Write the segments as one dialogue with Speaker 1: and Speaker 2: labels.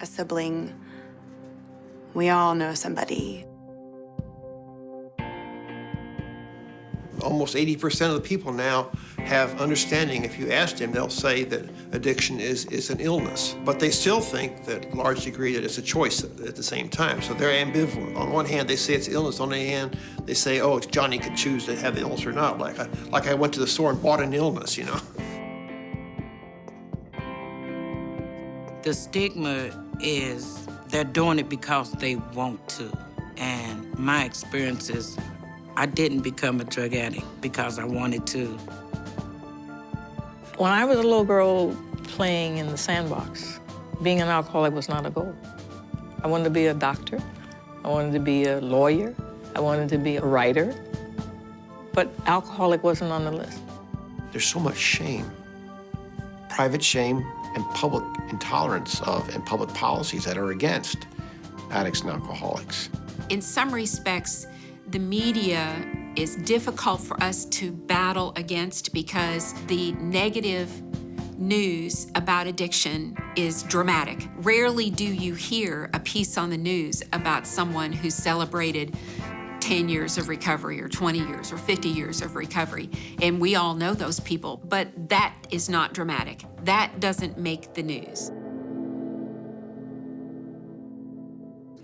Speaker 1: a sibling. We all know somebody.
Speaker 2: Almost 80% of the people now have understanding. If you ask them, they'll say that addiction is an illness. But they still think that, large degree, that it's a choice at the same time. So they're ambivalent. On one hand, they say it's illness. On the other hand, they say, oh, Johnny could choose to have the illness or not. Like I went to the store and bought an illness, you know?
Speaker 3: The stigma is they're doing it because they want to. And my experience is I didn't become a drug addict because I wanted to.
Speaker 4: When I was a little girl playing in the sandbox, being an alcoholic was not a goal. I wanted to be a doctor. I wanted to be a lawyer. I wanted to be a writer. But alcoholic wasn't on the list.
Speaker 2: There's so much shame, private shame and public intolerance of and public policies that are against addicts and alcoholics.
Speaker 5: In some respects, the media is difficult for us to battle against because the negative news about addiction is dramatic. Rarely do you hear a piece on the news about someone who celebrated 10 years of recovery or 20 years or 50 years of recovery. And we all know those people, but that is not dramatic. That doesn't make the news.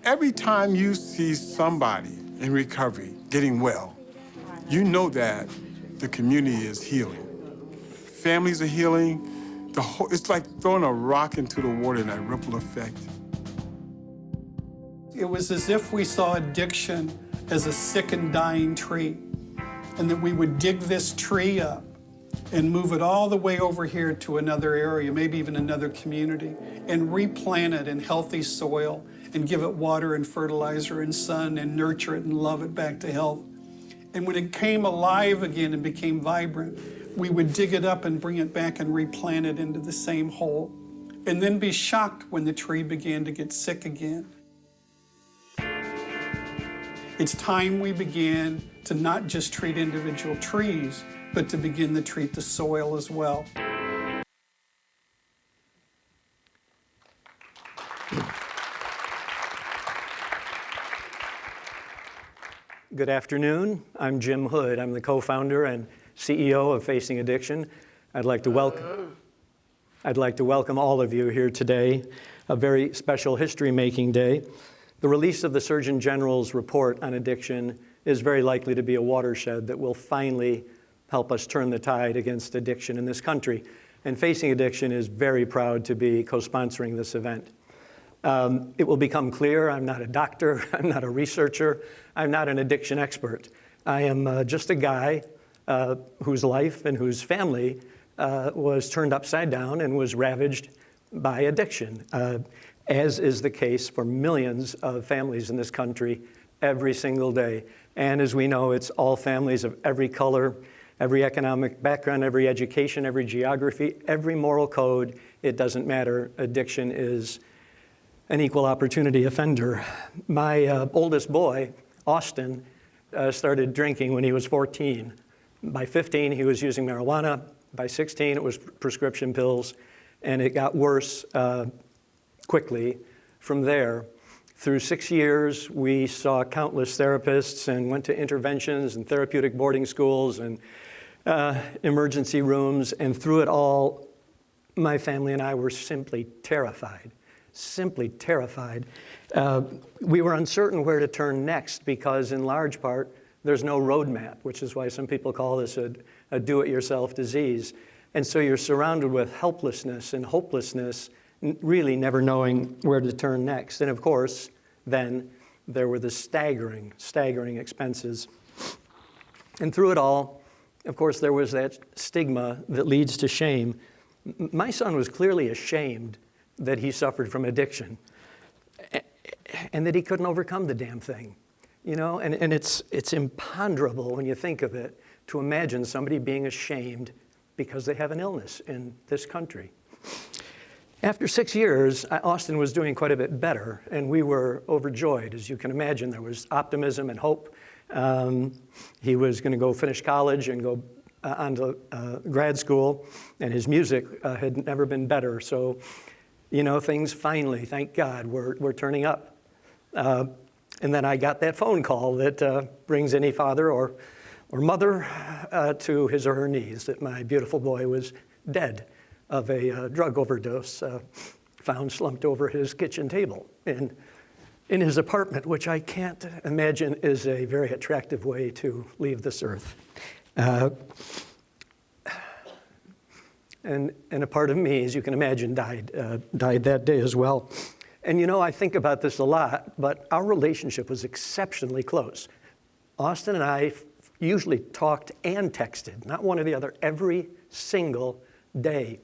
Speaker 6: Every time you see somebody in recovery getting well, you know that the community is healing. Families are healing. It's like throwing a rock into the water in that ripple effect.
Speaker 7: It was as if we saw addiction as a sick and dying tree, and that we would dig this tree up and move it all the way over here to another area, maybe even another community, and replant it in healthy soil and give it water and fertilizer and sun and nurture it and love it back to health. And when it came alive again and became vibrant, we would dig it up and bring it back and replant it into the same hole, and then be shocked when the tree began to get sick again. It's time we began to not just treat individual trees, but to begin to treat the soil as well.
Speaker 8: Good afternoon. I'm Jim Hood. I'm the co-founder and CEO of Facing Addiction. I'd like to welcome all of you here today, a very special history-making day. The release of the Surgeon General's report on addiction is very likely to be a watershed that will finally help us turn the tide against addiction in this country. And Facing Addiction is very proud to be co-sponsoring this event. It will become clear I'm not a doctor, I'm not a researcher, I'm not an addiction expert. I am just a guy whose life and whose family was turned upside down and was ravaged by addiction, as is the case for millions of families in this country every single day. And as we know, it's all families of every color, every economic background, every education, every geography, every moral code. It doesn't matter. Addiction is an equal opportunity offender. My oldest boy, Austin, started drinking when he was 14. By 15, he was using marijuana. By 16, it was prescription pills. And it got worse quickly from there. Through 6 years, we saw countless therapists and went to interventions and therapeutic boarding schools and emergency rooms. And through it all, my family and I were simply terrified. We were uncertain where to turn next because, in large part, there's no roadmap, which is why some people call this a do-it-yourself disease. And so you're surrounded with helplessness and hopelessness, really never knowing where to turn next. And of course, then there were the staggering expenses. And through it all, of course, there was that stigma that leads to shame. My son was clearly ashamed that he suffered from addiction and that he couldn't overcome the damn thing, you know? And it's imponderable when you think of it to imagine somebody being ashamed because they have an illness in this country. After 6 years, Austin was doing quite a bit better, and we were overjoyed. As you can imagine, there was optimism and hope. He was going to go finish college and go on to grad school, and his music had never been better. So you know, things finally, thank God, were turning up. And then I got that phone call that brings any father or mother to his or her knees, that my beautiful boy was dead of a drug overdose, found slumped over his kitchen table in his apartment, which I can't imagine is a very attractive way to leave this earth. And a part of me, as you can imagine, died that day as well. And you know, I think about this a lot, but our relationship was exceptionally close. Austin and I usually talked and texted, not one or the other, every single day.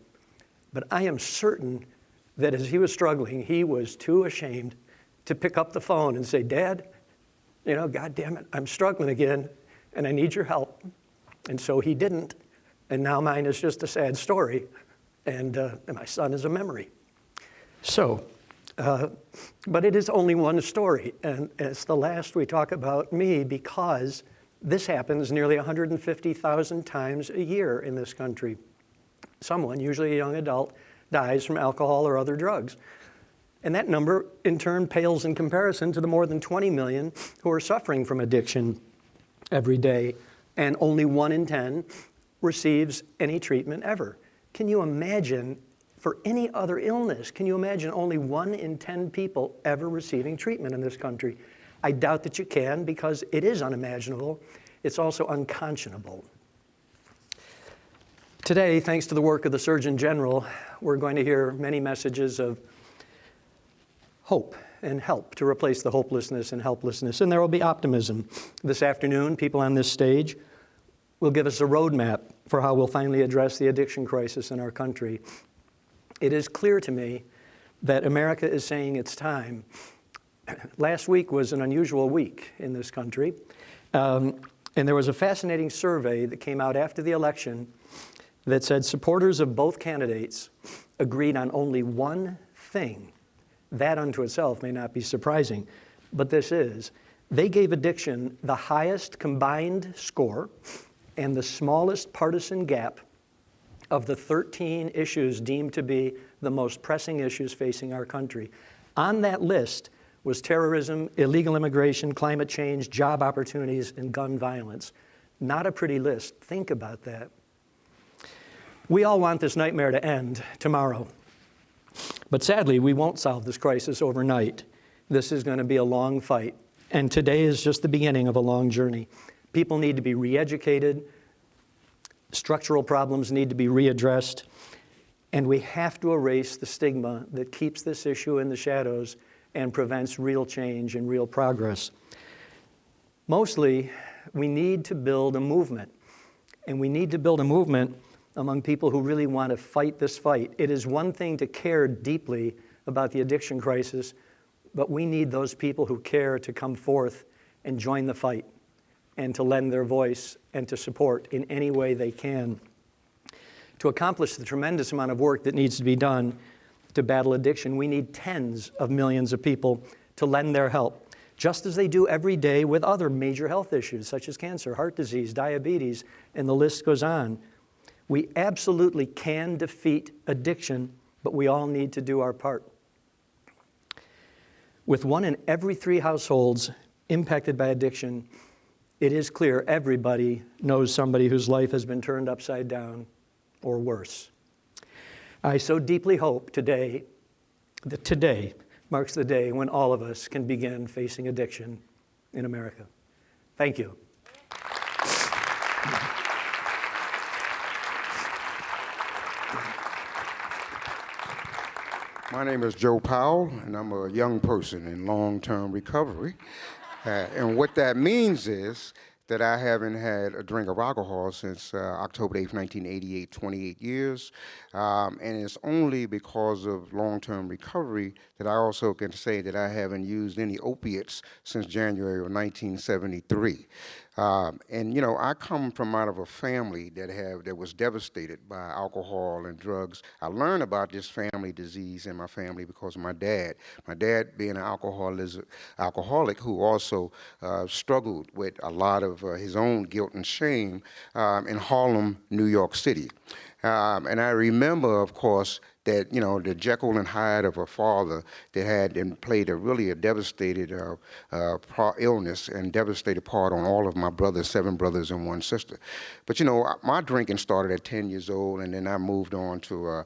Speaker 8: But I am certain that as he was struggling, he was too ashamed to pick up the phone and say, Dad, you know, God damn it, I'm struggling again, and I need your help. And so he didn't. And now mine is just a sad story, and my son is a memory. So, but it is only one story, and it's the last we talk about me because this happens nearly 150,000 times a year in this country. Someone, usually a young adult, dies from alcohol or other drugs. And that number, in turn, pales in comparison to the more than 20 million who are suffering from addiction every day, and only 1 in 10 receives any treatment ever. Can you imagine, for any other illness, can you imagine only 1 in 10 people ever receiving treatment in this country? I doubt that you can, because it is unimaginable. It's also unconscionable. Today, thanks to the work of the Surgeon General, we're going to hear many messages of hope and help to replace the hopelessness and helplessness, and there will be optimism. This afternoon, people on this stage will give us a roadmap for how we'll finally address the addiction crisis in our country. It is clear to me that America is saying it's time. Last week was an unusual week in this country, and there was a fascinating survey that came out after the election that said supporters of both candidates agreed on only one thing. That unto itself may not be surprising, but this is. They gave addiction the highest combined score and the smallest partisan gap of the 13 issues deemed to be the most pressing issues facing our country. On that list was terrorism, illegal immigration, climate change, job opportunities, and gun violence. Not a pretty list. Think about that. We all want this nightmare to end tomorrow. But sadly, we won't solve this crisis overnight. This is going to be a long fight. And today is just the beginning of a long journey. People need to be re-educated. Structural problems need to be readdressed. And we have to erase the stigma that keeps this issue in the shadows and prevents real change and real progress. Mostly, we need to build a movement. And we need to build a movement among people who really want to fight this fight. It is one thing to care deeply about the addiction crisis, but we need those people who care to come forth and join the fight and to lend their voice and to support in any way they can. To accomplish the tremendous amount of work that needs to be done to battle addiction, we need tens of millions of people to lend their help, just as they do every day with other major health issues such as cancer, heart disease, diabetes, and the list goes on. We absolutely can defeat addiction, but we all need to do our part. With 1 in every 3 households impacted by addiction, it is clear everybody knows somebody whose life has been turned upside down or worse. I so deeply hope today that today marks the day when all of us can begin facing addiction in America. Thank you.
Speaker 9: My name is Joe Powell, and I'm a young person in long-term recovery. And what that means is that I haven't had a drink of alcohol since October 8th, 1988, 28 years. And it's only because of long-term recovery that I also can say that I haven't used any opiates since January of 1973. And you know, I come from out of a family that was devastated by alcohol and drugs. I learned about this family disease in my family because of my dad. My dad being an alcoholic who also struggled with a lot of his own guilt and shame in Harlem, New York City. And I remember, of course, that, you know, the Jekyll and Hyde of a father that had and played a devastated illness and devastated part on all of my brothers, 7 brothers and 1 sister. But, you know, my drinking started at 10 years old, and then I moved on to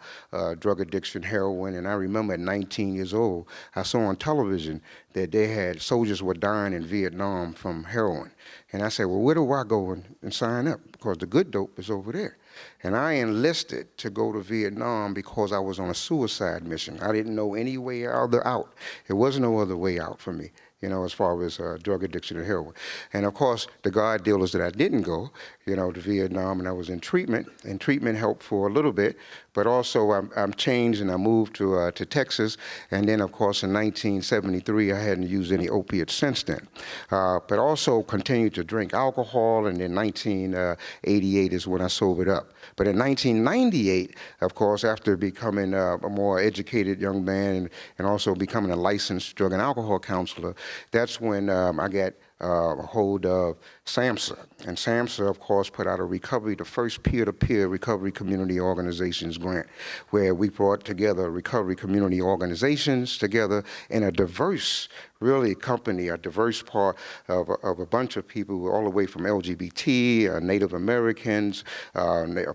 Speaker 9: drug addiction, heroin, and I remember at 19 years old, I saw on television that they had soldiers were dying in Vietnam from heroin. And I said, well, where do I go and sign up? Because the good dope is over there. And I enlisted to go to Vietnam because I was on a suicide mission. I didn't know any way out. There was no other way out for me, you know, as far as drug addiction and heroin. And of course, the God dealers that I didn't go, you know, to Vietnam, and I was in treatment, and treatment helped for a little bit, but also I'm changed and I moved to Texas, and then of course in 1973 I hadn't used any opiates since then. But also continued to drink alcohol, and in 1988 is when I sobered up. But in 1998, of course, after becoming a more educated young man and also becoming a licensed drug and alcohol counselor, that's when I got a hold of SAMHSA. And SAMHSA, of course, put out the first peer-to-peer recovery community organizations grant, where we brought together recovery community organizations together in a diverse, really company, a diverse part of a bunch of people, all the way from LGBT, Native Americans,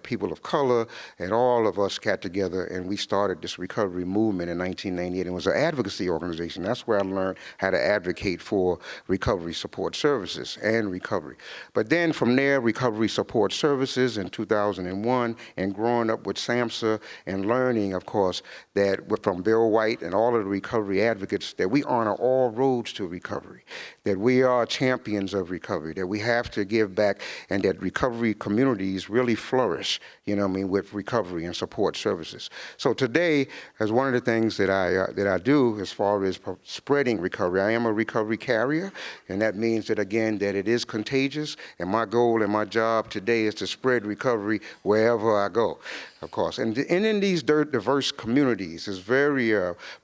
Speaker 9: people of color, and all of us got together and we started this recovery movement in 1998. It was an advocacy organization. That's where I learned how to advocate for recovery support services and recovery. But then from there, recovery support services in 2001, and growing up with SAMHSA and learning, of course, that from Bill White and all of the recovery advocates, that we honor all roads to recovery, that we are champions of recovery, that we have to give back, and that recovery communities really flourish, you know what I mean, with recovery and support services. So today, as one of the things that I do as far as spreading recovery, I am a recovery carrier, and that means that, again, that it is contagious, and my goal and my job today is to spread recovery wherever I go, of course. And in these diverse communities is very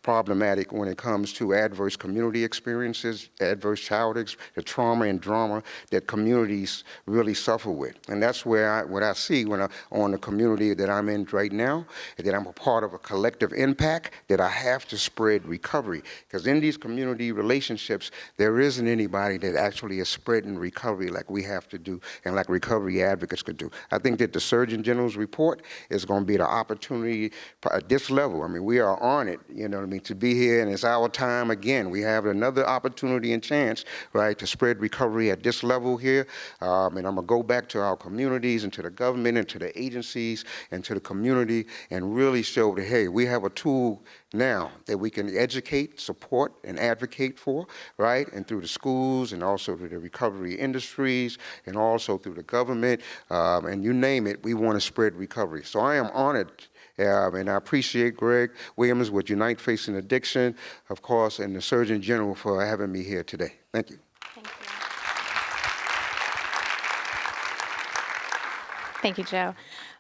Speaker 9: problematic when it comes to adverse community experiences, adverse the trauma and drama that communities really suffer with. And that's where what I see when I'm on the community that I'm in right now, is that I'm a part of a collective impact, that I have to spread recovery. Because in these community relationships, there isn't anybody that actually is spreading recovery like we have to do and like recovery advocates could do. I think that the Surgeon General's report is going to be the opportunity at this level. I mean, we are on it, you know what I mean, to be here, and it's our time again. We have another opportunity and chance, right, to spread recovery at this level here. And I'm going to go back to our communities and to the government and to the agencies and to the community and really show that, hey, we have a tool now that we can educate, support, and advocate for, right? And through the schools and also through the recovery industries and also through the government, and you name it, we want to spread recovery. So I am honored, and I appreciate Greg Williams with Unite Facing Addiction, of course, and the Surgeon General for having me here today. Thank you.
Speaker 10: Thank you. Thank you, Joe.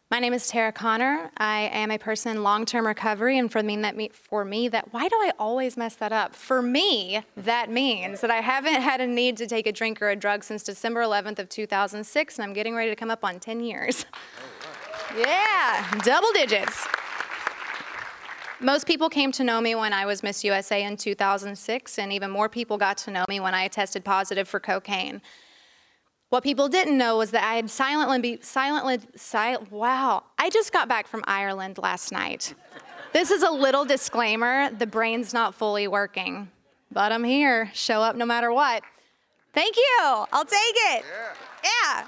Speaker 10: My name is Tara Connor. I am a person in long-term recovery, and for me, why do I always mess that up? For me, that means that I haven't had a need to take a drink or a drug since December 11th of 2006, and I'm getting ready to come up on 10 years. Yeah, double digits. Most people came to know me when I was Miss USA in 2006, and even more people got to know me when I tested positive for cocaine. What people didn't know was that I had wow, I just got back from Ireland last night. This is a little disclaimer, the brain's not fully working, but I'm here, show up no matter what. Thank you, I'll take it. Yeah.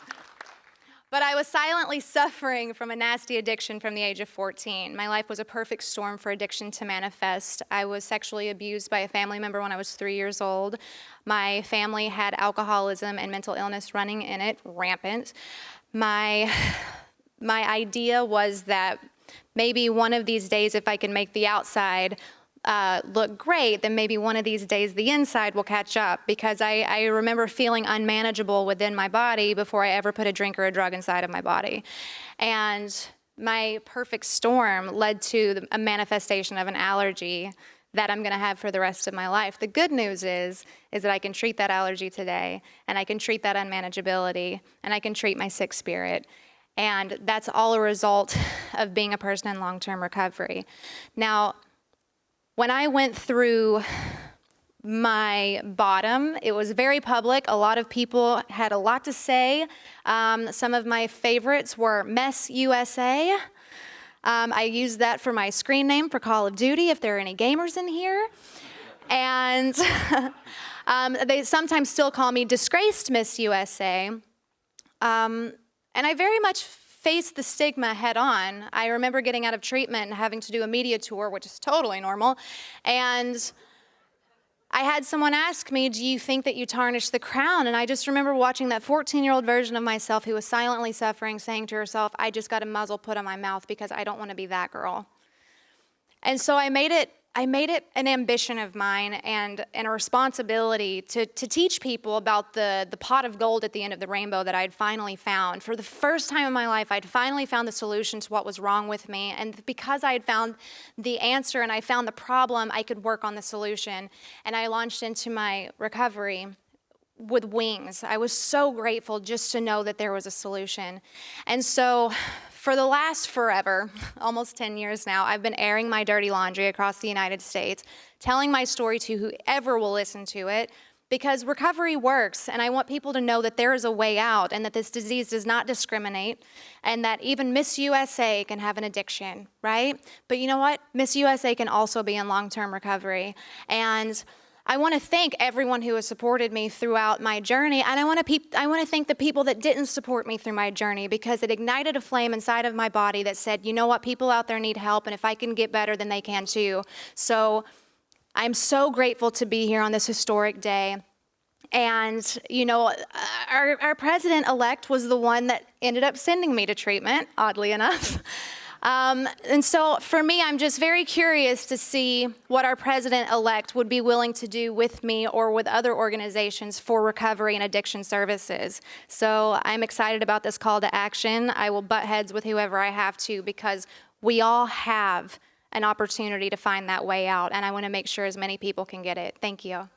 Speaker 10: But I was silently suffering from a nasty addiction from the age of 14. My life was a perfect storm for addiction to manifest. I was sexually abused by a family member when I was 3 years old. My family had alcoholism and mental illness running in it, rampant. My idea was that maybe one of these days, if I can make the outside look great, then maybe one of these days the inside will catch up, because I remember feeling unmanageable within my body before I ever put a drink or a drug inside of my body. And my perfect storm led to a manifestation of an allergy that I'm going to have for the rest of my life. The good news is that I can treat that allergy today, and I can treat that unmanageability, and I can treat my sick spirit. And that's all a result of being a person in long-term recovery. Now, when I went through my bottom, it was very public. A lot of people had a lot to say. Some of my favorites were Mess USA. I used that for my screen name for Call of Duty, if there are any gamers in here. And they sometimes still call me Disgraced Miss USA. And I very much faced the stigma head on. I remember getting out of treatment and having to do a media tour, which is totally normal. And I had someone ask me, do you think that you tarnished the crown? And I just remember watching that 14-year-old version of myself who was silently suffering, saying to herself, I just got a muzzle put on my mouth because I don't want to be that girl. And so I made it an ambition of mine and a responsibility to teach people about the pot of gold at the end of the rainbow that I'd finally found. For the first time in my life, I'd finally found the solution to what was wrong with me. And because I had found the answer and I found the problem, I could work on the solution. And I launched into my recovery with wings. I was so grateful just to know that there was a solution. And so for the last forever, almost 10 years now, I've been airing my dirty laundry across the United States, telling my story to whoever will listen to it, because recovery works, and I want people to know that there is a way out and that this disease does not discriminate, and that even Miss USA can have an addiction, right? But you know what? Miss USA can also be in long-term recovery. And I want to thank everyone who has supported me throughout my journey, and I want to thank the people that didn't support me through my journey, because it ignited a flame inside of my body that said, you know what, people out there need help, and if I can get better, then they can too. So I'm so grateful to be here on this historic day. And, you know, our president-elect was the one that ended up sending me to treatment, oddly enough. And so for me, I'm just very curious to see what our president-elect would be willing to do with me or with other organizations for recovery and addiction services. So I'm excited about this call to action. I will butt heads with whoever I have to, because we all have an opportunity to find that way out, and I want to make sure as many people can get it. Thank you.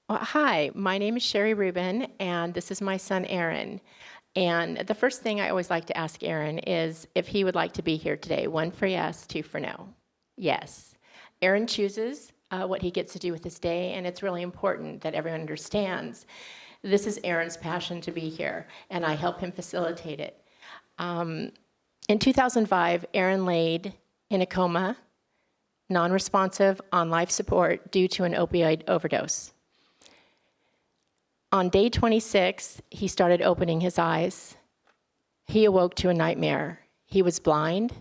Speaker 11: Hi, my name is Sherry Rubin, and this is my son, Aaron. And the first thing I always like to ask Aaron is if he would like to be here today. 1 for yes, 2 for no. Yes. Aaron chooses what he gets to do with his day, and it's really important that everyone understands this is Aaron's passion to be here, and I help him facilitate it. In 2005, Aaron laid in a coma, non-responsive, on life support due to an opioid overdose. On day 26, he started opening his eyes. He awoke to a nightmare. He was blind,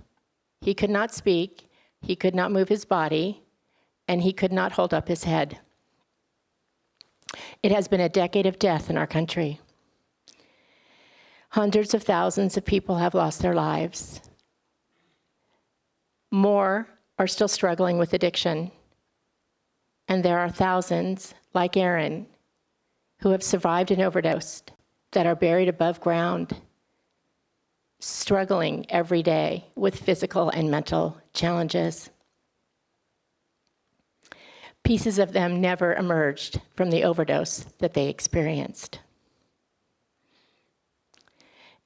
Speaker 11: he could not speak, he could not move his body, and he could not hold up his head. It has been a decade of death in our country. Hundreds of thousands of people have lost their lives. More are still struggling with addiction. And there are thousands, like Aaron, who have survived and overdosed, that are buried above ground, struggling every day with physical and mental challenges. Pieces of them never emerged from the overdose that they experienced.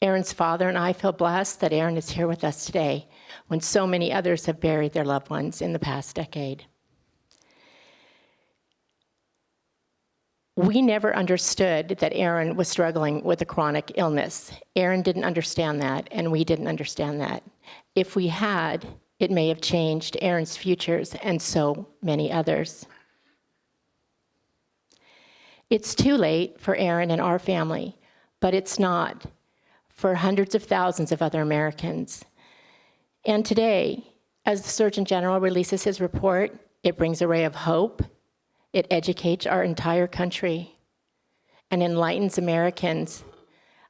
Speaker 11: Aaron's father and I feel blessed that Aaron is here with us today, when so many others have buried their loved ones in the past decade. We never understood that Aaron was struggling with a chronic illness. Aaron didn't understand that, and we didn't understand that. If we had, it may have changed Aaron's futures and so many others. It's too late for Aaron and our family, but it's not for hundreds of thousands of other Americans. And today, as the Surgeon General releases his report, it brings a ray of hope. It educates our entire country and enlightens Americans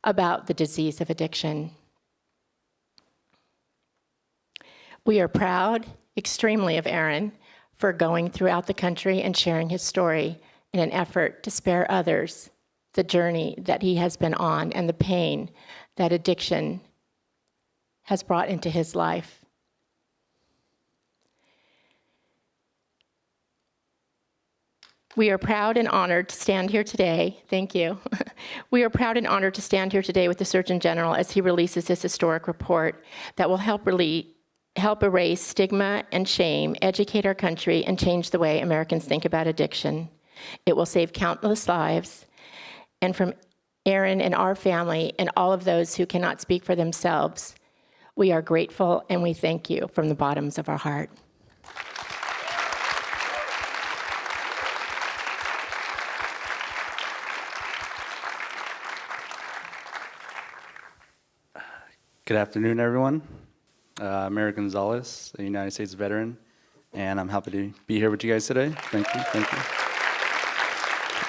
Speaker 11: about the disease of addiction. We are proud, extremely, of Aaron for going throughout the country and sharing his story in an effort to spare others the journey that he has been on and the pain that addiction has brought into his life. We are proud and honored to stand here today. Thank you. We are proud and honored to stand here today with the Surgeon General as he releases this historic report that will help erase stigma and shame, educate our country, and change the way Americans think about addiction. It will save countless lives. And from Aaron and our family and all of those who cannot speak for themselves, we are grateful and we thank you from the bottoms of our heart.
Speaker 12: Good afternoon, everyone. I'm Eric Gonzalez, a United States veteran, and I'm happy to be here with you guys today. Thank you, thank you.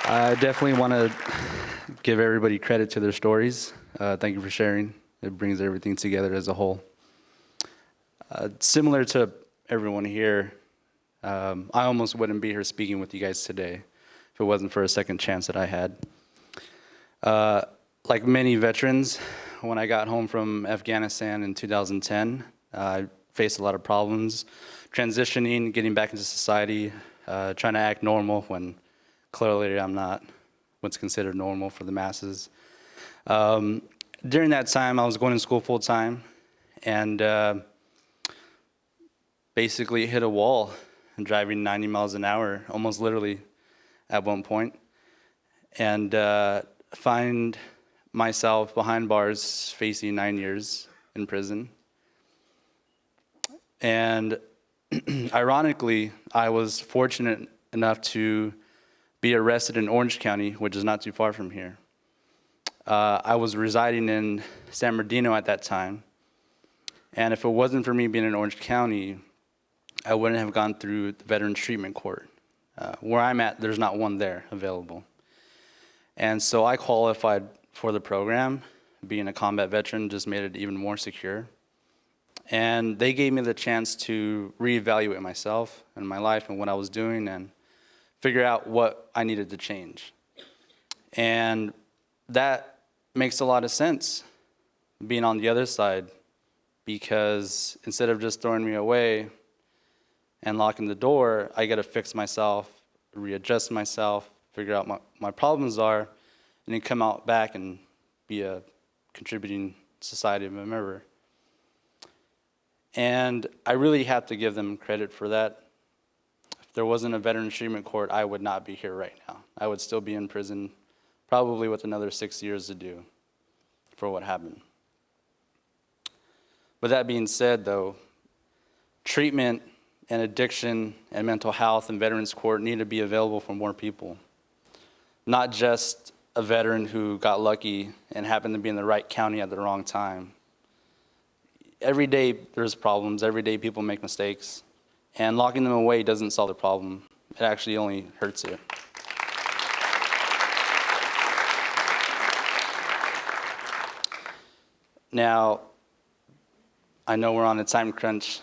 Speaker 12: I definitely want to give everybody credit to their stories. Thank you for sharing. It brings everything together as a whole. Similar to everyone here, I almost wouldn't be here speaking with you guys today if it wasn't for a second chance that I had. Like many veterans, when I got home from Afghanistan in 2010, I faced a lot of problems, transitioning, getting back into society, trying to act normal when clearly I'm not what's considered normal for the masses. During that time, I was going to school full time and basically hit a wall and driving 90 miles an hour, almost literally at one point, and find myself behind bars facing 9 years in prison. And ironically, I was fortunate enough to be arrested in Orange County, which is not too far from here. I was residing in San Bernardino at that time. And if it wasn't for me being in Orange County, I wouldn't have gone through the Veterans Treatment Court. Where I'm at, there's not one there available. And so I qualified for the program. Being a combat veteran just made it even more secure. And they gave me the chance to reevaluate myself and my life and what I was doing and figure out what I needed to change. And that makes a lot of sense, being on the other side, because instead of just throwing me away and locking the door, I got to fix myself, readjust myself, figure out what my problems are, and then come out back and be a contributing society member. And I really have to give them credit for that. If there wasn't a Veterans Treatment Court, I would not be here right now. I would still be in prison, probably with another 6 years to do for what happened. With that being said, though, treatment and addiction and mental health and Veterans Court need to be available for more people. Not just a veteran who got lucky and happened to be in the right county at the wrong time. Every day there's problems, every day people make mistakes, and locking them away doesn't solve the problem. It actually only hurts it. Now, I know we're on a time crunch,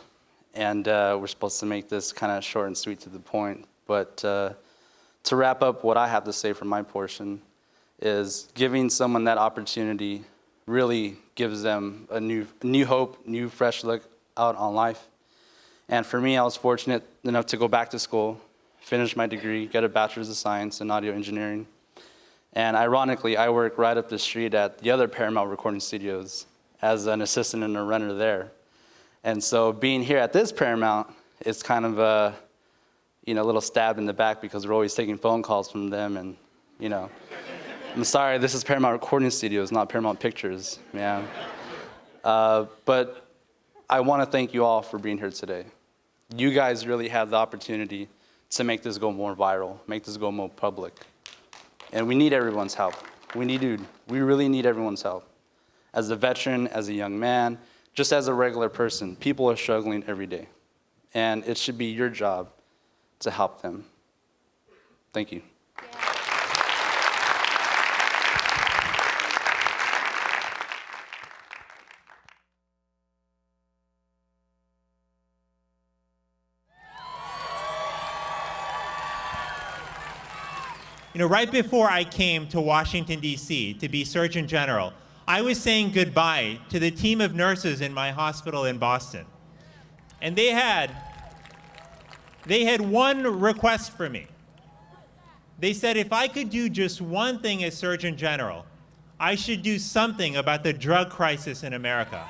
Speaker 12: and we're supposed to make this kind of short and sweet to the point, but to wrap up what I have to say for my portion is giving someone that opportunity really gives them a new hope, new fresh look out on life. And for me, I was fortunate enough to go back to school, finish my degree, get a bachelor's of science in audio engineering. And ironically, I work right up the street at the other Paramount recording studios as an assistant and a runner there. And so being here at this Paramount is kind of a little stab in the back because we're always taking phone calls from them and, I'm sorry, this is Paramount Recording Studios, not Paramount Pictures, man. But I want to thank you all for being here today. You guys really have the opportunity to make this go more viral, make this go more public. And we need everyone's help. We really need everyone's help. As a veteran, as a young man, just as a regular person, people are struggling every day. And it should be your job to help them. Thank you.
Speaker 13: Right before I came to Washington, D.C. to be Surgeon General, I was saying goodbye to the team of nurses in my hospital in Boston. And they had one request for me. They said if I could do just one thing as Surgeon General, I should do something about the drug crisis in America.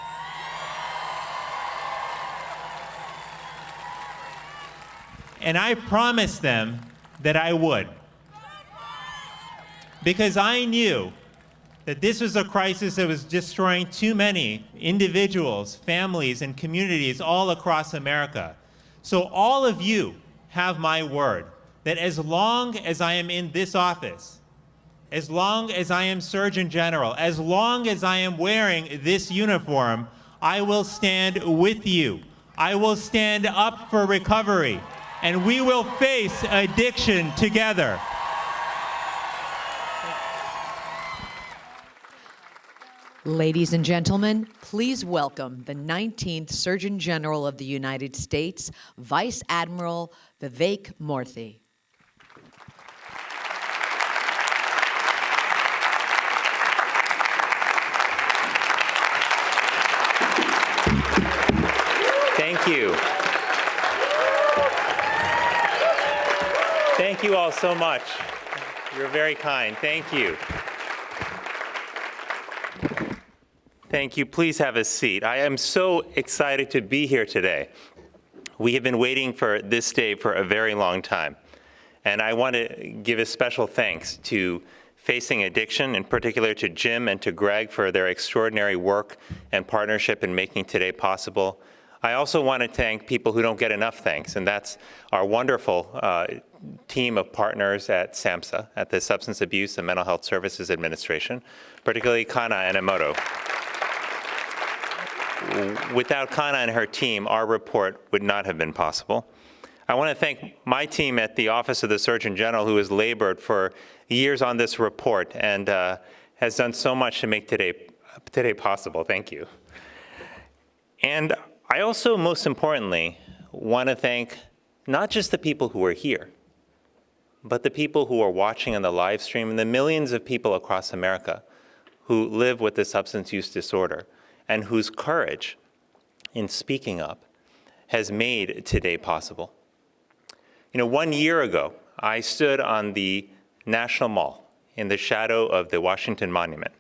Speaker 13: And I promised them that I would. Because I knew that this was a crisis that was destroying too many individuals, families, and communities all across America. So all of you have my word that as long as I am in this office, as long as I am Surgeon General, as long as I am wearing this uniform, I will stand with you. I will stand up for recovery, and we will face addiction together.
Speaker 14: Ladies and gentlemen, please welcome the 19th Surgeon General of the United States, Vice Admiral Vivek Murthy.
Speaker 15: Thank you. Thank you all so much. You're very kind. Thank you. Thank you. Please have a seat. I am so excited to be here today. We have been waiting for this day for a very long time. And I want to give a special thanks to Facing Addiction, in particular to Jim and to Greg for their extraordinary work and partnership in making today possible. I also want to thank people who don't get enough thanks, and that's our wonderful team of partners at SAMHSA, at the Substance Abuse and Mental Health Services Administration, particularly Kana Enomoto. Without Kana and her team, our report would not have been possible. I want to thank my team at the Office of the Surgeon General, who has labored for years on this report and has done so much to make today possible. Thank you. And I also, most importantly, want to thank not just the people who are here, but the people who are watching on the live stream and the millions of people across America who live with a substance use disorder and whose courage in speaking up has made today possible. You know, 1 year ago, I stood on the National Mall in the shadow of the Washington Monument.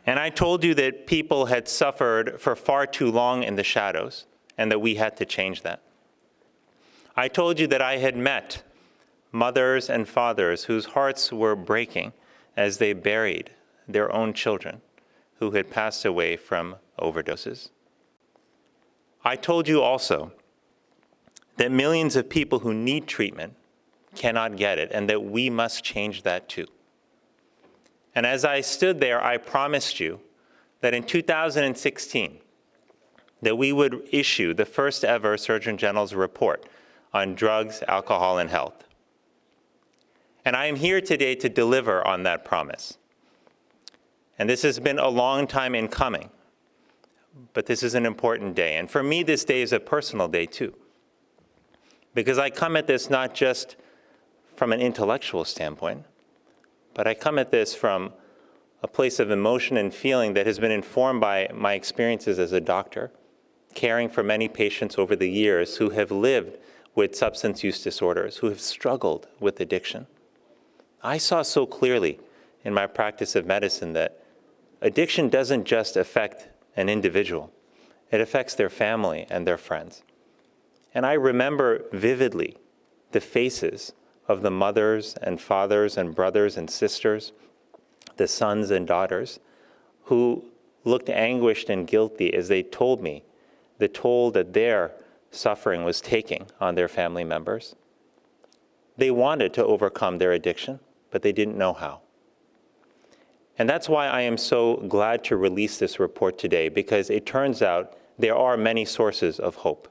Speaker 15: And I told you that people had suffered for far too long in the shadows and that we had to change that. I told you that I had met mothers and fathers whose hearts were breaking as they buried their own children who had passed away from overdoses. I told you also that millions of people who need treatment cannot get it and that we must change that too. And as I stood there, I promised you that in 2016, that we would issue the first ever Surgeon General's report on drugs, alcohol, and health. And I am here today to deliver on that promise. And this has been a long time in coming, but this is an important day. And for me, this day is a personal day too, because I come at this not just from an intellectual standpoint, but I come at this from a place of emotion and feeling that has been informed by my experiences as a doctor, caring for many patients over the years who have lived with substance use disorders, who have struggled with addiction. I saw so clearly in my practice of medicine that addiction doesn't just affect an individual, it affects their family and their friends. And I remember vividly the faces of the mothers and fathers and brothers and sisters, the sons and daughters, who looked anguished and guilty as they told me the toll that their suffering was taking on their family members. They wanted to overcome their addiction, but they didn't know how. And that's why I am so glad to release this report today, because it turns out there are many sources of hope.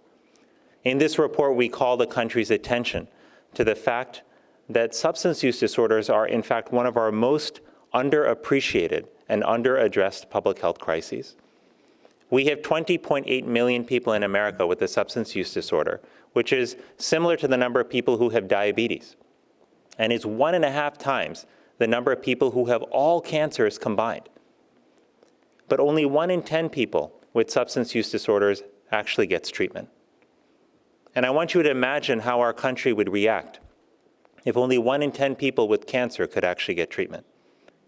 Speaker 15: In this report, we call the country's attention to the fact that substance use disorders are, in fact, one of our most underappreciated and underaddressed public health crises. We have 20.8 million people in America with a substance use disorder, which is similar to the number of people who have diabetes, and is 1.5 times the number of people who have all cancers combined. But only 1 in 10 people with substance use disorders actually gets treatment. And I want you to imagine how our country would react If only 1 in 10 people with cancer could actually get treatment.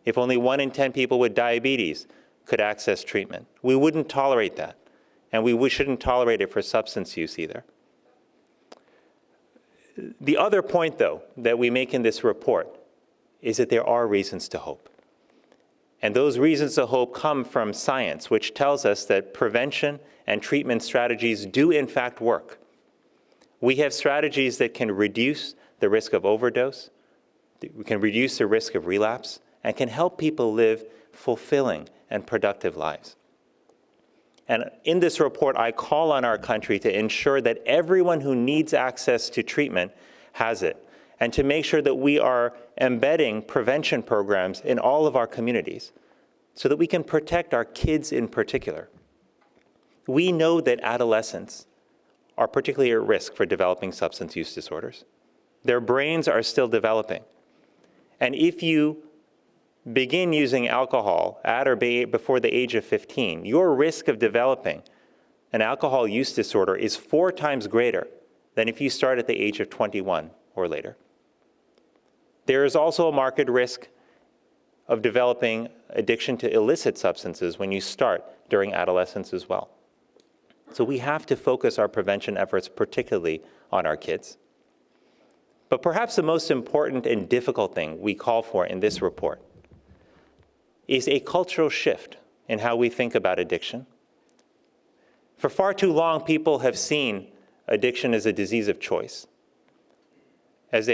Speaker 15: If only 1 in 10 people with diabetes could access treatment. We wouldn't tolerate that. And we shouldn't tolerate it for substance use either. The other point, though, that we make in this report is that there are reasons to hope. And those reasons to hope come from science, which tells us that prevention and treatment strategies do in fact work. We have strategies that can reduce the risk of overdose, we can reduce the risk of relapse, and can help people live fulfilling and productive lives. And in this report, I call on our country to ensure that everyone who needs access to treatment has it, and to make sure that we are embedding prevention programs in all of our communities so that we can protect our kids in particular. We know that adolescents are particularly at risk for developing substance use disorders. Their brains are still developing. And if you begin using alcohol at or before the age of 15, your risk of developing an alcohol use disorder is 4 times greater than if you start at the age of 21 or later. There is also a marked risk of developing addiction to illicit substances when you start during adolescence as well. So we have to focus our prevention efforts particularly on our kids. But perhaps the most important and difficult thing we call for in this report is a cultural shift in how we think about addiction. For far too long, people have seen addiction as a disease of choice, as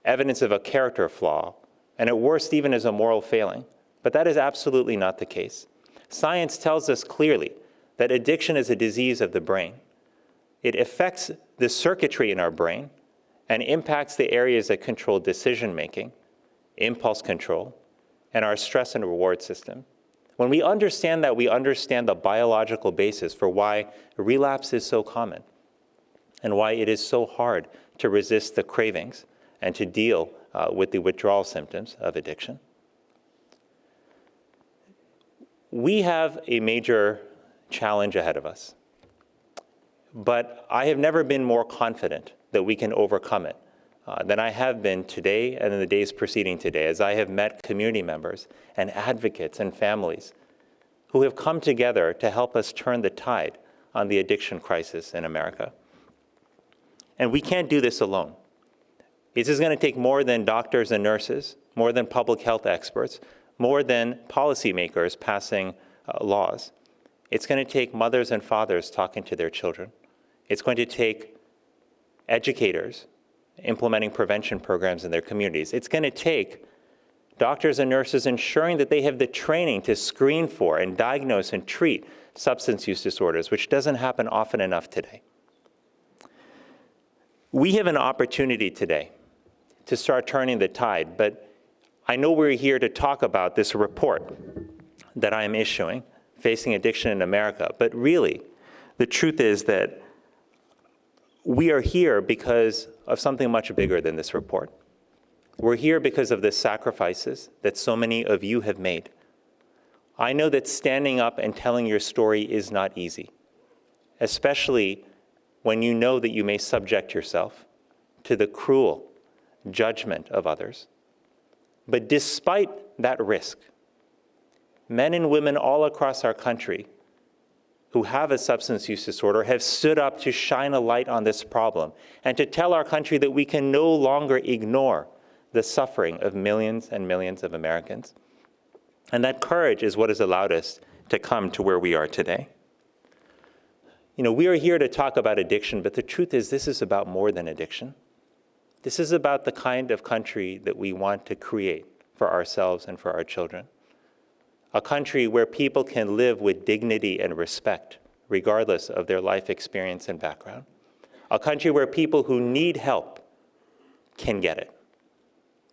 Speaker 15: evidence of a character flaw, and at worst, even as a moral failing. But that is absolutely not the case. Science tells us clearly that addiction is a disease of the brain. It affects the circuitry in our brain and impacts the areas that control decision-making, impulse control, and our stress and reward system. When we understand that, we understand the biological basis for why relapse is so common and why it is so hard to resist the cravings and to deal with the withdrawal symptoms of addiction. We have a major challenge ahead of us, but I have never been more confident that we can overcome it than I have been today and in the days preceding today, as I have met community members and advocates and families who have come together to help us turn the tide on the addiction crisis in America. And we can't do this alone. This is going to take more than doctors and nurses, more than public health experts, more than policymakers passing laws. It's going to take mothers and fathers talking to their children. It's going to take educators implementing prevention programs in their communities. It's going to take doctors and nurses ensuring that they have the training to screen for and diagnose and treat substance use disorders, which doesn't happen often enough today. We have an opportunity today to start turning the tide, but I know we're here to talk about this report that I am issuing, Facing Addiction in America, but really, the truth is that we are here because of something much bigger than this report. We're here because of the sacrifices that so many of you have made. I know that standing up and telling your story is not easy, especially when you know that you may subject yourself to the cruel judgment of others. But despite that risk, men and women all across our country who have a substance use disorder have stood up to shine a light on this problem and to tell our country that we can no longer ignore the suffering of millions and millions of Americans. And that courage is what has allowed us to come to where we are today. You know, we are here to talk about addiction, but the truth is this is about more than addiction. This is about the kind of country that we want to create for ourselves and for our children. A country where people can live with dignity and respect, regardless of their life experience and background. A country where people who need help can get it.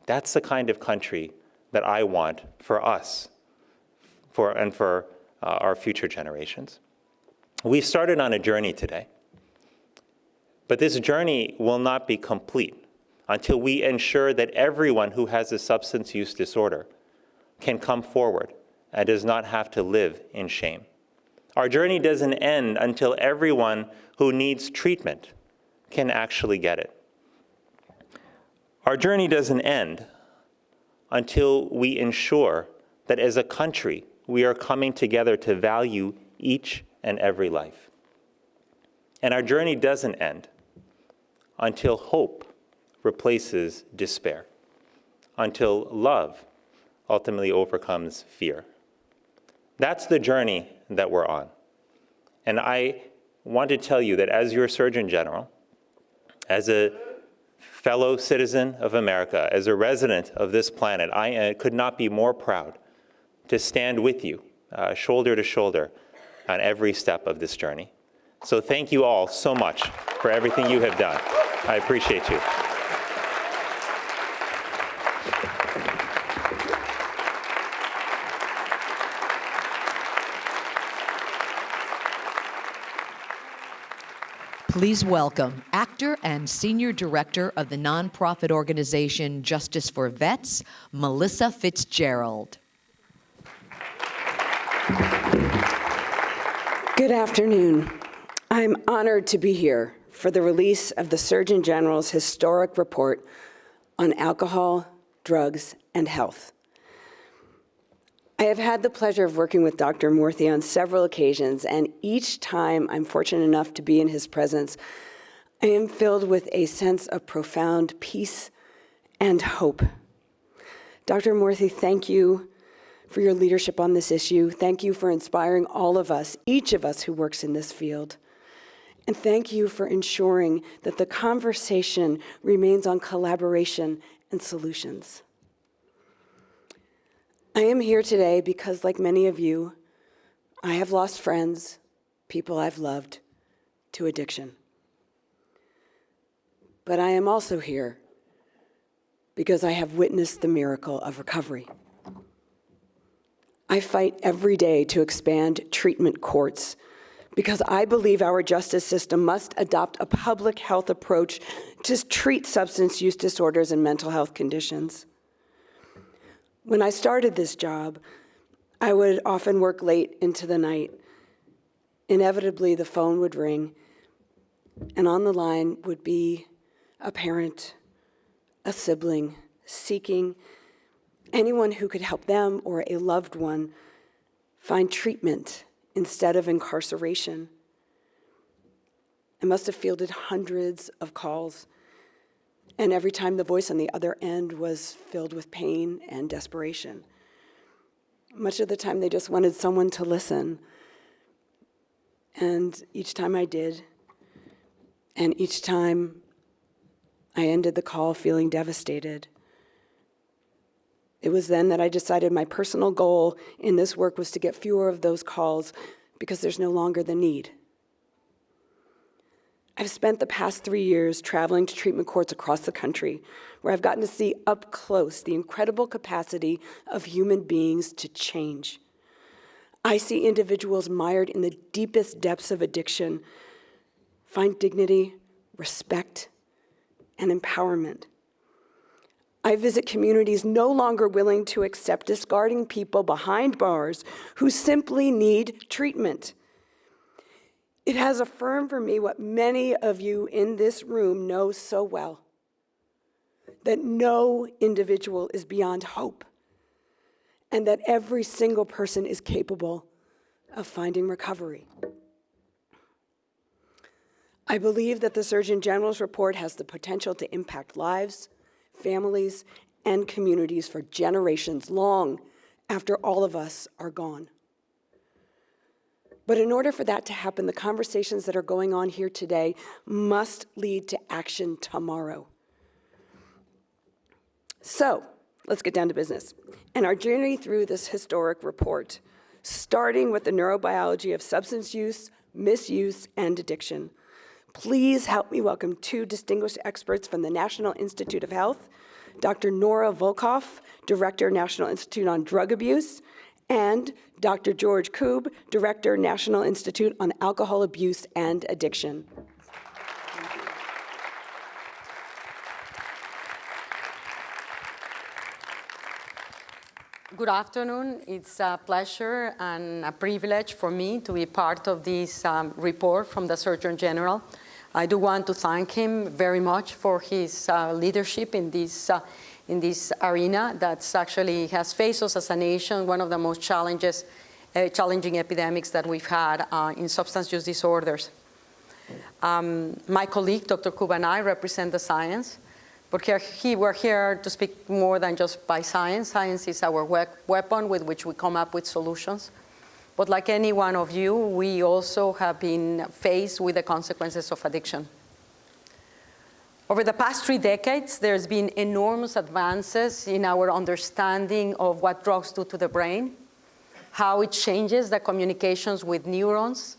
Speaker 15: That's the kind of country that I want for us and for our future generations. We've started on a journey today, but this journey will not be complete until we ensure that everyone who has a substance use disorder can come forward and does not have to live in shame. Our journey doesn't end until everyone who needs treatment can actually get it. Our journey doesn't end until we ensure that as a country, we are coming together to value each and every life. And our journey doesn't end until hope replaces despair, until love ultimately overcomes fear. That's the journey that we're on. And I want to tell you that as your Surgeon General, as a fellow citizen of America, as a resident of this planet, I could not be more proud to stand with you, shoulder to shoulder, on every step of this journey. So thank you all so much for everything you have done. I appreciate you.
Speaker 14: Please welcome actor and senior director of the nonprofit organization Justice for Vets, Melissa Fitzgerald.
Speaker 16: Good afternoon. I'm honored to be here for the release of the Surgeon General's historic report on alcohol, drugs, and health. I have had the pleasure of working with Dr. Murthy on several occasions, and each time I'm fortunate enough to be in his presence, I am filled with a sense of profound peace and hope. Dr. Murthy, thank you for your leadership on this issue. Thank you for inspiring all of us, each of us who works in this field. And thank you for ensuring that the conversation remains on collaboration and solutions. I am here today because, like many of you, I have lost friends, people I've loved, to addiction. But I am also here because I have witnessed the miracle of recovery. I fight every day to expand treatment courts because I believe our justice system must adopt a public health approach to treat substance use disorders and mental health conditions. When I started this job, I would often work late into the night. Inevitably, the phone would ring, and on the line would be a parent, a sibling, seeking anyone who could help them or a loved one find treatment instead of incarceration. I must have fielded hundreds of calls, and every time the voice on the other end was filled with pain and desperation. Much of the time, they just wanted someone to listen. And each time I did, and each time I ended the call feeling devastated. It was then that I decided my personal goal in this work was to get fewer of those calls because there's no longer the need. I've spent the past 3 years traveling to treatment courts across the country, where I've gotten to see up close the incredible capacity of human beings to change. I see individuals mired in the deepest depths of addiction find dignity, respect, and empowerment. I visit communities no longer willing to accept discarding people behind bars who simply need treatment. It has affirmed for me what many of you in this room know so well, that no individual is beyond hope, and that every single person is capable of finding recovery. I believe that the Surgeon General's report has the potential to impact lives, families, and communities for generations long after all of us are gone. But in order for that to happen, the conversations that are going on here today must lead to action tomorrow. So, let's get down to business. And our journey through this historic report, starting with the neurobiology of substance use, misuse, and addiction. Please help me welcome two distinguished experts from the National Institute of Health, Dr. Nora Volkow, Director, National Institute on Drug Abuse, and Dr. George Koob, Director, National Institute on Alcohol Abuse and Addiction.
Speaker 17: Good afternoon. It's a pleasure and a privilege for me to be part of this report from the Surgeon General. I do want to thank him very much for his leadership in this arena that's actually has faced us as a nation one of the most challenging epidemics that we've had in substance use disorders. My colleague, Dr. Koob, and I represent the science, but we're here to speak more than just by science. Science is our weapon with which we come up with solutions. But like any one of you, we also have been faced with the consequences of addiction. Over the past 3 decades, there's been enormous advances in our understanding of what drugs do to the brain, how it changes the communications with neurons,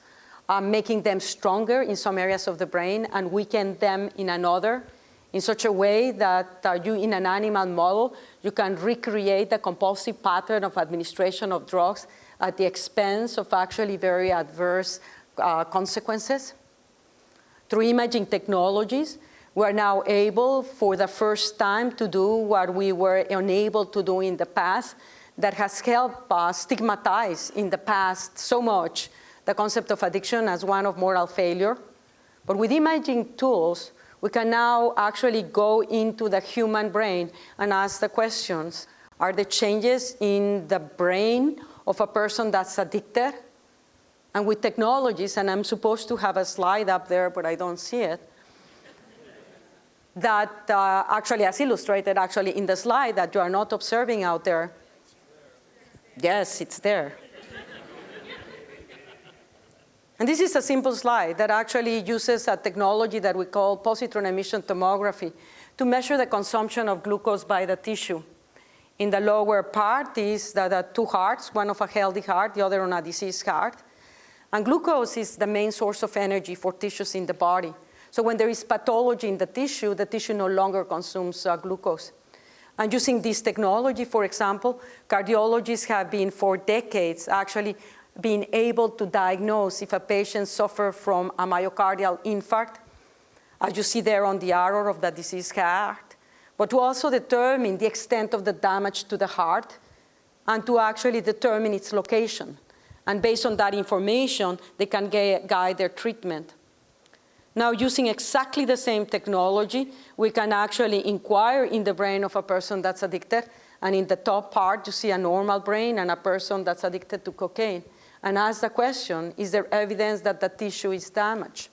Speaker 17: making them stronger in some areas of the brain and weaken them in another, in such a way that you, in an animal model, you can recreate the compulsive pattern of administration of drugs at the expense of actually very adverse consequences. Through imaging technologies, we're now able, for the first time, to do what we were unable to do in the past, that has helped stigmatize in the past so much the concept of addiction as one of moral failure. But with imaging tools, we can now actually go into the human brain and ask the questions, are the changes in the brain of a person that's addicted? And with technologies, and I'm supposed to have a slide up there, but I don't see it, that actually, as illustrated actually in the slide that you are not observing out there. Yes, it's there. And this is a simple slide that actually uses a technology that we call positron emission tomography to measure the consumption of glucose by the tissue. In the lower part is the 2 hearts, one of a healthy heart, the other on a diseased heart. And glucose is the main source of energy for tissues in the body. So when there is pathology in the tissue no longer consumes glucose. And using this technology, for example, cardiologists have been for decades actually being able to diagnose if a patient suffers from a myocardial infarct, as you see there on the arrow of the diseased heart, but to also determine the extent of the damage to the heart and to actually determine its location. And based on that information, they can guide their treatment. Now, using exactly the same technology, we can actually inquire in the brain of a person that's addicted. And in the top part, you see a normal brain and a person that's addicted to cocaine. And ask the question, is there evidence that the tissue is damaged?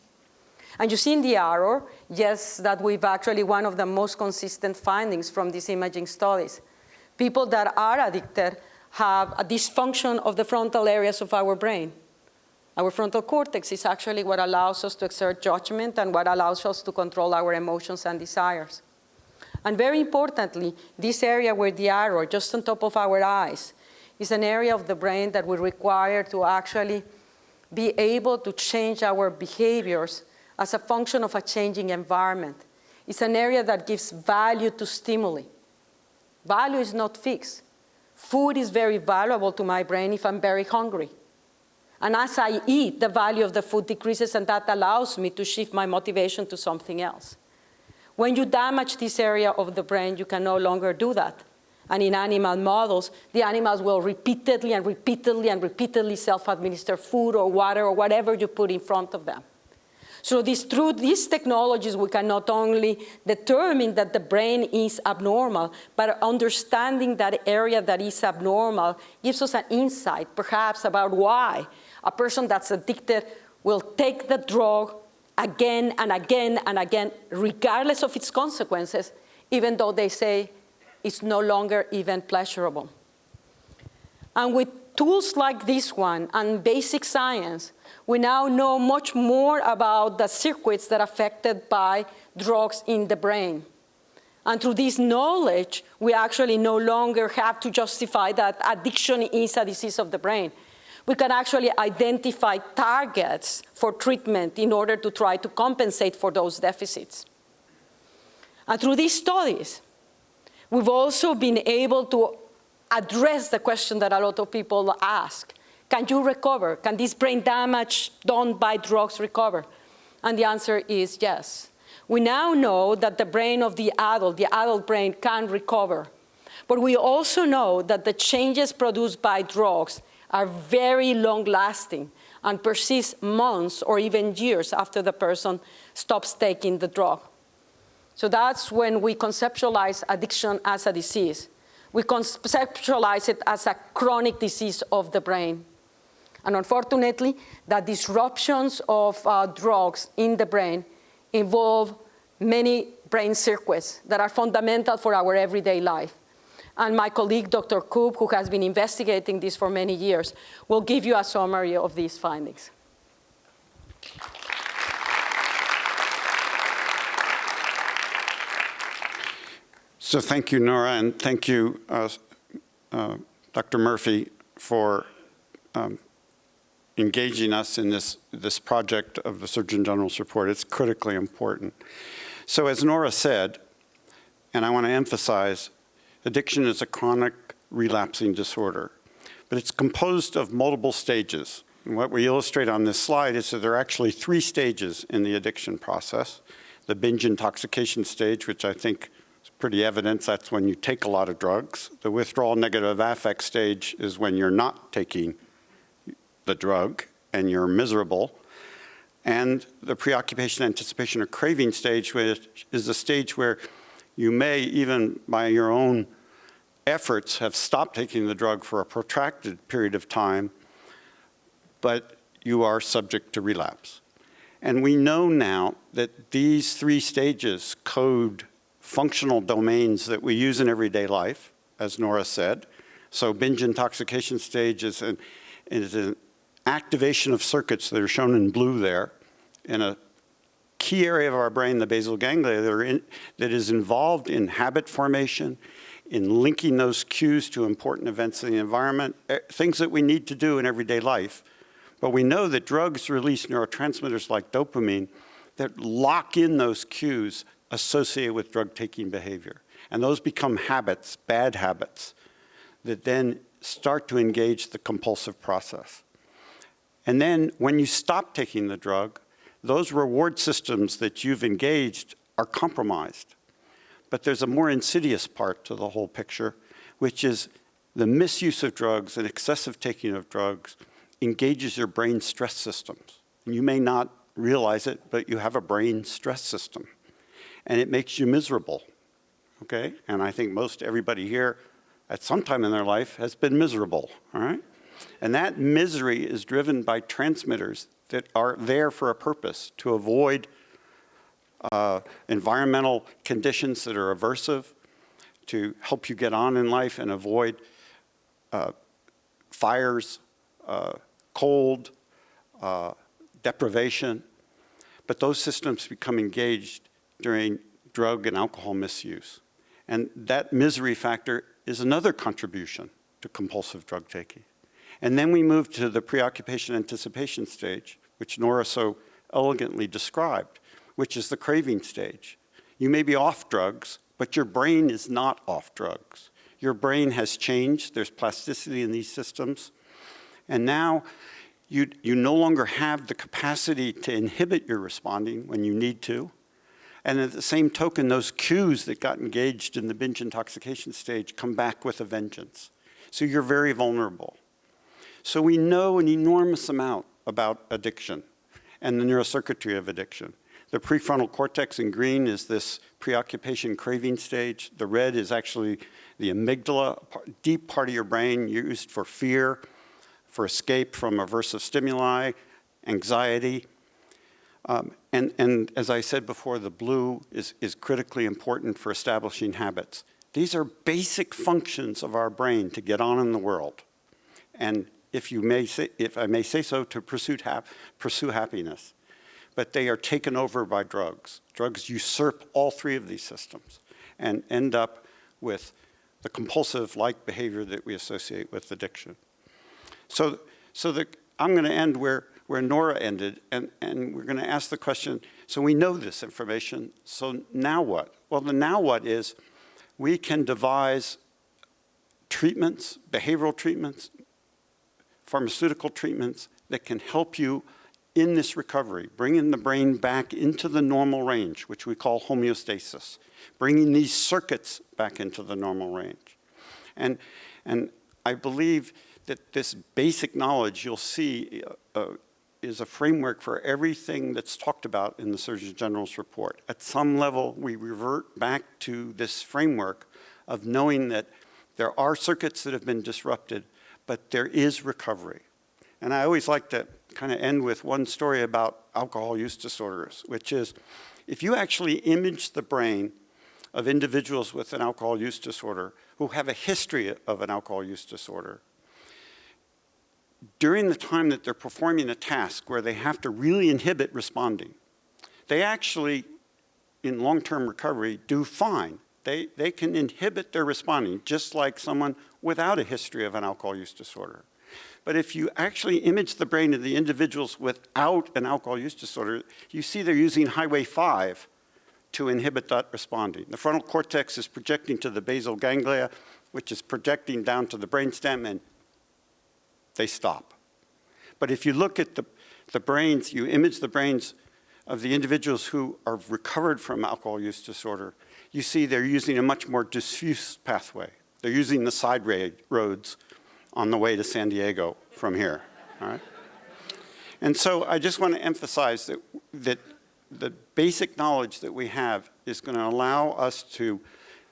Speaker 17: And you see in the arrow, yes, that we've actually one of the most consistent findings from these imaging studies. People that are addicted have a dysfunction of the frontal areas of our brain. Our frontal cortex is actually what allows us to exert judgment and what allows us to control our emotions and desires. And very importantly, this area where the arrow, just on top of our eyes, is an area of the brain that we require to actually be able to change our behaviors as a function of a changing environment. It's an area that gives value to stimuli. Value is not fixed. Food is very valuable to my brain if I'm very hungry. And as I eat, the value of the food decreases, and that allows me to shift my motivation to something else. When you damage this area of the brain, you can no longer do that. And in animal models, the animals will repeatedly and repeatedly and repeatedly self-administer food or water or whatever you put in front of them. So through these technologies, we can not only determine that the brain is abnormal, but understanding that area that is abnormal gives us an insight, perhaps, about why a person that's addicted will take the drug again and again and again, regardless of its consequences, even though they say it's no longer even pleasurable. And with tools like this one and basic science, we now know much more about the circuits that are affected by drugs in the brain. And through this knowledge, we actually no longer have to justify that addiction is a disease of the brain. We can actually identify targets for treatment in order to try to compensate for those deficits. And through these studies, we've also been able to address the question that a lot of people ask. Can you recover? Can this brain damage done by drugs recover? And the answer is yes. We now know that the brain of the adult brain can recover. But we also know that the changes produced by drugs are very long-lasting and persist months or even years after the person stops taking the drug. So that's when we conceptualize addiction as a disease. We conceptualize it as a chronic disease of the brain. And unfortunately, the disruptions of drugs in the brain involve many brain circuits that are fundamental for our everyday life. And my colleague, Dr. Koob, who has been investigating this for many years, will give you a summary of these findings.
Speaker 18: So thank you, Nora, and thank you, Dr. Murphy, for engaging us in this project of the Surgeon General's report. It's critically important. So as Nora said, and I want to emphasize, addiction is a chronic relapsing disorder, but it's composed of multiple stages. And what we illustrate on this slide is that there are actually 3 stages in the addiction process. The binge intoxication stage, which I think is pretty evident, that's when you take a lot of drugs. The withdrawal negative affect stage is when you're not taking the drug and you're miserable. And the preoccupation, anticipation, or craving stage, which is the stage where you may, even by your own efforts, have stopped taking the drug for a protracted period of time, but you are subject to relapse. And we know now that these 3 stages code functional domains that we use in everyday life, as Nora said. So binge intoxication stage is an activation of circuits that are shown in blue there in a key area of our brain, the basal ganglia, that is involved in habit formation, in linking those cues to important events in the environment, things that we need to do in everyday life. But we know that drugs release neurotransmitters like dopamine that lock in those cues associated with drug-taking behavior. And those become habits, bad habits, that then start to engage the compulsive process. And then when you stop taking the drug, those reward systems that you've engaged are compromised. But there's a more insidious part to the whole picture, which is the misuse of drugs and excessive taking of drugs engages your brain stress systems. And you may not realize it, but you have a brain stress system. And it makes you miserable, okay? And I think most everybody here at some time in their life has been miserable, all right? And that misery is driven by transmitters that are there for a purpose, to avoid environmental conditions that are aversive, to help you get on in life and avoid fires, cold, deprivation. But those systems become engaged during drug and alcohol misuse. And that misery factor is another contribution to compulsive drug taking. And then we move to the preoccupation anticipation stage, which Nora so elegantly described, which is the craving stage. You may be off drugs, but your brain is not off drugs. Your brain has changed. There's plasticity in these systems. And now you no longer have the capacity to inhibit your responding when you need to. And at the same token, those cues that got engaged in the binge intoxication stage come back with a vengeance. So you're very vulnerable. So we know an enormous amount about addiction and the neurocircuitry of addiction. The prefrontal cortex in green is this preoccupation craving stage. The red is actually the amygdala, deep part of your brain used for fear, for escape from aversive stimuli, anxiety. And as I said before, the blue is critically important for establishing habits. These are basic functions of our brain to get on in the world. And if I may say so, to pursue happiness. But they are taken over by drugs. Drugs usurp all 3 of these systems and end up with the compulsive-like behavior that we associate with addiction. So I'm going to end where Nora ended, and we're going to ask the question, so we know this information, so now what? Well, the now what is we can devise treatments, behavioral treatments, pharmaceutical treatments that can help you in this recovery, bringing the brain back into the normal range, which we call homeostasis, bringing these circuits back into the normal range. And I believe that this basic knowledge you'll see is a framework for everything that's talked about in the Surgeon General's report. At some level, we revert back to this framework of knowing that there are circuits that have been disrupted, but there is recovery. And I always like to kind of end with one story about alcohol use disorders, which is if you actually image the brain of individuals with an alcohol use disorder who have a history of an alcohol use disorder, during the time that they're performing a task where they have to really inhibit responding, they actually, in long-term recovery, do fine. They can inhibit their responding, just like someone without a history of an alcohol use disorder. But if you actually image the brain of the individuals without an alcohol use disorder, you see they're using Highway 5 to inhibit that responding. The frontal cortex is projecting to the basal ganglia, which is projecting down to the brainstem, and they stop. But if you look at the brains, you image the brains of the individuals who are recovered from alcohol use disorder, you see they're using a much more diffuse pathway. They're using the side roads on the way to San Diego from here, all right? And so I just want to emphasize that the basic knowledge that we have is going to allow us to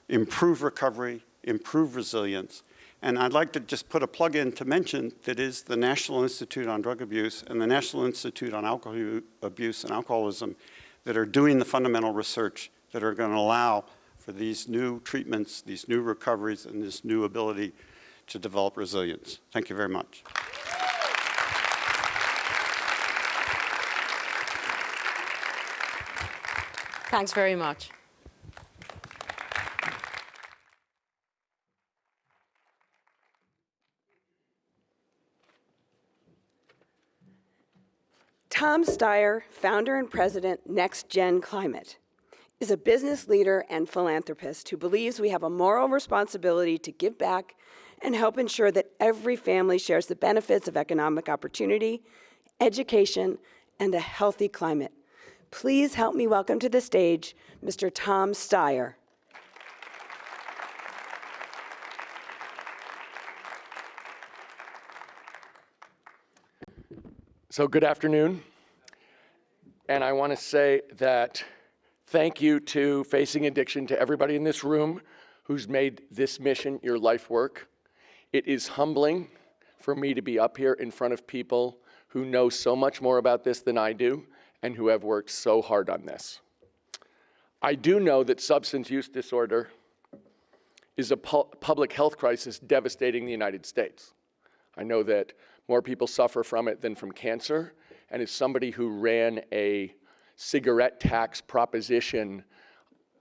Speaker 18: improve recovery, improve resilience. And I'd like to just put a plug in to mention that is the National Institute on Drug Abuse and the National Institute on Alcohol Abuse and Alcoholism that are doing the fundamental research that are going to allow for these new treatments, these new recoveries, and this new ability to develop resilience. Thank you very much.
Speaker 17: Thanks very much.
Speaker 16: Tom Steyer, founder and president, Next Gen Climate, is a business leader and philanthropist who believes we have a moral responsibility to give back and help ensure that every family shares the benefits of economic opportunity, education, and a healthy climate. Please help me welcome to the stage Mr. Tom Steyer.
Speaker 19: So good afternoon, and I want to say that thank you to Facing Addiction, to everybody in this room who's made this mission your life work. It is humbling for me to be up here in front of people who know so much more about this than I do and who have worked so hard on this. I do know that substance use disorder is a public health crisis devastating the United States. I know that more people suffer from it than from cancer, and as somebody who ran a cigarette tax proposition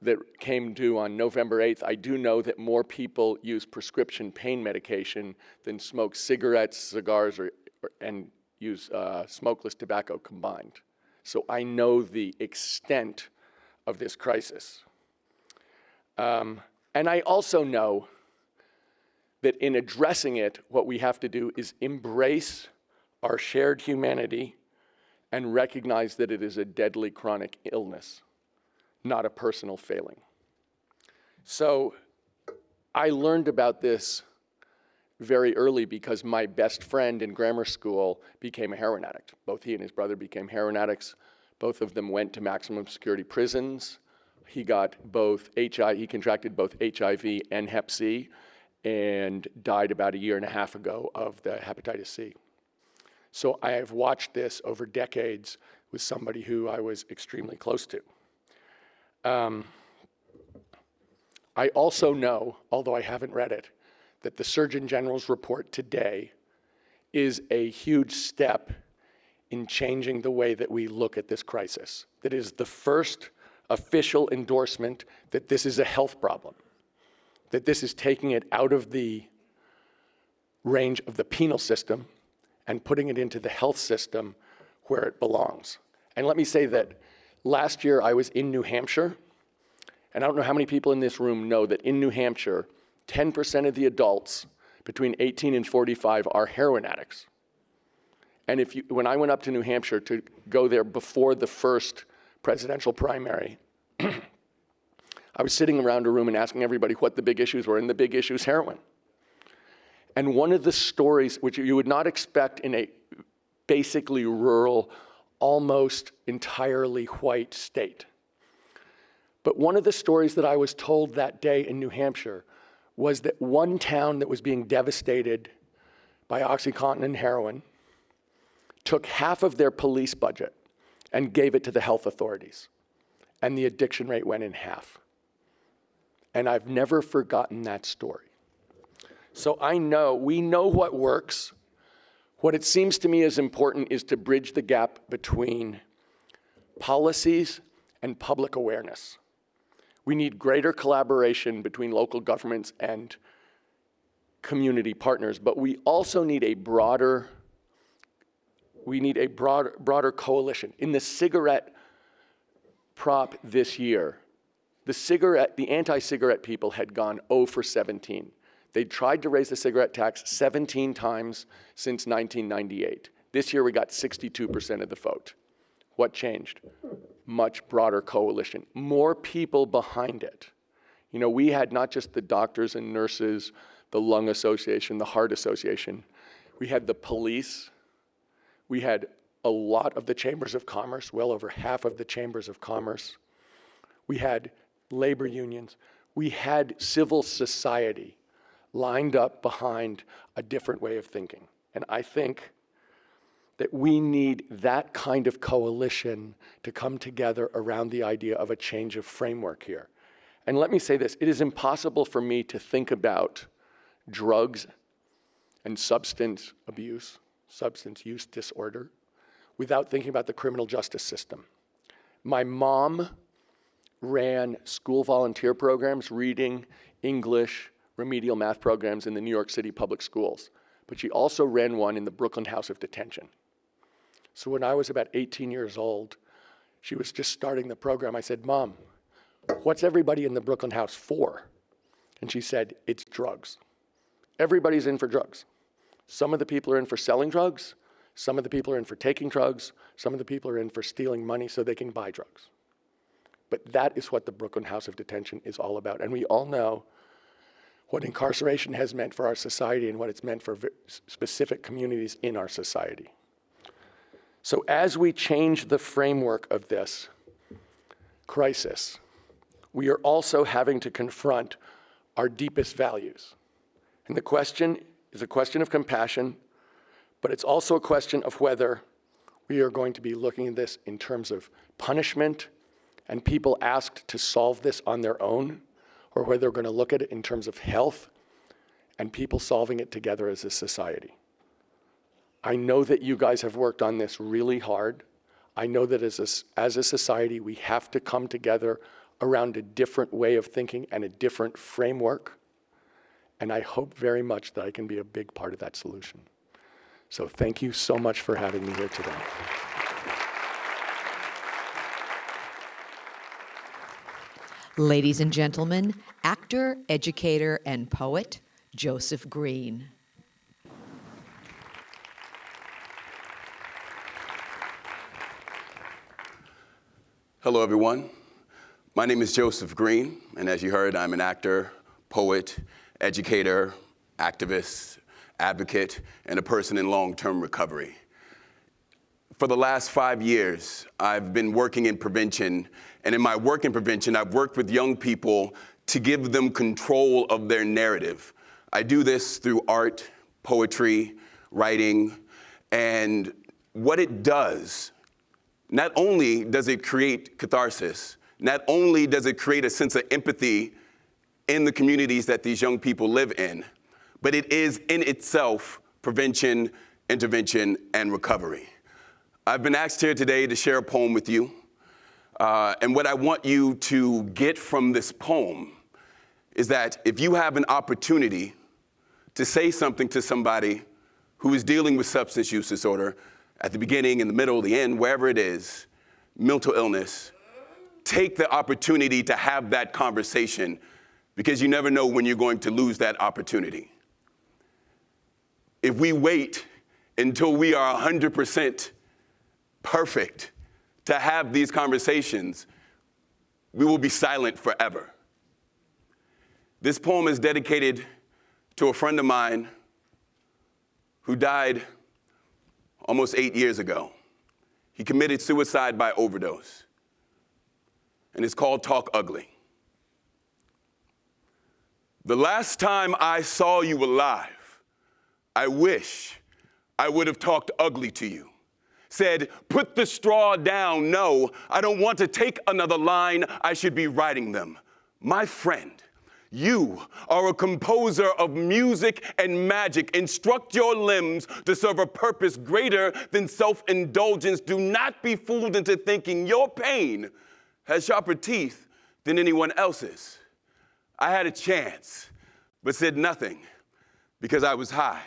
Speaker 19: that came due on November 8th, I do know that more people use prescription pain medication than smoke cigarettes, cigars, and use smokeless tobacco combined. So I know the extent of this crisis. And I also know that in addressing it, what we have to do is embrace our shared humanity and recognize that it is a deadly chronic illness, not a personal failing. So I learned about this very early because my best friend in grammar school became a heroin addict. Both he and his brother became heroin addicts. Both of them went to maximum security prisons. He got he contracted both HIV and Hep C and died about 1.5 years ago of the hepatitis C. So I have watched this over decades with somebody who I was extremely close to. I also know, although I haven't read it, that the Surgeon General's report today is a huge step in changing the way that we look at this crisis. That is the first official endorsement that this is a health problem, that this is taking it out of the range of the penal system and putting it into the health system where it belongs. And let me say that last year I was in New Hampshire, and I don't know how many people in this room know that in New Hampshire, 10% of the adults between 18 and 45 are heroin addicts. And when I went up to New Hampshire to go there before the first presidential primary, I was sitting around a room and asking everybody what the big issues were, and the big issue is heroin. And one of the stories, which you would not expect in a basically rural, almost entirely white state. But one of the stories that I was told that day in New Hampshire was that one town that was being devastated by OxyContin and heroin took half of their police budget and gave it to the health authorities. And the addiction rate went in half. And I've never forgotten that story. So we know what works. What it seems to me is important is to bridge the gap between policies and public awareness. We need greater collaboration between local governments and community partners, but we also need a broader coalition. In the cigarette prop this year, the anti-cigarette people had gone 0 for 17. They tried to raise the cigarette tax 17 times since 1998. This year we got 62% of the vote. What changed? Much broader coalition, more people behind it. You know, we had not just the doctors and nurses, the Lung Association, the Heart Association. We had the police. We had a lot of the chambers of commerce, well over half of the chambers of commerce. We had labor unions. We had civil society lined up behind a different way of thinking. And I think that we need that kind of coalition to come together around the idea of a change of framework here. And let me say this, it is impossible for me to think about drugs and substance abuse, substance use disorder, without thinking about the criminal justice system. My mom ran school volunteer programs, reading, English, remedial math programs in the New York City public schools. But she also ran one in the Brooklyn House of Detention. So when I was about 18 years old, she was just starting the program. I said, Mom, what's everybody in the Brooklyn House for? And she said, it's drugs. Everybody's in for drugs. Some of the people are in for selling drugs. Some of the people are in for taking drugs. Some of the people are in for stealing money so they can buy drugs. But that is what the Brooklyn House of Detention is all about. And we all know what incarceration has meant for our society and what it's meant for specific communities in our society. So as we change the framework of this crisis, we are also having to confront our deepest values. And the question is a question of compassion, but it's also a question of whether we are going to be looking at this in terms of punishment and people asked to solve this on their own, or whether we're going to look at it in terms of health and people solving it together as a society. I know that you guys have worked on this really hard. I know that as a society, we have to come together around a different way of thinking and a different framework. And I hope very much that I can be a big part of that solution. So thank you so much for having me here today.
Speaker 14: Ladies and gentlemen, actor, educator, and poet, Joseph Green.
Speaker 20: Hello, everyone. My name is Joseph Green, and as you heard, I'm an actor, poet, educator, activist, advocate, and a person in long-term recovery. For the last 5 years, I've been working in prevention, and in my work in prevention, I've worked with young people to give them control of their narrative. I do this through art, poetry, writing, and what it does, not only does it create catharsis, not only does it create a sense of empathy in the communities that these young people live in, but it is in itself prevention, intervention, and recovery. I've been asked here today to share a poem with you, and what I want you to get from this poem is that if you have an opportunity to say something to somebody who is dealing with substance use disorder at the beginning, in the middle, the end, wherever it is, mental illness, take the opportunity to have that conversation because you never know when you're going to lose that opportunity. If we wait until we are 100% perfect to have these conversations, we will be silent forever. This poem is dedicated to a friend of mine who died almost 8 years ago. He committed suicide by overdose. And it's called Talk Ugly. The last time I saw you alive, I wish I would have talked ugly to you. Said, put the straw down. No, I don't want to take another line. I should be writing them. My friend, you are a composer of music and magic. Instruct your limbs to serve a purpose greater than self-indulgence. Do not be fooled into thinking your pain has sharper teeth than anyone else's. I had a chance, but said nothing because I was high.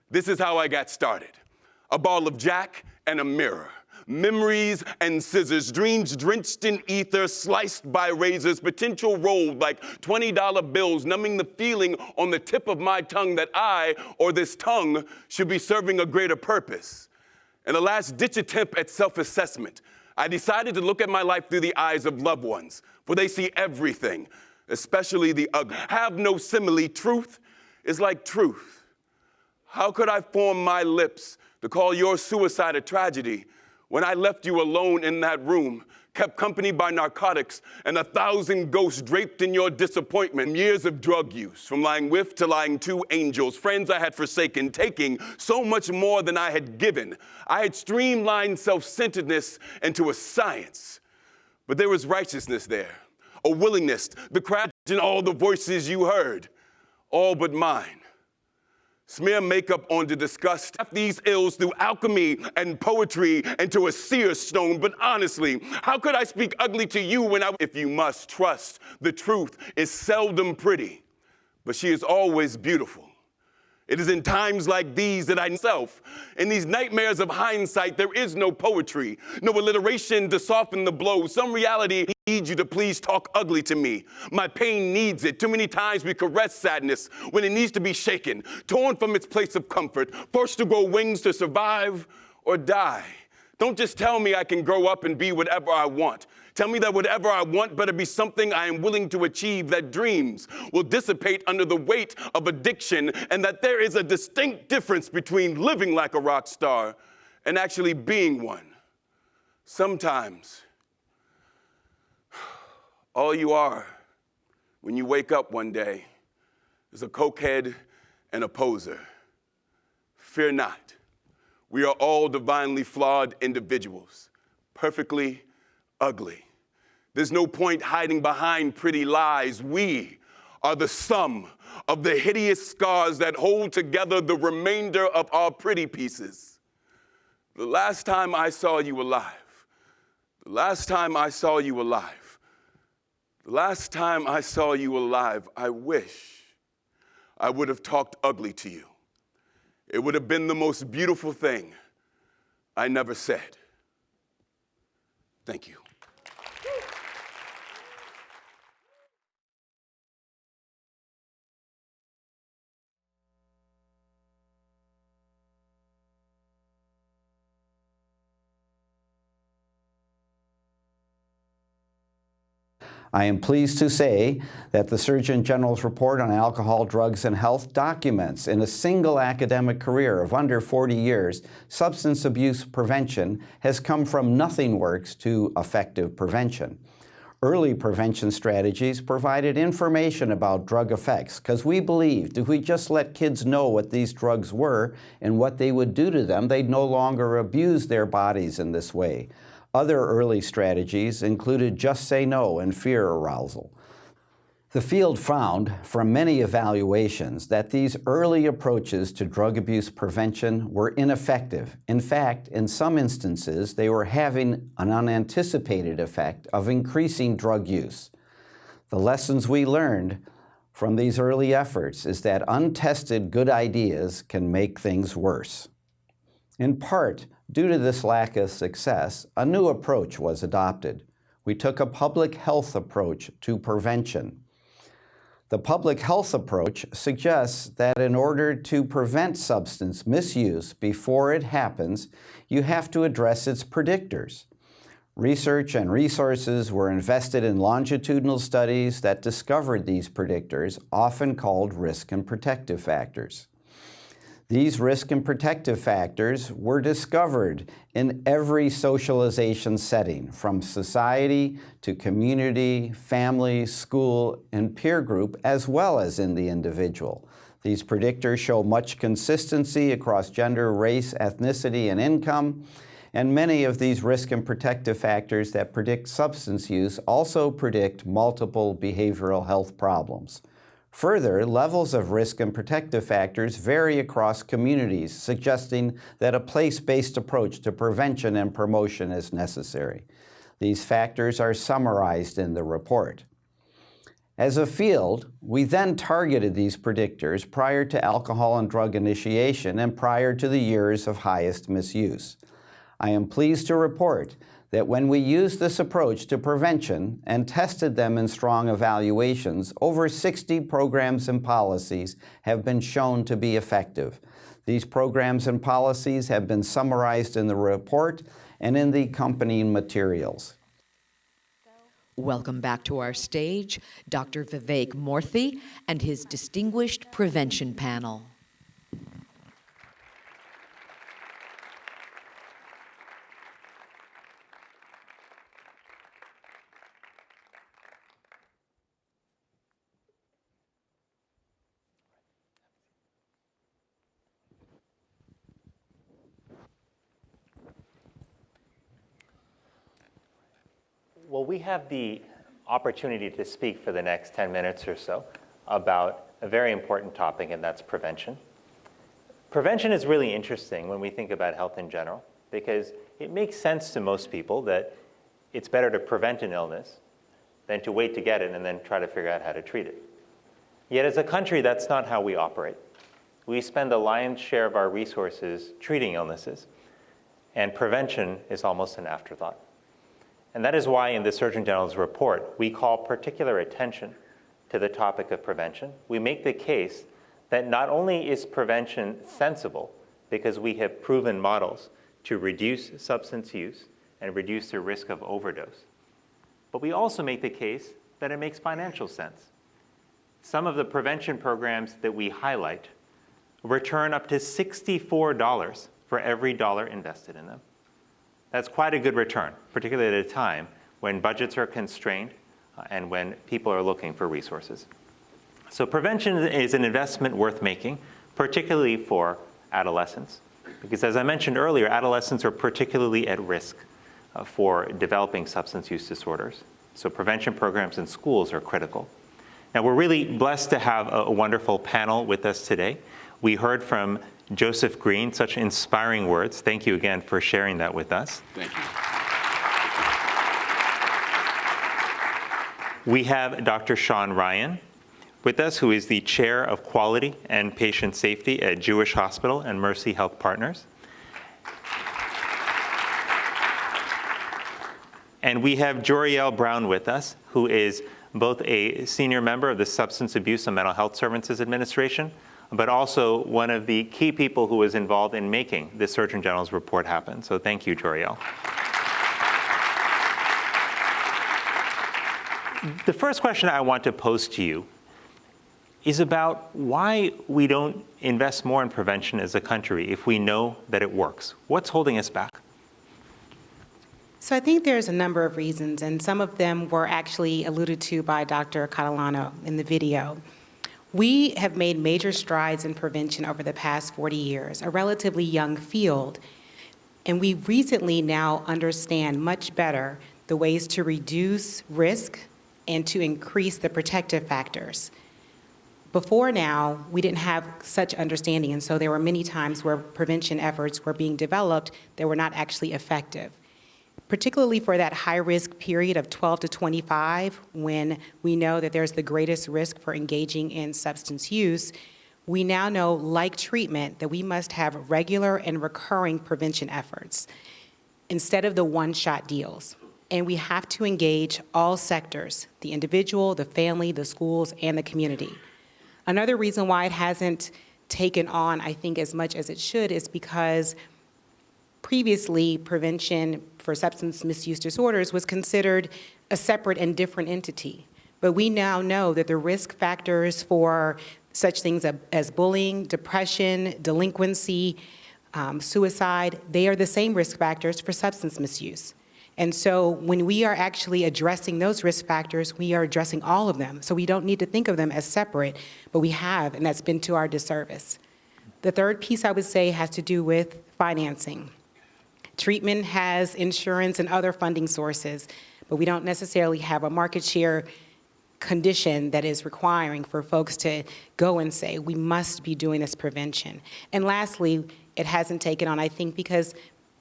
Speaker 20: This is how I got started. A bottle of Jack and a mirror. Memories and scissors, dreams drenched in ether, sliced by razors, potential rolled like $20 bills, numbing the feeling on the tip of my tongue that I, or this tongue, should be serving a greater purpose. In the last-ditch attempt at self-assessment, I decided to look at my life through the eyes of loved ones, for they see everything, especially the ugly. Have no simile. Truth is like truth. How could I form my lips to call your suicide a tragedy when I left you alone in that room, kept company by narcotics and 1,000 ghosts draped in your disappointment? Years of drug use, from lying with to lying to angels, friends I had forsaken, taking so much more than I had given. I had streamlined self-centeredness into a science, but there was righteousness there, a willingness, the crowd and all the voices you heard, all but mine. Smear makeup on to disgust these ills through alchemy and poetry and to a seer stone. But honestly, how could I speak ugly to you when if you must trust, the truth is seldom pretty, but she is always beautiful. It is in times like these that I myself, in these nightmares of hindsight, there is no poetry, no alliteration to soften the blow. Some reality needs you to please talk ugly to me. My pain needs it. Too many times we caress sadness when it needs to be shaken, torn from its place of comfort, forced to grow wings to survive or die. Don't just tell me I can grow up and be whatever I want. Tell me that whatever I want better be something I am willing to achieve, that dreams will dissipate under the weight of addiction, and that there is a distinct difference between living like a rock star and actually being one. Sometimes, all you are when you wake up one day is a cokehead and a poser. Fear not. We are all divinely flawed individuals, perfectly ugly. There's no point hiding behind pretty lies. We are the sum of the hideous scars that hold together the remainder of our pretty pieces. The last time I saw you alive, the last time I saw you alive, the last time I saw you alive, I wish I would have talked ugly to you. It would have been the most beautiful thing I never said. Thank you.
Speaker 21: I am pleased to say that the Surgeon General's report on alcohol, drugs, and health documents in a single academic career of under 40 years, substance abuse prevention has come from nothing works to effective prevention. Early prevention strategies provided information about drug effects because we believed if we just let kids know what these drugs were and what they would do to them, they'd no longer abuse their bodies in this way. Other early strategies included just say no and fear arousal. The field found from many evaluations that these early approaches to drug abuse prevention were ineffective. In fact, in some instances, they were having an unanticipated effect of increasing drug use. The lessons we learned from these early efforts is that untested good ideas can make things worse. In part, due to this lack of success, a new approach was adopted. We took a public health approach to prevention. The public health approach suggests that in order to prevent substance misuse before it happens, you have to address its predictors. Research and resources were invested in longitudinal studies that discovered these predictors, often called risk and protective factors. These risk and protective factors were discovered in every socialization setting, from society to community, family, school, and peer group, as well as in the individual. These predictors show much consistency across gender, race, ethnicity, and income. And many of these risk and protective factors that predict substance use also predict multiple behavioral health problems. Further, levels of risk and protective factors vary across communities, suggesting that a place-based approach to prevention and promotion is necessary. These factors are summarized in the report. As a field, we then targeted these predictors prior to alcohol and drug initiation and prior to the years of highest misuse. I am pleased to report that when we used this approach to prevention and tested them in strong evaluations, over 60 programs and policies have been shown to be effective. These programs and policies have been summarized in the report and in the accompanying materials.
Speaker 14: Welcome back to our stage, Dr. Vivek Murthy and his distinguished prevention panel.
Speaker 15: Well, we have the opportunity to speak for the next 10 minutes or so about a very important topic, and that's prevention. Prevention is really interesting when we think about health in general, because it makes sense to most people that it's better to prevent an illness than to wait to get it and then try to figure out how to treat it. Yet as a country, that's not how we operate. We spend the lion's share of our resources treating illnesses, and prevention is almost an afterthought. And that is why in the Surgeon General's report, we call particular attention to the topic of prevention. We make the case that not only is prevention sensible, because we have proven models to reduce substance use and reduce the risk of overdose, but we also make the case that it makes financial sense. Some of the prevention programs that we highlight return up to $64 for every dollar invested in them. That's quite a good return, particularly at a time when budgets are constrained and when people are looking for resources. So prevention is an investment worth making, particularly for adolescents, because as I mentioned earlier, adolescents are particularly at risk for developing substance use disorders. So prevention programs in schools are critical. Now, we're really blessed to have a wonderful panel with us today. We heard from Joseph Green, such inspiring words. Thank you again for sharing that with us.
Speaker 20: Thank you.
Speaker 15: We have Dr. Sean Ryan with us, who is the Chair of Quality and Patient Safety at Jewish Hospital and Mercy Health Partners. And we have Joriel Brown with us, who is both a senior member of the Substance Abuse and Mental Health Services Administration, but also one of the key people who was involved in making the Surgeon General's report happen. So thank you, Joriel. The first question I want to pose to you is about why we don't invest more in prevention as a country if we know that it works. What's holding us back?
Speaker 1: So I think there's a number of reasons, and some of them were actually alluded to by Dr. Catalano in the video. We have made major strides in prevention over the past 40 years, a relatively young field, and we recently now understand much better the ways to reduce risk and to increase the protective factors. Before now, we didn't have such understanding, and so there were many times where prevention efforts were being developed that were not actually effective. Particularly for that high-risk period of 12 to 25, when we know that there's the greatest risk for engaging in substance use, we now know, like treatment, that we must have regular and recurring prevention efforts instead of the one-shot deals. And we have to engage all sectors, the individual, the family, the schools, and the community. Another reason why it hasn't taken on, I think, as much as it should is because previously, prevention for substance misuse disorders was considered a separate and different entity. But we now know that the risk factors for such things as bullying, depression, delinquency, suicide, they are the same risk factors for substance misuse. And so when we are actually addressing those risk factors, we are addressing all of them. So we don't need to think of them as separate, but we have, and that's been to our disservice. The third piece I would say has to do with financing. Treatment has insurance and other funding sources, but we don't necessarily have a market share condition that is requiring for folks to go and say, we must be doing this prevention. And lastly, it hasn't taken on, I think, because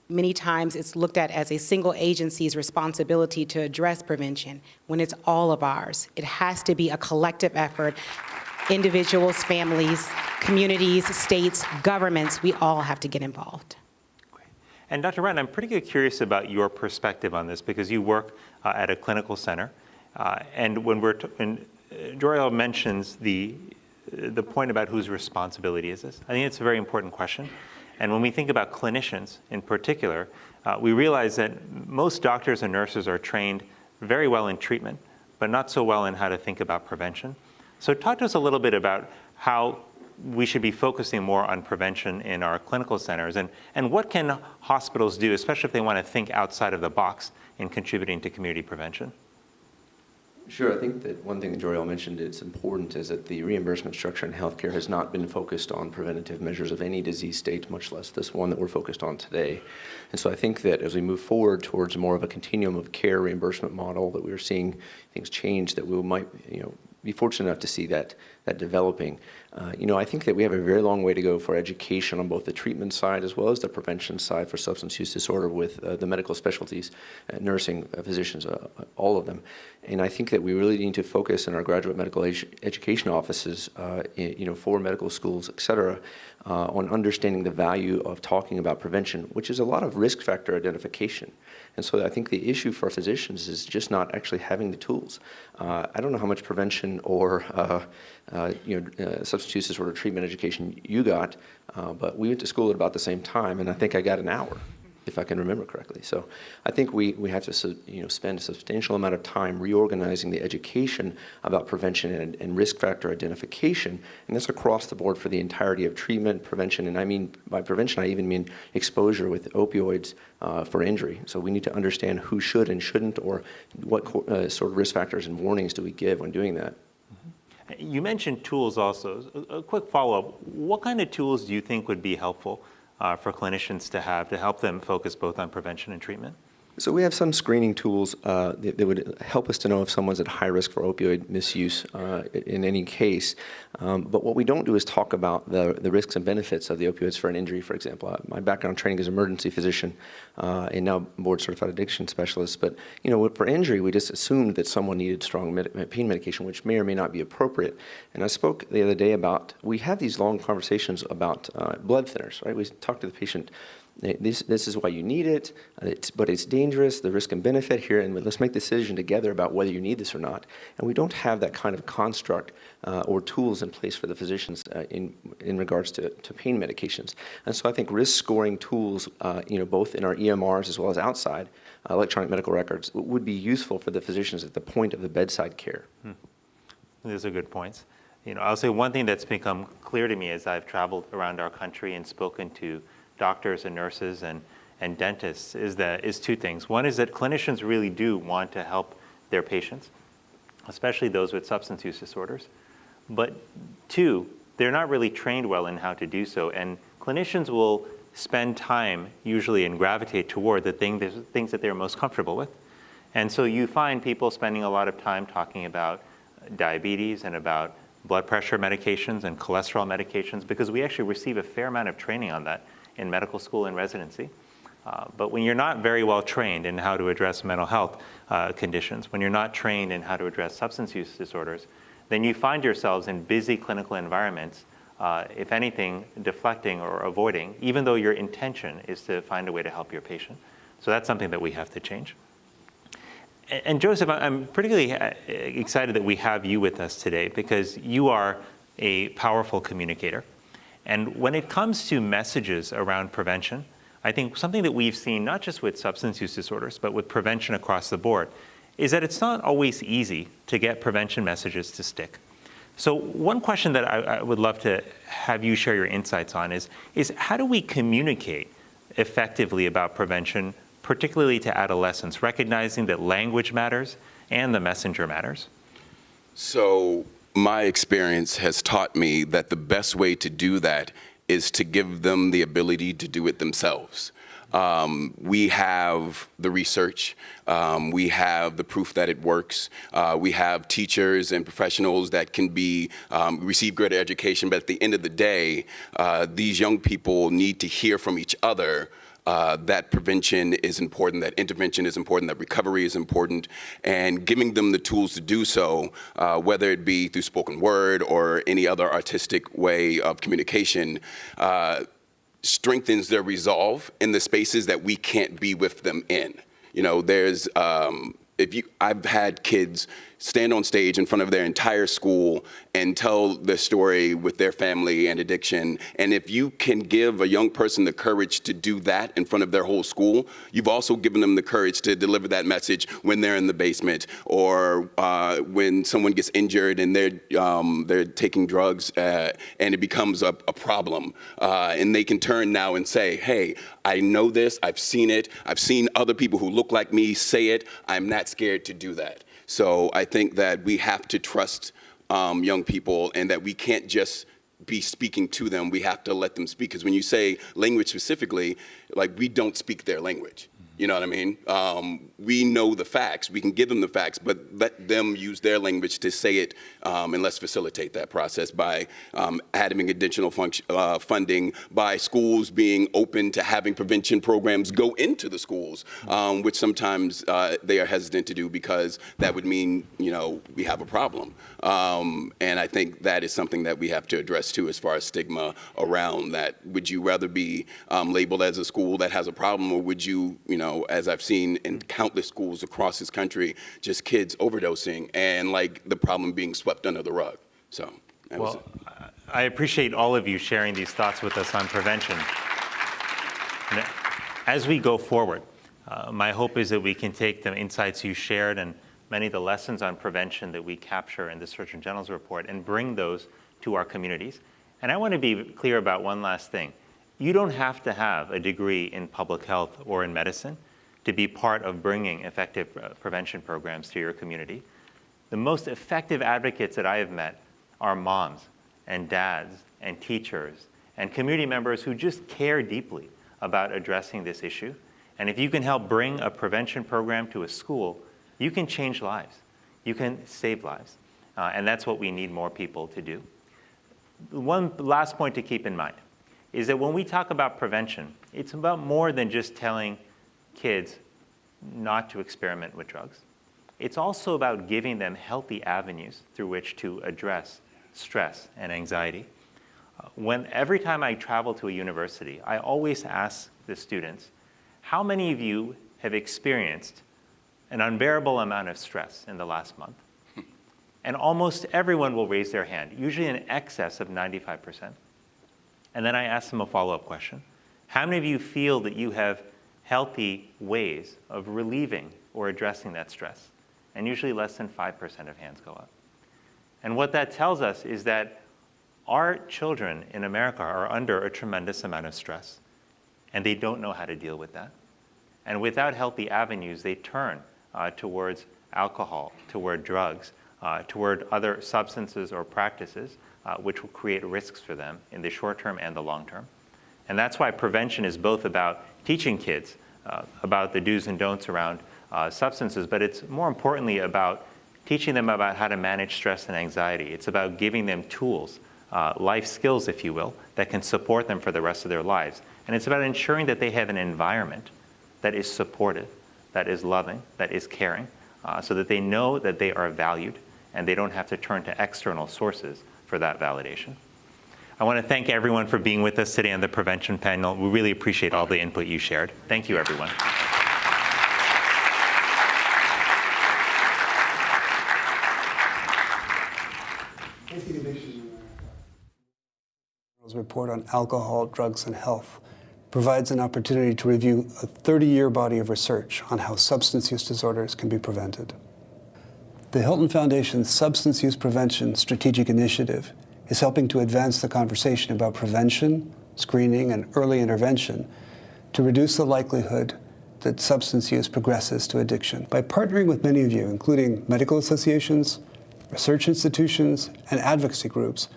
Speaker 1: many times it's looked at as a single agency's responsibility to address prevention, when it's all of ours. It has to be a collective effort. Individuals, families, communities, states, governments, we all have to get involved.
Speaker 15: And Dr. Wright, I'm pretty curious about your perspective on this because you work at a clinical center. And when Joriel mentions the point about whose responsibility is this, I think it's a very important question. And when we think about clinicians in particular, we realize that most doctors and nurses are trained very well in treatment, but not so well in how to think about prevention. So talk to us a little bit about how we should be focusing more on prevention in our clinical centers, and what can hospitals do, especially if they want to think outside of the box in contributing to community prevention?
Speaker 3: Sure. I think that one thing that Joriel mentioned it's important is that the reimbursement structure in healthcare has not been focused on preventative measures of any disease state, much less this one that we're focused on today. And so I think that as we move forward towards more of a continuum of care reimbursement model, that we're seeing things change, that we might, be fortunate enough to see that developing. I think that we have a very long way to go for education on both the treatment side as well as the prevention side for substance use disorder with the medical specialties, nursing, physicians, all of them. And I think that we really need to focus in our graduate medical education offices, for medical schools, et cetera, on understanding the value of talking about prevention, which is a lot of risk factor identification. And so I think the issue for physicians is just not actually having the tools. I don't know how much prevention or substance use disorder treatment education you got, but we went to school at about the same time, and I think I got an hour, if I can remember correctly. So I think we have to spend a substantial amount of time reorganizing the education about prevention and risk factor identification, and that's across the board for the entirety of treatment, prevention, and I mean by prevention I even mean exposure with opioids for injury. So we need to understand who should and shouldn't, or what sort of risk factors and warnings do we give when doing that.
Speaker 15: You mentioned tools also. A quick follow-up. What kind of tools do you think would be helpful for clinicians to have to help them focus both on prevention and treatment?
Speaker 3: So we have some screening tools that would help us to know if someone's at high risk for opioid misuse in any case. But what we don't do is talk about the risks and benefits of the opioids for an injury, for example. My background training is emergency physician and now board certified addiction specialist. But for injury, we just assumed that someone needed strong pain medication, which may or may not be appropriate. And I spoke the other day about, we have these long conversations about blood thinners, right? We talk to the patient. This is why you need it, but it's dangerous, the risk and benefit here, and let's make a decision together about whether you need this or not. And we don't have that kind of construct or tools in place for the physicians in regards to pain medications. And so I think risk scoring tools, both in our EMRs as well as outside, electronic medical records, would be useful for the physicians at the point of the bedside care.
Speaker 15: Those are good points. I'll say one thing that's become clear to me as I've traveled around our country and spoken to doctors and nurses and dentists is two things. One is that clinicians really do want to help their patients, especially those with substance use disorders. But two, they're not really trained well in how to do so. And clinicians will spend time usually and gravitate toward the things that they're most comfortable with. And so you find people spending a lot of time talking about diabetes and about blood pressure medications and cholesterol medications, because we actually receive a fair amount of training on that in medical school and residency. But when you're not very well trained in how to address mental health conditions, when you're not trained in how to address substance use disorders, then you find yourselves in busy clinical environments, if anything, deflecting or avoiding, even though your intention is to find a way to help your patient. So that's something that we have to change. And Joseph, I'm particularly excited that we have you with us today because you are a powerful communicator. And when it comes to messages around prevention, I think something that we've seen, not just with substance use disorders, but with prevention across the board, is that it's not always easy to get prevention messages to stick. So one question that I would love to have you share your insights on is how do we communicate effectively about prevention, particularly to adolescents, recognizing that language matters and the messenger matters?
Speaker 20: So my experience has taught me that the best way to do that is to give them the ability to do it themselves. We have the research, we have the proof that it works, we have teachers and professionals that can receive greater education, but at the end of the day, these young people need to hear from each other that prevention is important, that intervention is important, that recovery is important, and giving them the tools to do so, whether it be through spoken word or any other artistic way of communication, strengthens their resolve in the spaces that we can't be with them in. You know, I've had kids stand on stage in front of their entire school and tell their story with their family and addiction. And if you can give a young person the courage to do that in front of their whole school, you've also given them the courage to deliver that message when they're in the basement or when someone gets injured and they're taking drugs and it becomes a problem. And they can turn now and say, hey, I know this, I've seen it, I've seen other people who look like me say it, I'm not scared to do that. So I think that we have to trust young people and that we can't just be speaking to them, we have to let them speak. Because when you say language specifically, like we don't speak their language. You know what I mean? We know the facts, we can give them the facts, but let them use their language to say it, and let's facilitate that process by adding additional funding, by schools being open to having prevention programs go into the schools, which sometimes they are hesitant to do because that would mean, you know, we have a problem. And I think that is something that we have to address too as far as stigma around that. Would you rather be labeled as a school that has a problem, or would you, you know, as I've seen in countless schools across this country, just kids overdosing and like the problem being swept under the rug. So,
Speaker 15: well, I appreciate all of you sharing these thoughts with us on prevention. And as we go forward, my hope is that we can take the insights you shared and many of the lessons on prevention that we capture in the Surgeon General's report and bring those to our communities. And I want to be clear about one last thing. You don't have to have a degree in public health or in medicine to be part of bringing effective prevention programs to your community. The most effective advocates that I have met are moms and dads and teachers and community members who just care deeply about addressing this issue. And if you can help bring a prevention program to a school, you can change lives. You can save lives. And that's what we need more people to do. One last point to keep in mind is that when we talk about prevention, it's about more than just telling kids not to experiment with drugs. It's also about giving them healthy avenues through which to address stress and anxiety. Every time I travel to a university, I always ask the students, how many of you have experienced an unbearable amount of stress in the last month? And almost everyone will raise their hand, usually in excess of 95%. And then I ask them a follow-up question. How many of you feel that you have healthy ways of relieving or addressing that stress? And usually less than 5% of hands go up. And what that tells us is that our children in America are under a tremendous amount of stress, and they don't know how to deal with that. And without healthy avenues, they turn towards alcohol, toward drugs, toward other substances or practices, which will create risks for them in the short term and the long term. And that's why prevention is both about teaching kids about the do's and don'ts around substances, but it's more importantly about teaching them about how to manage stress and anxiety. It's about giving them tools, life skills, if you will, that can support them for the rest of their lives. And it's about ensuring that they have an environment that is supportive, that is loving, that is caring, so that they know that they are valued and they don't have to turn to external sources for that validation. I want to thank everyone for being with us today on the prevention panel. We really appreciate all the input you shared. Thank you, everyone.
Speaker 4: Report on alcohol, drugs, and health provides an opportunity to review a 30-year body of research on how substance use disorders can be prevented. The Hilton Foundation's Substance Use Prevention Strategic Initiative is helping to advance the conversation about prevention, screening, and early intervention to reduce the likelihood that substance use progresses to addiction. By partnering with many of you, including medical associations, research institutions, and advocacy groups,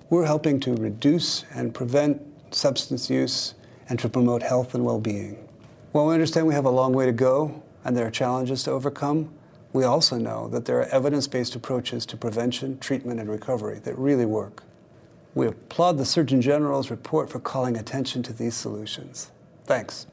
Speaker 4: we're helping to reduce and prevent substance use and to promote health and well-being. While we understand we have a long way to go and there are challenges to overcome, we also know that there are evidence-based approaches to prevention, treatment, and recovery that really work. We applaud the Surgeon General's report for calling attention to these solutions. Thanks.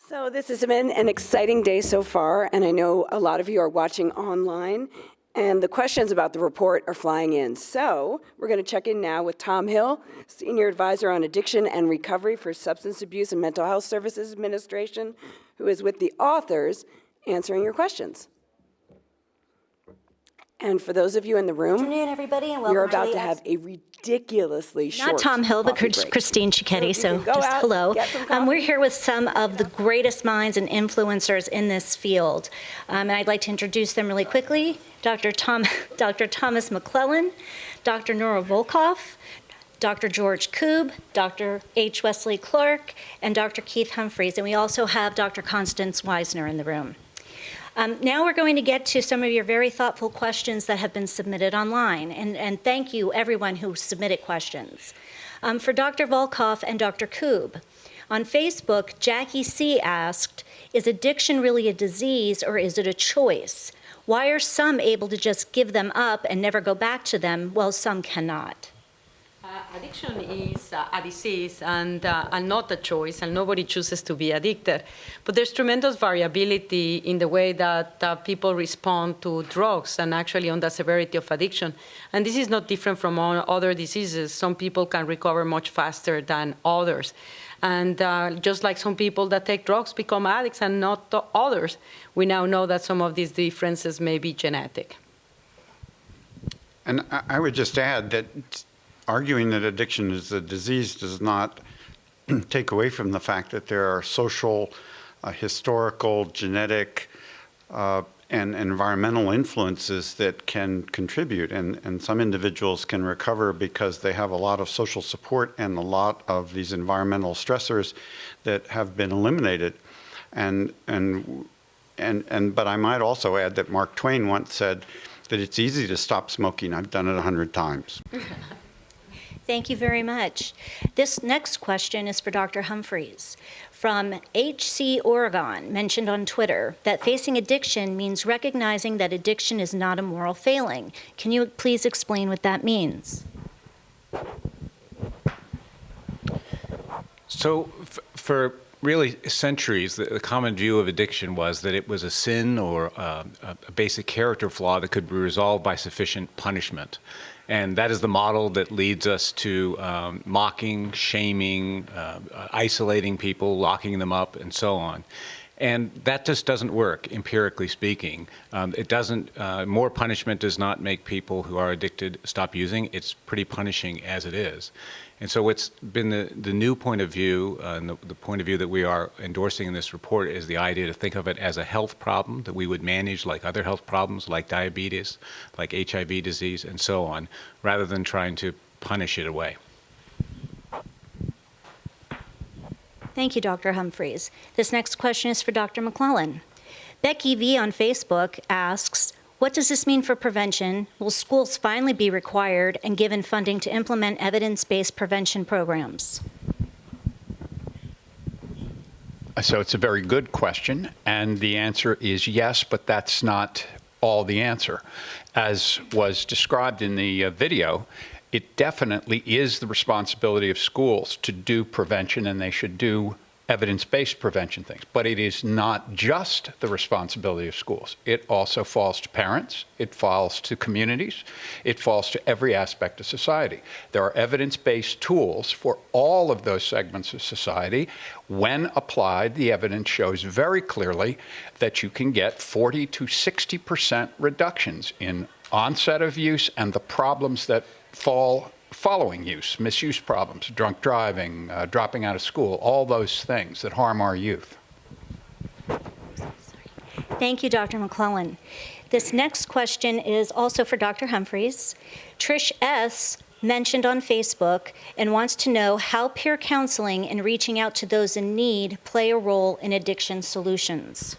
Speaker 16: So this has been an exciting day so far, and I know a lot of you are watching online, and the questions about the report are flying in. So we're going to check in now with Tom Hill, Senior Advisor on Addiction and Recovery for Substance Abuse and Mental Health Services Administration, who is with the authors answering your questions. And for those of you in the room,
Speaker 2: Good afternoon, everybody, and welcome
Speaker 16: you're about
Speaker 2: to
Speaker 16: to have a ridiculously short
Speaker 2: Not Tom Hill, but
Speaker 16: coffee break.
Speaker 2: Christine Cicchetti, so
Speaker 16: go
Speaker 2: just
Speaker 16: out,
Speaker 2: hello.
Speaker 16: get some coffee.
Speaker 2: We're here with some of the greatest minds and influencers in this field. And I'd like to introduce them really quickly. Dr. Thomas McClellan, Dr. Nora Volkow, Dr. George Koob, Dr. H. Wesley Clark, and Dr. Keith Humphreys. And we also have Dr. Constance Weisner in the room. Now we're going to get to some of your very thoughtful questions that have been submitted online, and thank you everyone who submitted questions. For Dr. Volkow and Dr. Koob, on Facebook, Jackie C. asked, is addiction really a disease or is it a choice? Why are some able to just give them up and never go back to them while some cannot?
Speaker 17: Addiction is a disease and not a choice, and nobody chooses to be addicted. But there's tremendous variability in the way that people respond to drugs and actually on the severity of addiction. And this is not different from all other diseases. Some people can recover much faster than others. And just like some people that take drugs become addicts and not others, we now know that some of these differences may be genetic.
Speaker 18: And I would just add that arguing that addiction is a disease does not take away from the fact that there are social, historical, genetic, and environmental influences that can contribute. And some individuals can recover because they have a lot of social support and a lot of these environmental stressors that have been eliminated. But I might also add that Mark Twain once said that it's easy to stop smoking. I've done it 100 times.
Speaker 2: Thank you very much. This next question is for Dr. Humphreys. From HC Oregon, mentioned on Twitter, that facing addiction means recognizing that addiction is not a moral failing. Can you please explain what that means?
Speaker 22: So for really centuries, the common view of addiction was that it was a sin or a basic character flaw that could be resolved by sufficient punishment. And that is the model that leads us to mocking, shaming, isolating people, locking them up, and so on. And that just doesn't work, empirically speaking. It doesn't, more punishment does not make people who are addicted stop using. It's pretty punishing as it is. And so what's been the new point of view, and the point of view that we are endorsing in this report is the idea to think of it as a health problem that we would manage like other health problems, like diabetes, like HIV disease, and so on, rather than trying to punish it away.
Speaker 2: Thank you, Dr. Humphreys. This next question is for Dr. McClellan. Becky V. on Facebook asks, what does this mean for prevention? Will schools finally be required and given funding to implement evidence-based prevention programs?
Speaker 23: So it's a very good question, and the answer is yes, but that's not all the answer. As was described in the video, it definitely is the responsibility of schools to do prevention, and they should do evidence-based prevention things. But it is not just the responsibility of schools. It also falls to parents, it falls to communities, it falls to every aspect of society. There are evidence-based tools for all of those segments of society. When applied, the evidence shows very clearly that you can get 40 to 60% reductions in onset of use and the problems that fall following use, misuse problems, drunk driving, dropping out of school, all those things that harm our youth.
Speaker 2: Thank you, Dr. McClellan. This next question is also for Dr. Humphries. Trish S. mentioned on Facebook and wants to know how peer counseling and reaching out to those in need play a role in addiction solutions.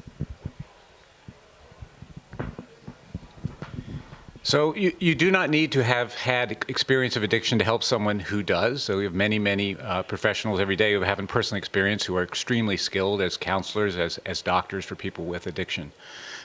Speaker 23: So you do not need to have had experience of addiction to help someone who does. So we have many professionals every day who have personal experience who are extremely skilled as counselors, as doctors for people with addiction.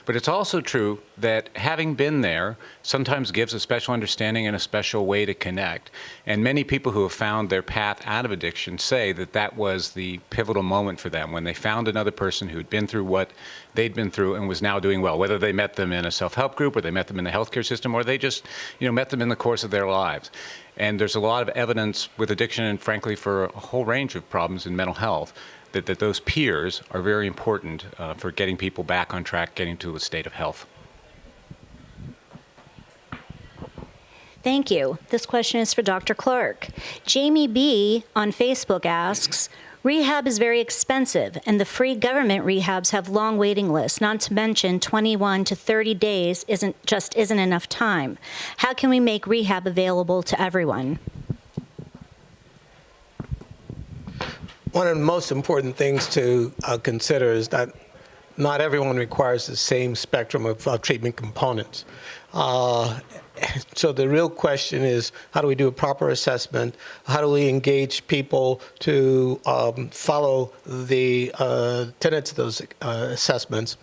Speaker 23: But it's also true that having been there sometimes gives a special understanding and a special way to connect. And many people who have found their path out of addiction say that that was the pivotal moment for them, when they found another person who had been through what they'd been through and was now doing well, whether they met them in a self-help group or they met them in the healthcare system or they just met them in the course of their lives. And there's a lot of evidence with addiction and frankly for a whole range of problems in mental health that those peers are very important for getting people back on track, getting to a state of health.
Speaker 2: Thank you. This question is for Dr. Clark. Jamie B. on Facebook asks, rehab is very expensive, and the free government rehabs have long waiting lists, not to mention 21 to 30 days isn't enough time. How can we make rehab available to everyone?
Speaker 5: One of the most important things to consider is that not everyone requires the same spectrum of treatment components. So the real question is, how do we do a proper assessment? How do we engage people to follow the tenets of those assessments?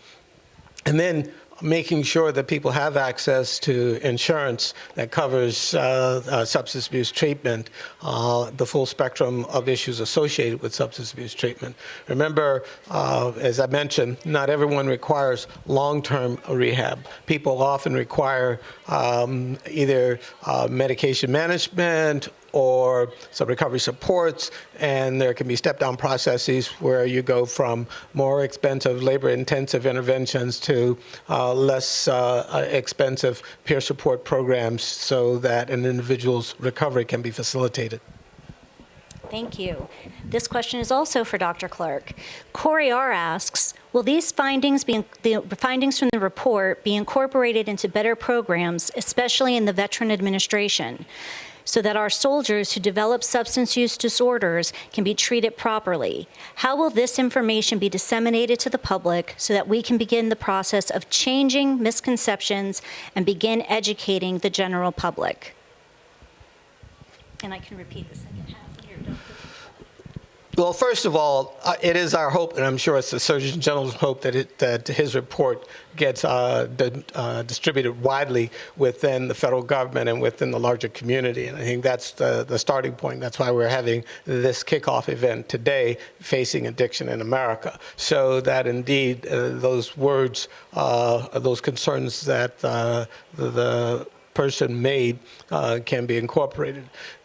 Speaker 5: And then making sure that people have access to insurance that covers substance abuse treatment, the full spectrum of issues associated with substance abuse treatment. Remember, as I mentioned, not everyone requires long-term rehab. People often require either medication management or some recovery supports, and there can be step-down processes where you go from more expensive, labor-intensive interventions to less expensive peer support programs so that an individual's recovery can be facilitated.
Speaker 2: Thank you. This question is also for Dr. Clark. Corey R. asks, will these findings, the findings from the report, be incorporated into better programs, especially in the Veteran Administration, so that our soldiers who develop substance use disorders can be treated properly? How will this information be disseminated to the public so that we can begin the process of changing misconceptions and begin educating the general public? And I can repeat the second half here, Dr.
Speaker 5: Well, first of all, it is our hope, and I'm sure it's the Surgeon General's hope, that his report gets distributed widely within the federal government and within the larger community. And I think that's the starting point. That's why we're having this kickoff event today, Facing Addiction in America, so that indeed those words, those concerns that the person made can be incorporated.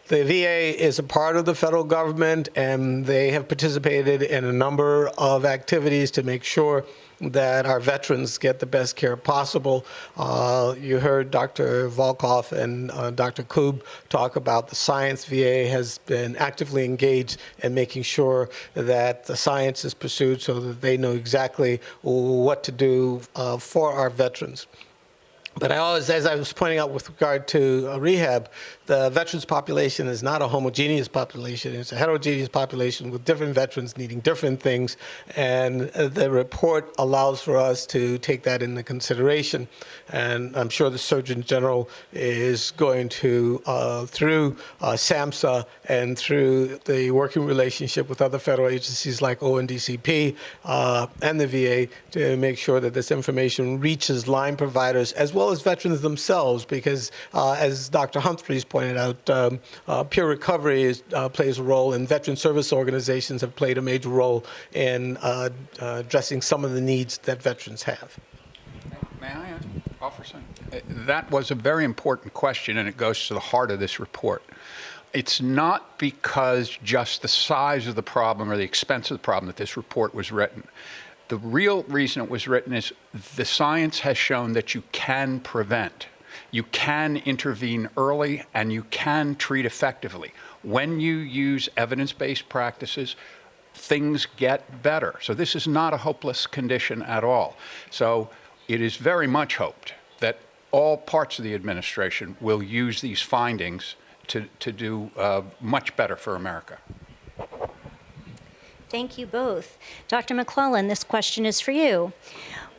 Speaker 5: The VA is a part of the federal government, and they have participated in a number of activities to make sure that our veterans get the best care possible. You heard Dr. Volkow and Dr. Koob talk about the science. VA has been actively engaged in making sure that the science is pursued so that they know exactly what to do for our veterans. But as I was pointing out with regard to rehab, the veterans population is not a homogeneous population. It's a heterogeneous population with different veterans needing different things. And the report allows for us to take that into consideration. And I'm sure the Surgeon General is going to, through SAMHSA and through the working relationship with other federal agencies like ONDCP and the VA, to make sure that this information reaches line providers as well as veterans themselves, because as Dr. Humphries pointed out, peer recovery plays a role, and veteran service organizations have played a major role in addressing some of the needs that veterans have.
Speaker 23: May I offer something? That was a very important question, and it goes to the heart of this report. It's not because just the size of the problem or the expense of the problem that this report was written. The real reason it was written is the science has shown that you can prevent. You can intervene early and you can treat effectively. When you use evidence-based practices, things get better. So this is not a hopeless condition at all. So it is very much hoped that all parts of the administration will use these findings to do much better for America.
Speaker 2: Thank you both. Dr. McClellan, this question is for you.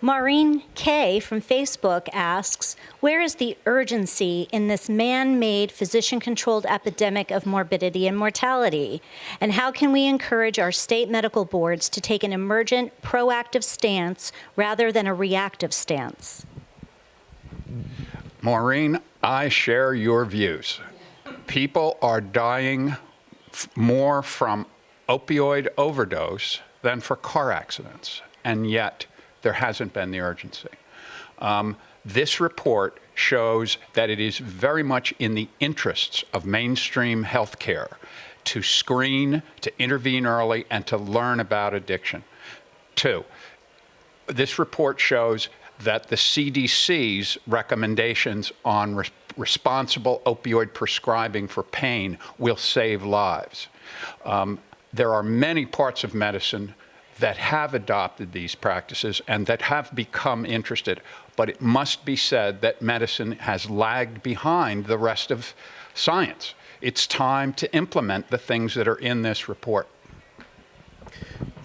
Speaker 2: Maureen K. from Facebook asks, where is the urgency in this man-made, physician-controlled epidemic of morbidity and mortality? And how can we encourage our state medical boards to take an emergent, proactive stance rather than a reactive stance?
Speaker 23: Maureen, I share your views. People are dying more from opioid overdose than for car accidents, and yet there hasn't been the urgency. This report shows that it is very much in the interests of mainstream healthcare to screen, to intervene early, and to learn about addiction. 2, this report shows that the CDC's recommendations on responsible opioid prescribing for pain will save lives. There are many parts of medicine that have adopted these practices and that have become interested, but it must be said that medicine has lagged behind the rest of science. It's time to implement the things that are in this report.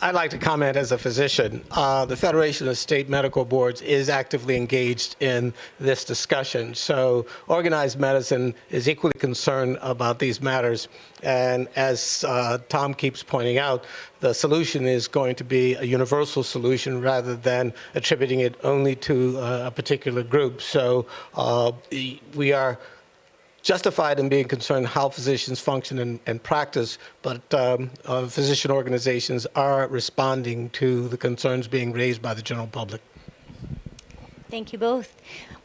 Speaker 5: I'd like to comment as a physician. The Federation of State Medical Boards is actively engaged in this discussion. So organized medicine is equally concerned about these matters. And as Tom keeps pointing out, the solution is going to be a universal solution rather than attributing it only to a particular group. So we are justified in being concerned how physicians function and practice, but physician organizations are responding to the concerns being raised by the general public.
Speaker 2: Thank you both.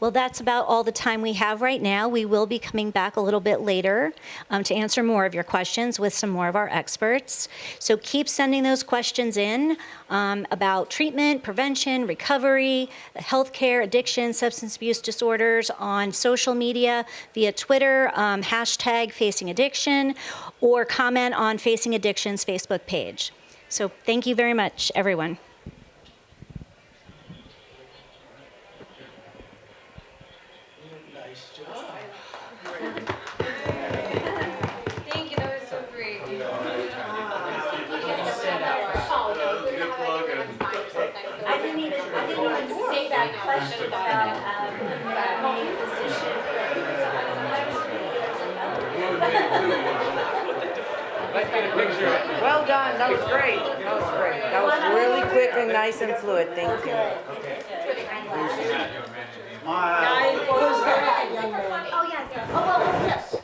Speaker 2: Well, that's about all the time we have right now. We will be coming back a little bit later to answer more of your questions with some more of our experts. So keep sending those questions in about treatment, prevention, recovery, healthcare, addiction, substance abuse disorders on social media via Twitter, hashtag Facing Addiction, or comment on Facing Addiction's Facebook page. So thank you very much, everyone.
Speaker 10: Thank you, that was so great.
Speaker 2: I didn't even say that question about being a physician.
Speaker 6: Well done. That was great. That was great. That was really quick and nice and fluid. Thank you.
Speaker 10: Who's that young man?
Speaker 2: Oh, yes.
Speaker 10: Oh, well, yes.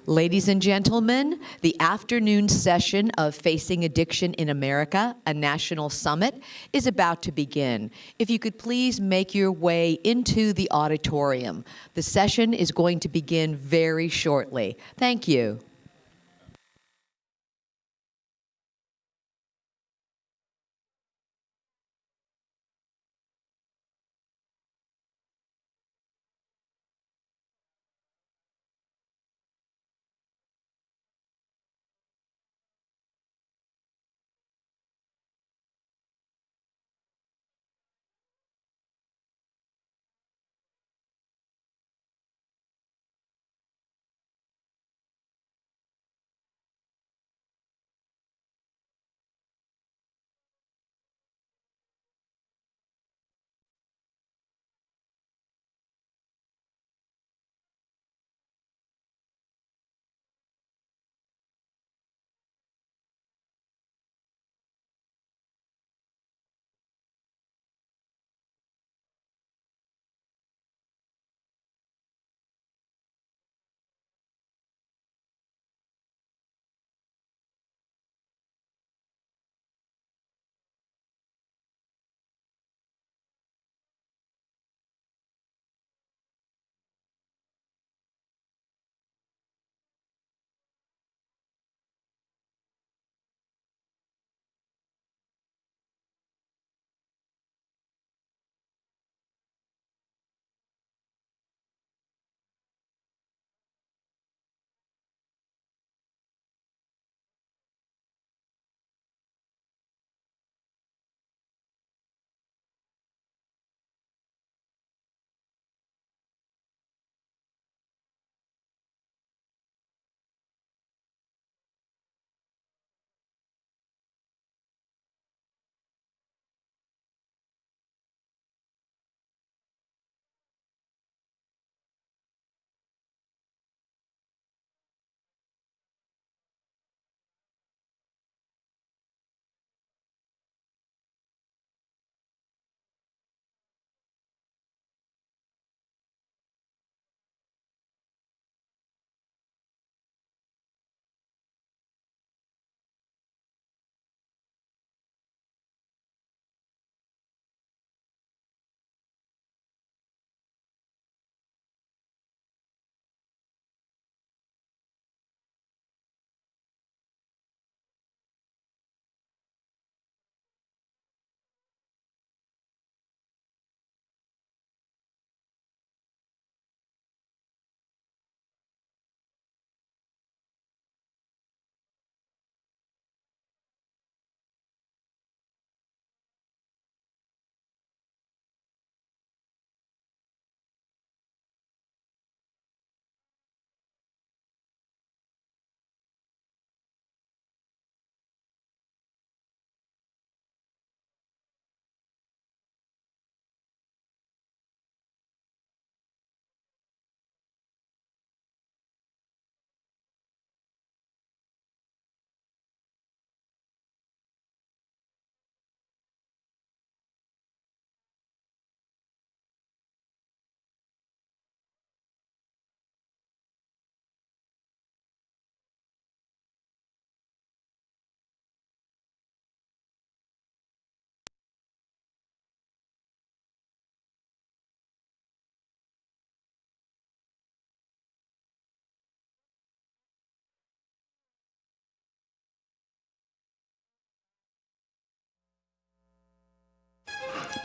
Speaker 14: Ladies and gentlemen, the afternoon session of Facing Addiction in America, a national summit, is about to begin. If you could please make your way into the auditorium. The session is going to begin very shortly. Thank you.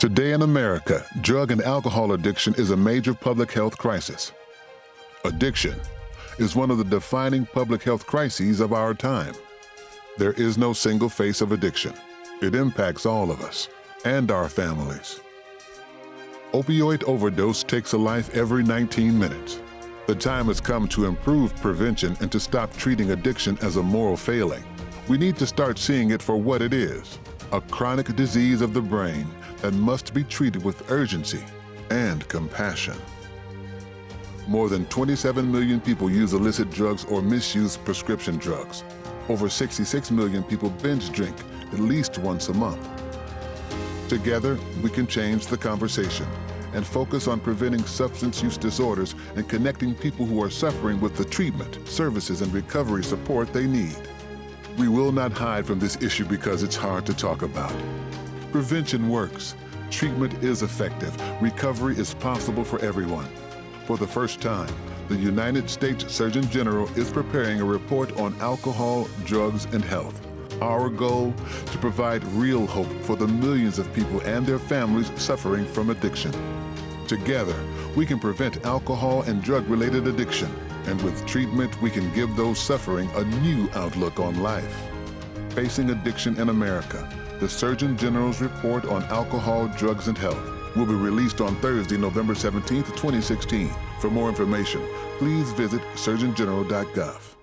Speaker 7: Today in America, drug and alcohol addiction is a major public health crisis. Addiction is one of the defining public health crises of our time. There is no single face of addiction. It impacts all of us and our families. Opioid overdose takes a life every 19 minutes. The time has come to improve prevention and to stop treating addiction as a moral failing. We need to start seeing it for what it is, a chronic disease of the brain that must be treated with urgency and compassion. More than 27 million people use illicit drugs or misuse prescription drugs. Over 66 million people binge drink at least once a month. Together, we can change the conversation and focus on preventing substance use disorders and connecting people who are suffering with the treatment, services, and recovery support they need. We will not hide from this issue because it's hard to talk about. Prevention works. Treatment is effective. Recovery is possible for everyone. For the first time, the United States Surgeon General is preparing a report on alcohol, drugs, and health. Our goal, to provide real hope for the millions of people and their families suffering from addiction. Together, we can prevent alcohol and drug-related addiction, and with treatment, we can give those suffering a new outlook on life. Facing Addiction in America, the Surgeon General's report on alcohol, drugs, and health will be released on Thursday, November 17th, 2016. For more information, please visit surgeongeneral.gov.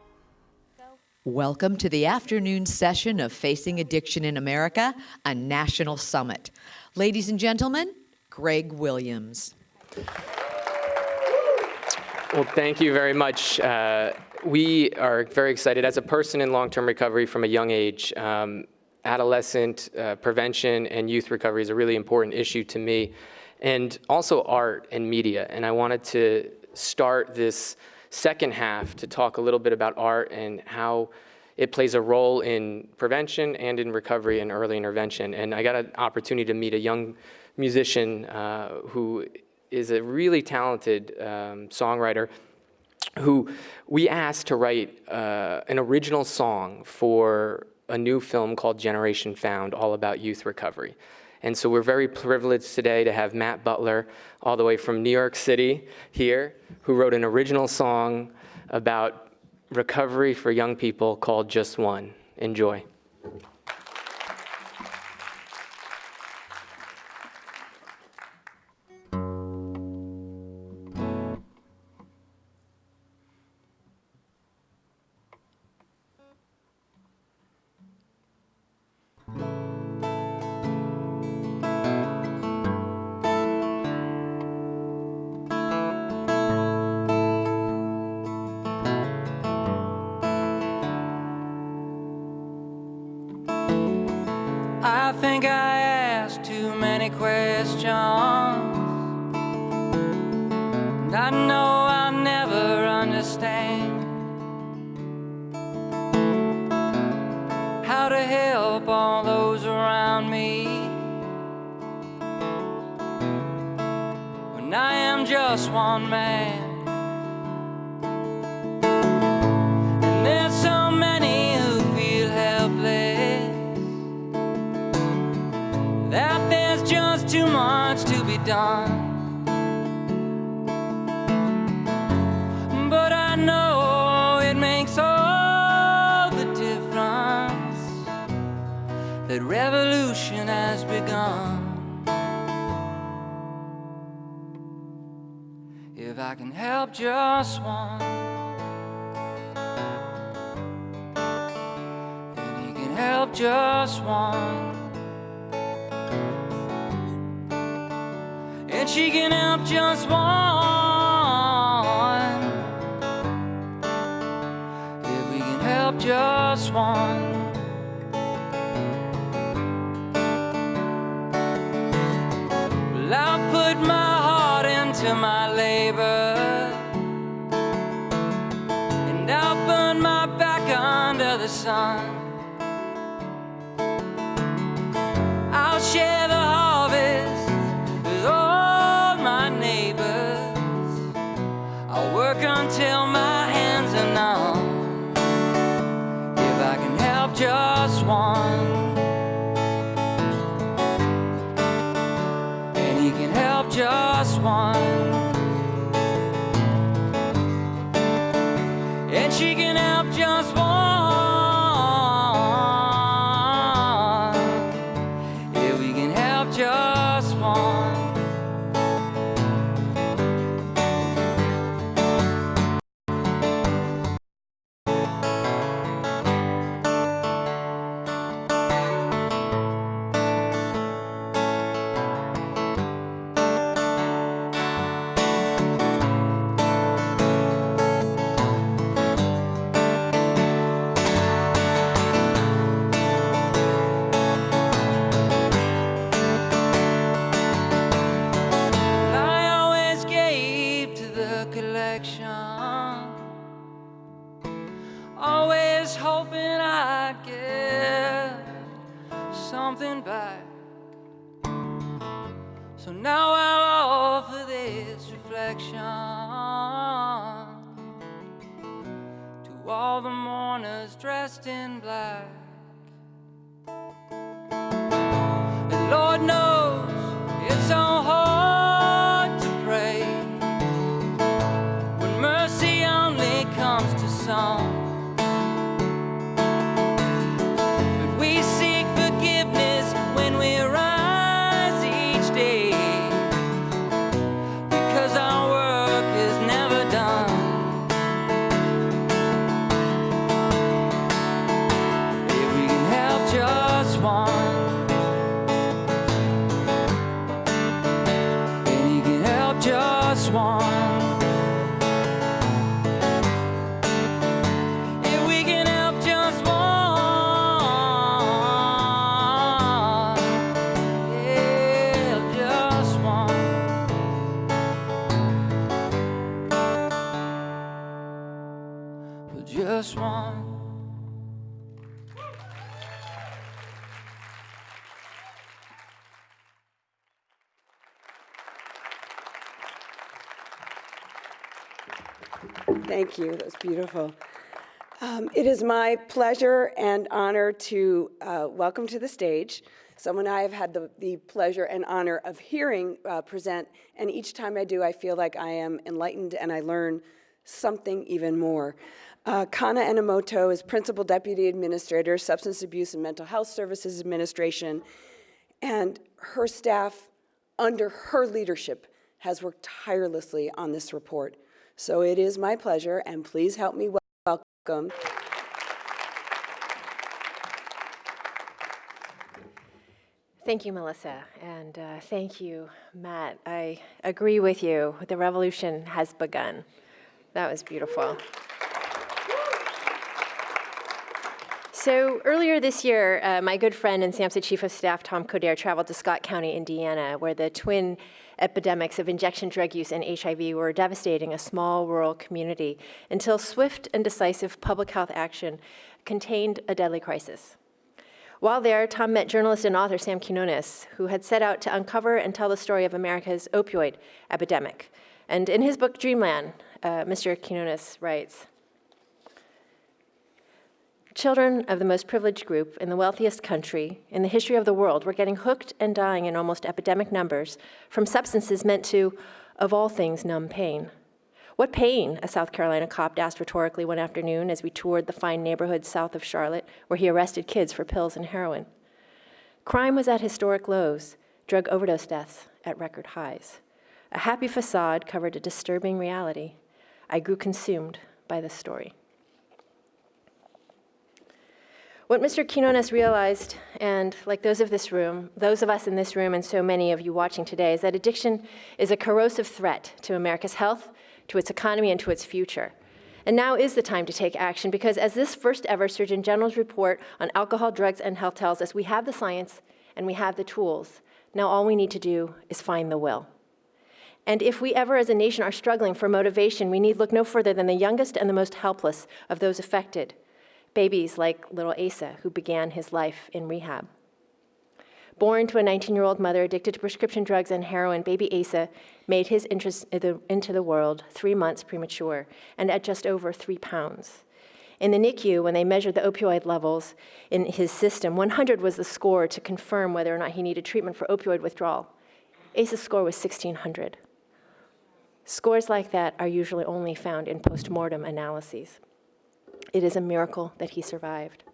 Speaker 14: Welcome to the afternoon session of Facing Addiction in America, a national summit. Ladies and gentlemen, Greg Williams.
Speaker 8: Well, thank you very much. We are very excited. As a person in long-term recovery from a young age, adolescent prevention and youth recovery is a really important issue to me, and also art and media. And I wanted to start this second half to talk a little bit about art and how it plays a role in prevention and in recovery and early intervention. And I got an opportunity to meet a young musician who is a really talented songwriter who we asked to write an original song for a new film called Generation Found, all about youth recovery. And so we're very privileged today to have Matt Butler, all the way from New York City here, who wrote an original song about recovery for young people called Just One. Enjoy.
Speaker 9: I think I asked too many questions, and I know I'll never understand how to help all those around me when I am just one man. And there's so many who feel helpless, that there's just too much to be done. But I know it makes all the difference that revolution has begun. If I can help just one, and he can help just one, and she can help just one. If we can help just one. Well, I'll put my heart into my labor, and I'll burn my back under the sun. I'll share the harvest with all my neighbors. I'll work until my hands are numb. If I can help just one, one. And she can help just one. Yeah, we can help just one. Always hoping I'd get something back. So now I'll offer this reflection to all the mourners dressed in black. And Lord knows it's so hard to pray when mercy only comes to some. Just one.
Speaker 16: Thank you. That was beautiful. It is my pleasure and honor to welcome to the stage someone I have had the pleasure and honor of hearing present, and each time I do, I feel like I am enlightened and I learn something even more. Kana Enomoto is Principal Deputy Administrator, Substance Abuse and Mental Health Services Administration, and her staff, under her leadership, has worked tirelessly on this report. So it is my pleasure, and please help me welcome.
Speaker 11: Thank you, Melissa, and thank you, Matt. I agree with you. The revolution has begun. That was beautiful. So earlier this year, my good friend and SAMHSA Chief of Staff Tom Coderre traveled to Scott County, Indiana, where the twin epidemics of injection drug use and HIV were devastating a small rural community until swift and decisive public health action contained a deadly crisis. While there, Tom met journalist and author Sam Quinones, who had set out to uncover and tell the story of America's opioid epidemic. And in his book, Dreamland, Mr. Quinones writes, "Children of the most privileged group in the wealthiest country in the history of the world were getting hooked and dying in almost epidemic numbers from substances meant to, of all things, numb pain. What pain?" a South Carolina cop asked rhetorically one afternoon as we toured the fine neighborhood south of Charlotte, where he arrested kids for pills and heroin. Crime was at historic lows, drug overdose deaths at record highs. A happy facade covered a disturbing reality. I grew consumed by the story. What Mr. Quinones realized, and like those of us in this room and so many of you watching today, is that addiction is a corrosive threat to America's health, to its economy, and to its future. And now is the time to take action, because as this first ever Surgeon General's report on alcohol, drugs, and health tells us, we have the science and we have the tools. Now all we need to do is find the will. And if we ever as a nation are struggling for motivation, we need look no further than the youngest and the most helpless of those affected. Babies like little Asa, who began his life in rehab. Born to a 19-year-old mother addicted to prescription drugs and heroin, baby Asa made his entrance into the world 3 months premature and at just over 3 pounds. In the NICU, when they measured the opioid levels in his system, 100 was the score to confirm whether or not he needed treatment for opioid withdrawal. Asa's score was 1,600. Scores like that are usually only found in postmortem analyses. It is a miracle that he survived.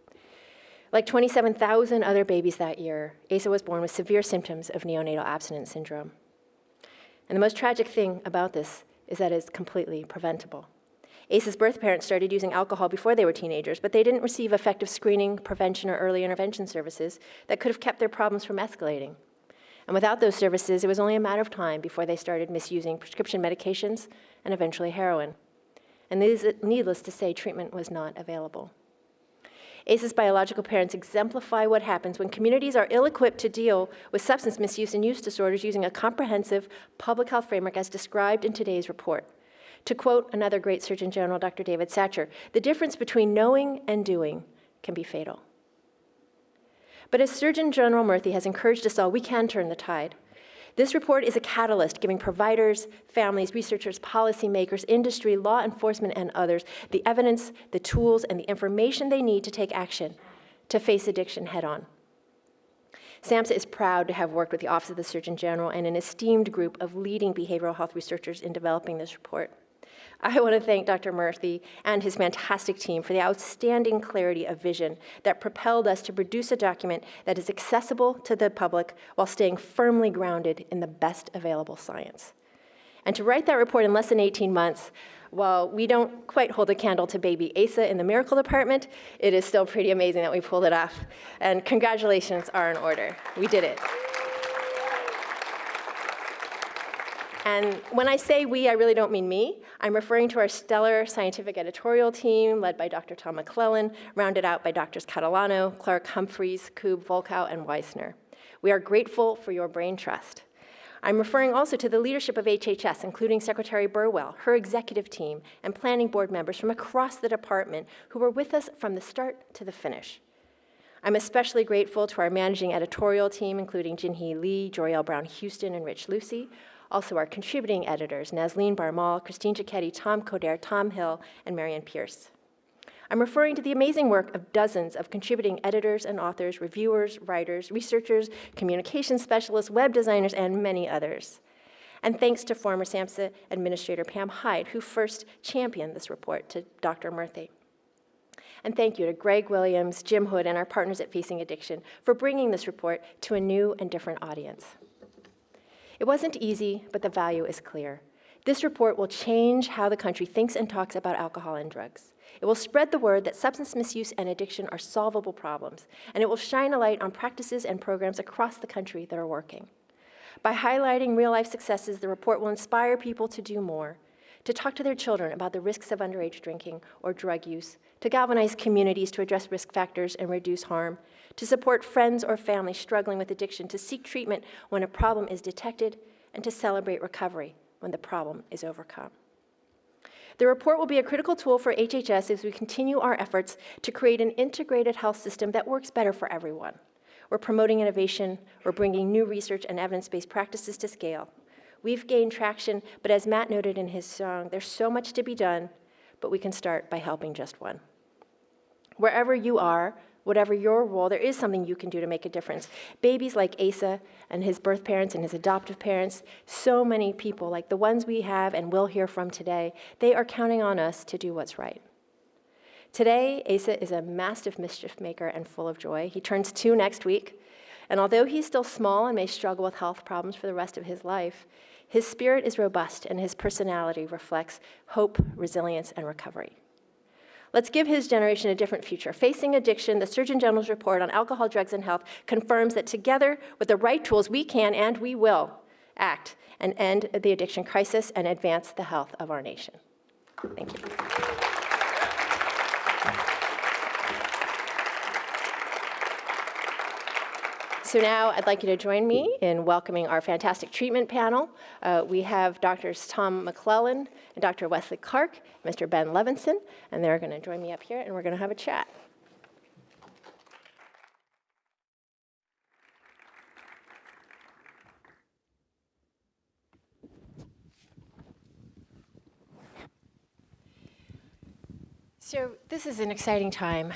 Speaker 11: Like 27,000 other babies that year, Asa was born with severe symptoms of neonatal abstinence syndrome. And the most tragic thing about this is that it's completely preventable. Asa's birth parents started using alcohol before they were teenagers, but they didn't receive effective screening, prevention, or early intervention services that could have kept their problems from escalating. And without those services, it was only a matter of time before they started misusing prescription medications and eventually heroin. And needless to say, treatment was not available. Asa's biological parents exemplify what happens when communities are ill-equipped to deal with substance misuse and use disorders using a comprehensive public health framework as described in today's report. To quote another great Surgeon General, Dr. David Satcher, the difference between knowing and doing can be fatal. But as Surgeon General Murthy has encouraged us all, we can turn the tide. This report is a catalyst giving providers, families, researchers, policymakers, industry, law enforcement, and others the evidence, the tools, and the information they need to take action to face addiction head-on. SAMHSA is proud to have worked with the Office of the Surgeon General and an esteemed group of leading behavioral health researchers in developing this report. I want to thank Dr. Murthy and his fantastic team for the outstanding clarity of vision that propelled us to produce a document that is accessible to the public while staying firmly grounded in the best available science. And to write that report in less than 18 months, while we don't quite hold a candle to baby Asa in the miracle department, it is still pretty amazing that we pulled it off. And congratulations are in order. We did it. And when I say we, I really don't mean me. I'm referring to our stellar scientific editorial team led by Dr. Tom McClellan, rounded out by Drs. Catalano, Clark Humphreys, Koob, Volkow, and Weissner. We are grateful for your brain trust. I'm referring also to the leadership of HHS, including Secretary Burwell, her executive team, and planning board members from across the department who were with us from the start to the finish. I'm especially grateful to our managing editorial team, including Jinhee Lee, Joriel Brown-Houston, and Rich Lucy. Also our contributing editors, Nasleen Barmal, Christine Giacchetti, Tom Coder, Tom Hill, and Marianne Pierce. I'm referring to the amazing work of dozens of contributing editors and authors, reviewers, writers, researchers, communication specialists, web designers, and many others. And thanks to former SAMHSA Administrator Pam Hyde, who first championed this report to Dr. Murthy. And thank you to Greg Williams, Jim Hood, and our partners at Facing Addiction for bringing this report to a new and different audience. It wasn't easy, but the value is clear. This report will change how the country thinks and talks about alcohol and drugs. It will spread the word that substance misuse and addiction are solvable problems, and it will shine a light on practices and programs across the country that are working. By highlighting real-life successes, the report will inspire people to do more, to talk to their children about the risks of underage drinking or drug use, to galvanize communities to address risk factors and reduce harm, to support friends or family struggling with addiction, to seek treatment when a problem is detected, and to celebrate recovery when the problem is overcome. The report will be a critical tool for HHS as we continue our efforts to create an integrated health system that works better for everyone. We're promoting innovation, we're bringing new research and evidence-based practices to scale. We've gained traction, but as Matt noted in his song, there's so much to be done, but we can start by helping just one. Wherever you are, whatever your role, there is something you can do to make a difference. Babies like Asa and his birth parents and his adoptive parents, so many people like the ones we have and will hear from today, they are counting on us to do what's right. Today, Asa is a massive mischief maker and full of joy. He turns 2 next week, and although he's still small and may struggle with health problems for the rest of his life, his spirit is robust and his personality reflects hope, resilience, and recovery. Let's give his generation a different future. Facing Addiction, the Surgeon General's report on alcohol, drugs, and health confirms that together with the right tools, we can and we will act and end the addiction crisis and advance the health of our nation. Thank you. So now I'd like you to join me in welcoming our fantastic treatment panel. We have Drs. Tom McClellan and Dr. Wesley Clark, Mr. Ben Levinson, and they're going to join me up here and we're going to have a chat. So this is an exciting time.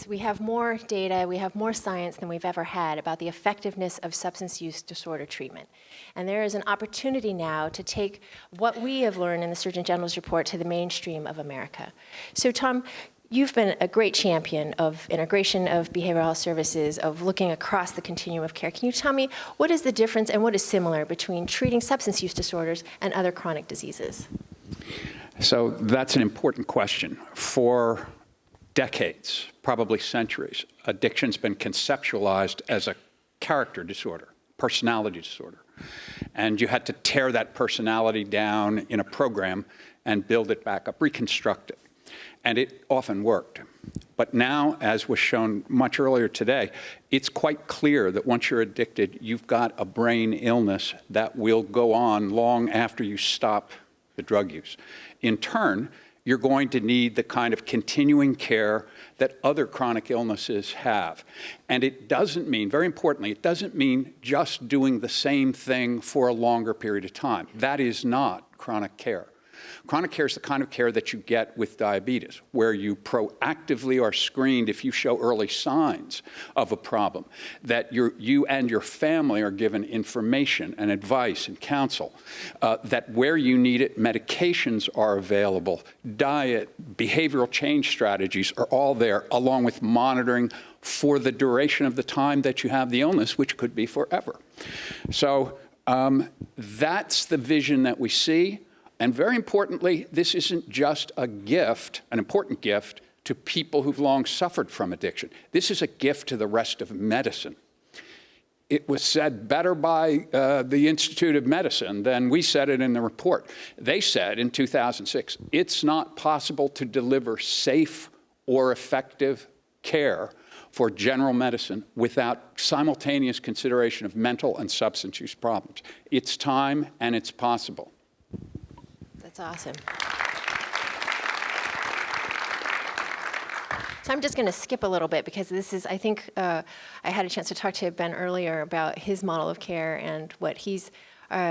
Speaker 11: We have more data, we have more science than we've ever had about the effectiveness of substance use disorder treatment. And there is an opportunity now to take what we have learned in the Surgeon General's report to the mainstream of America. So Tom, you've been a great champion of integration of behavioral health services, of looking across the continuum of care. Can you tell me what is the difference and what is similar between treating substance use disorders and other chronic diseases?
Speaker 23: So that's an important question. For decades, probably centuries, addiction's been conceptualized as a character disorder, personality disorder. And you had to tear that personality down in a program and build it back up, reconstruct it. And it often worked. But now, as was shown much earlier today, it's quite clear that once you're addicted, you've got a brain illness that will go on long after you stop the drug use. In turn, you're going to need the kind of continuing care that other chronic illnesses have. And it doesn't mean, very importantly, it doesn't mean just doing the same thing for a longer period of time. That is not chronic care. Chronic care is the kind of care that you get with diabetes, where you proactively are screened if you show early signs of a problem, that you and your family are given information and advice and counsel, that where you need it, medications are available, diet, behavioral change strategies are all there, along with monitoring for the duration of the time that you have the illness, which could be forever. So that's the vision that we see. And very importantly, this isn't just a gift, an important gift, to people who've long suffered from addiction. This is a gift to the rest of medicine. It was said better by the Institute of Medicine than we said it in the report. They said in 2006, it's not possible to deliver safe or effective care for general medicine without simultaneous consideration of mental and substance use problems. It's time and it's possible.
Speaker 11: That's awesome. So I'm just going to skip a little bit because this is, I think, I had a chance to talk to Ben earlier about his model of care and what he's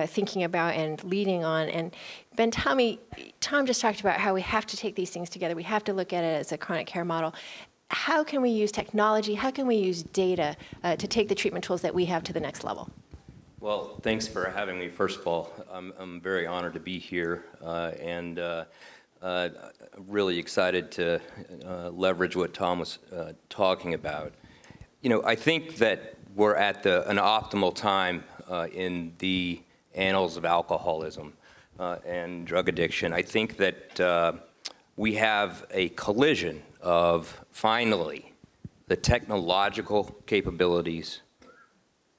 Speaker 11: thinking about and leading on. And Ben, Tom just talked about how we have to take these things together. We have to look at it as a chronic care model. How can we use technology? How can we use data to take the treatment tools that we have to the next level?
Speaker 12: Well, thanks for having me. First of all, I'm very honored to be here and really excited to leverage what Tom was talking about. You know, I think that we're at an optimal time in the annals of alcoholism and drug addiction. I think that we have a collision of, finally, the technological capabilities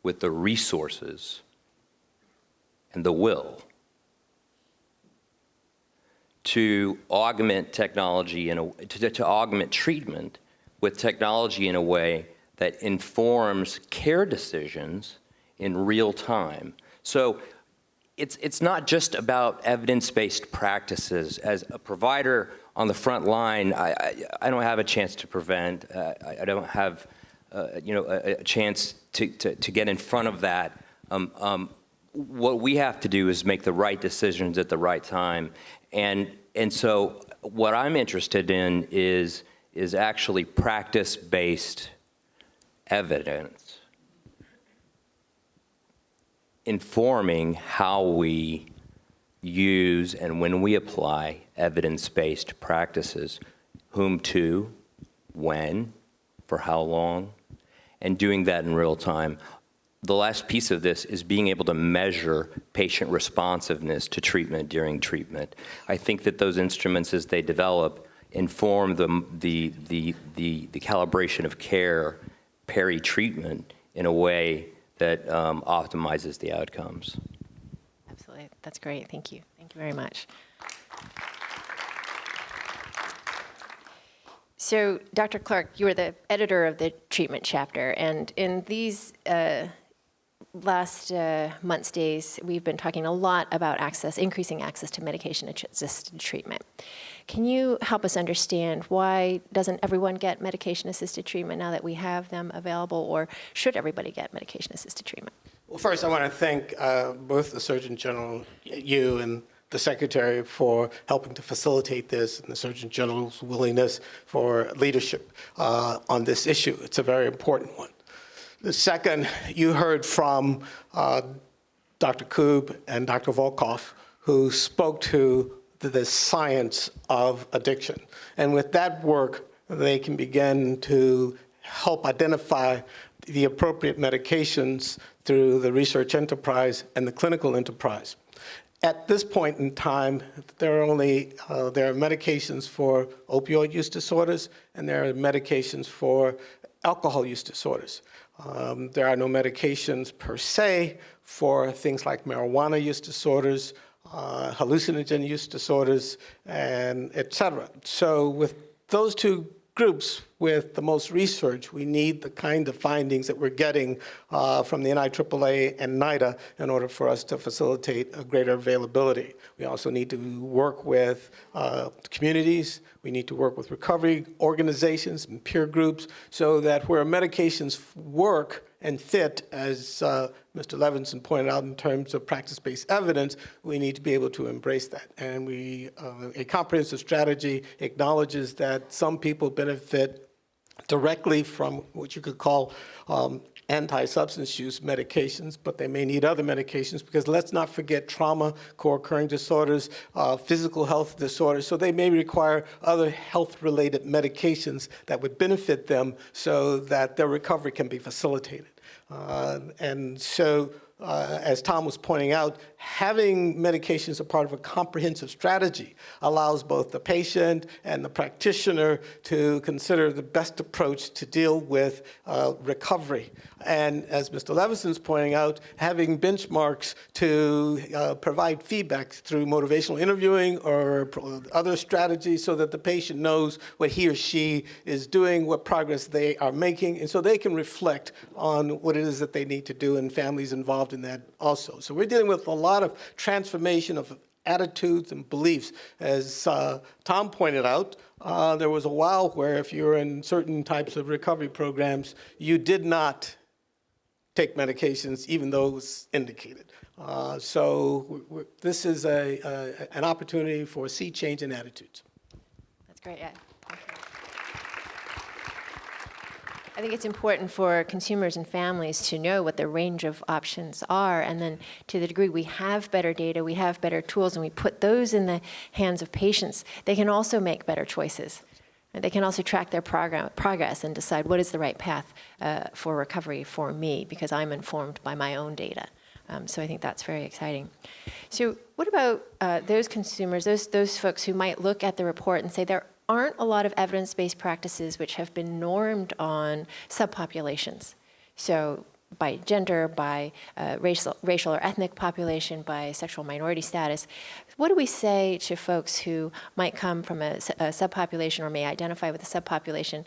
Speaker 12: with the resources and the will to augment technology to augment treatment with technology in a way that informs care decisions in real time. So it's not just about evidence-based practices. As a provider on the front line, I don't have a chance to prevent. I don't have a chance to get in front of that. What we have to do is make the right decisions at the right time. And so what I'm interested in is actually practice-based evidence informing how we use and when we apply evidence-based practices, whom to, when, for how long, and doing that in real time. The last piece of this is being able to measure patient responsiveness to treatment during treatment. I think that those instruments, as they develop, inform the calibration of care peri-treatment in a way that optimizes the outcomes.
Speaker 11: Absolutely. That's great. Thank you. Thank you very much. So, Dr. Clark, you were the editor of the treatment chapter, and in these last months, days, we've been talking a lot about increasing access to medication-assisted treatment. Can you help us understand why doesn't everyone get medication-assisted treatment now that we have them available, or should everybody get medication-assisted treatment?
Speaker 5: Well, first, I want to thank both the Surgeon General, you, and the Secretary for helping to facilitate this and the Surgeon General's willingness for leadership on this issue. It's a very important one. The second, you heard from Dr. Koob and Dr. Volkow, who spoke to the science of addiction. And with that work, they can begin to help identify the appropriate medications through the research enterprise and the clinical enterprise. At this point in time, there are medications for opioid use disorders, and there are medications for alcohol use disorders. There are no medications per se for things like marijuana use disorders, hallucinogen use disorders, and et cetera. So with those two groups with the most research, we need the kind of findings that we're getting from the NIAAA and NIDA in order for us to facilitate a greater availability. We also need to work with communities. We need to work with recovery organizations and peer groups so that where medications work and fit, as Mr. Levinson pointed out in terms of practice-based evidence, we need to be able to embrace that. And a comprehensive strategy acknowledges that some people benefit directly from what you could call anti-substance use medications, but they may need other medications because let's not forget trauma, co-occurring disorders, physical health disorders, so they may require other health-related medications that would benefit them so that their recovery can be facilitated. And so, as Tom was pointing out, having medications as a part of a comprehensive strategy allows both the patient and the practitioner to consider the best approach to deal with recovery. And as Mr. Levinson's pointing out, having benchmarks to provide feedback through motivational interviewing or other strategies so that the patient knows what he or she is doing, what progress they are making, and so they can reflect on what it is that they need to do, and families involved in that also. So we're dealing with a lot of transformation of attitudes and beliefs. As Tom pointed out, there was a while where if you're in certain types of recovery programs, you did not take medications even though it was indicated. So this is an opportunity for a sea change in attitudes.
Speaker 11: That's great, yeah. I think it's important for consumers and families to know what the range of options are, and then to the degree we have better data, we have better tools, and we put those in the hands of patients, they can also make better choices. And they can also track their progress and decide what is the right path for recovery for me, because I'm informed by my own data. So I think that's very exciting. So what about those consumers, those folks who might look at the report and say there aren't a lot of evidence-based practices which have been normed on subpopulations? So by gender, by racial or ethnic population, by sexual minority status. What do we say to folks who might come from a subpopulation or may identify with a subpopulation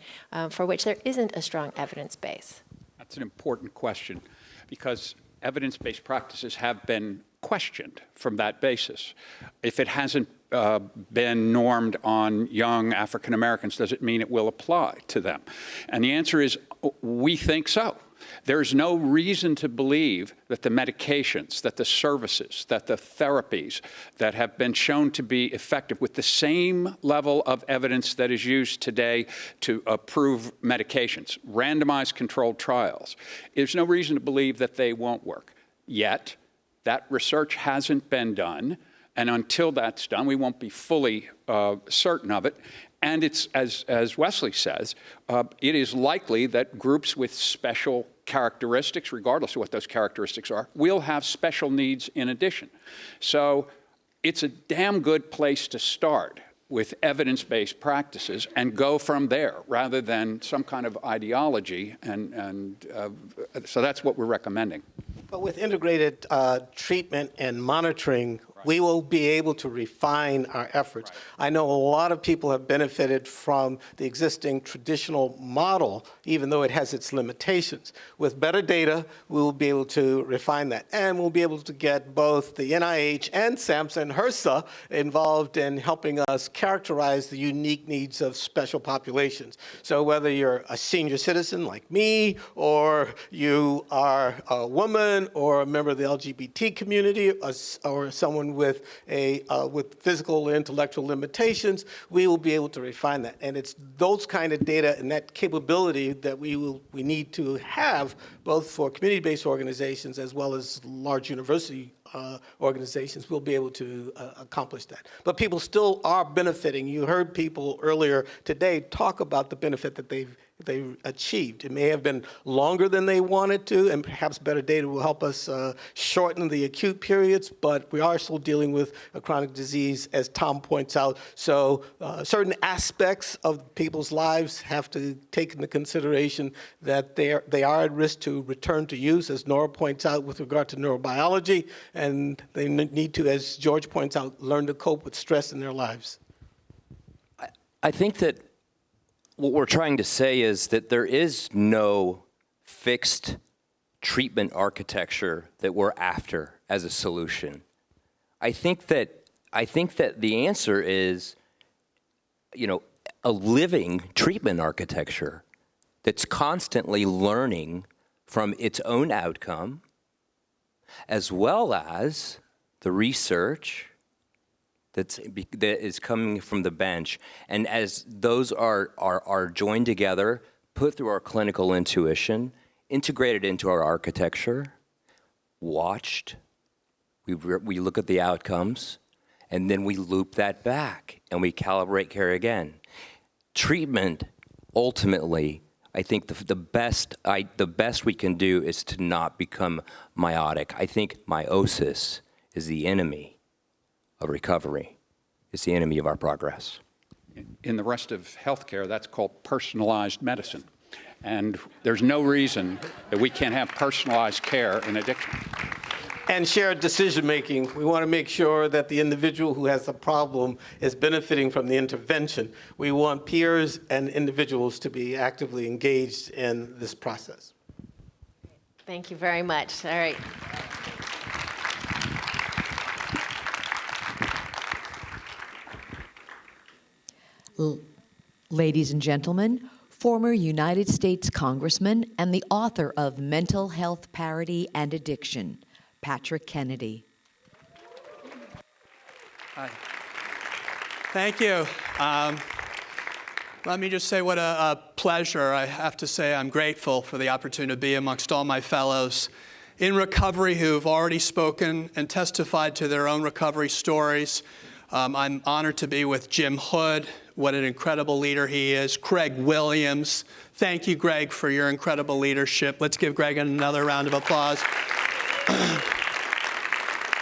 Speaker 11: for which there isn't a strong evidence base?
Speaker 23: That's an important question, because evidence-based practices have been questioned from that basis. If it hasn't been normed on young African Americans, does it mean it will apply to them? And the answer is, we think so. There's no reason to believe that the medications, that the services, that the therapies that have been shown to be effective with the same level of evidence that is used today to approve medications, randomized controlled trials, there's no reason to believe that they won't work. Yet, that research hasn't been done, and until that's done, we won't be fully certain of it. And it's, as Wesley says, it is likely that groups with special characteristics, regardless of what those characteristics are, will have special needs in addition. So it's a damn good place to start with evidence-based practices and go from there rather than some kind of ideology. And so that's what we're recommending.
Speaker 5: But with integrated treatment and monitoring, we will be able to refine our efforts. I know a lot of people have benefited from the existing traditional model, even though it has its limitations. With better data, we will be able to refine that. And we'll be able to get both the NIH and SAMHSA and HRSA involved in helping us characterize the unique needs of special populations. So whether you're a senior citizen like me, or you are a woman, or a member of the LGBT community, or someone someone with physical or intellectual limitations, we will be able to refine that. And it's those kind of data and that capability that we need to have, both for community-based organizations as well as large university organizations will be able to accomplish that. But people still are benefiting. You heard people earlier today talk about the benefit that they've achieved. It may have been longer than they wanted to, and perhaps better data will help us shorten the acute periods, but we are still dealing with a chronic disease, as Tom points out. So certain aspects of people's lives have to take into consideration that they are at risk to return to use, as Nora points out with regard to neurobiology, and they need to, as George points out, learn to cope with stress in their lives.
Speaker 12: I think that what we're trying to say is that there is no fixed treatment architecture that we're after as a solution. I think that the answer is, a living treatment architecture that's constantly learning from its own outcome, as well as the research that is coming from the bench. And as those are joined together, put through our clinical intuition, integrated into our architecture, watched, we look at the outcomes, and then we loop that back and we calibrate care again. Treatment, ultimately, I think the best we can do is to not become myotic. I think meiosis is the enemy of recovery. It's the enemy of our progress.
Speaker 23: In the rest of healthcare, that's called personalized medicine. And there's no reason that we can't have personalized care in addiction.
Speaker 5: And shared decision-making. We want to make sure that the individual who has a problem is benefiting from the intervention. We want peers and individuals to be actively engaged in this process.
Speaker 11: Thank you very much. All right.
Speaker 14: Ladies and gentlemen, former United States Congressman and the author of Mental Health Parity and Addiction, Patrick Kennedy.
Speaker 13: Hi. Thank you. Let me just say what a pleasure. I have to say I'm grateful for the opportunity to be amongst all my fellows in recovery who've already spoken and testified to their own recovery stories. I'm honored to be with Jim Hood. What an incredible leader he is. Greg Williams. Thank you, Greg, for your incredible leadership. Let's give Greg another round of applause.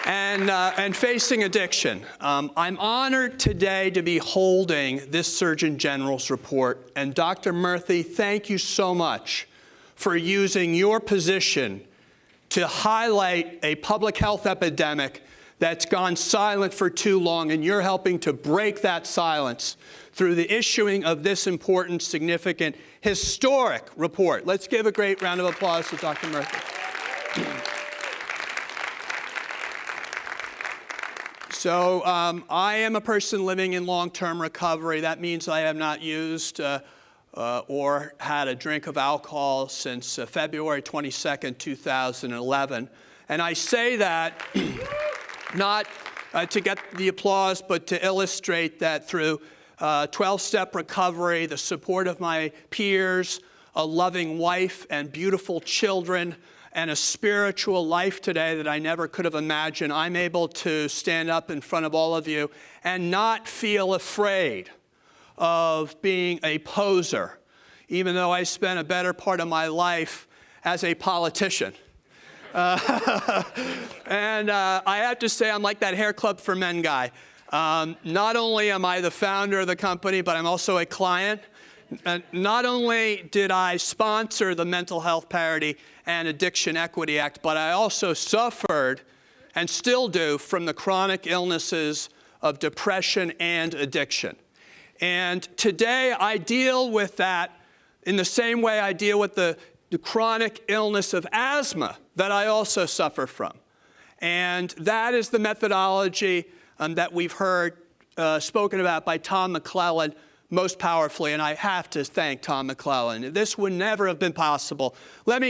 Speaker 13: And facing addiction. I'm honored today to be holding this Surgeon General's report. And Dr. Murthy, thank you so much for using your position to highlight a public health epidemic that's gone silent for too long, and you're helping to break that silence through the issuing of this important, significant, historic report. Let's give a great round of applause to Dr. Murthy. So I am a person living in long-term recovery. That means I have not used or had a drink of alcohol since February 22nd, 2011. And I say that not to get the applause, but to illustrate that through 12-step recovery, the support of my peers, a loving wife and beautiful children, and a spiritual life today that I never could have imagined, I'm able to stand up in front of all of you and not feel afraid of being a poser, even though I spent a better part of my life as a politician. And I have to say, I'm like that Hair Club for Men guy. Not only am I the founder of the company, but I'm also a client. Not only did I sponsor the Mental Health Parity and Addiction Equity Act, but I also suffered, and still do, from the chronic illnesses of depression and addiction. And today I deal with that in the same way I deal with the chronic illness of asthma that I also suffer from. And that is the methodology that we've heard spoken about by Tom McClellan most powerfully, and I have to thank Tom McClellan. This would never have been possible. Let's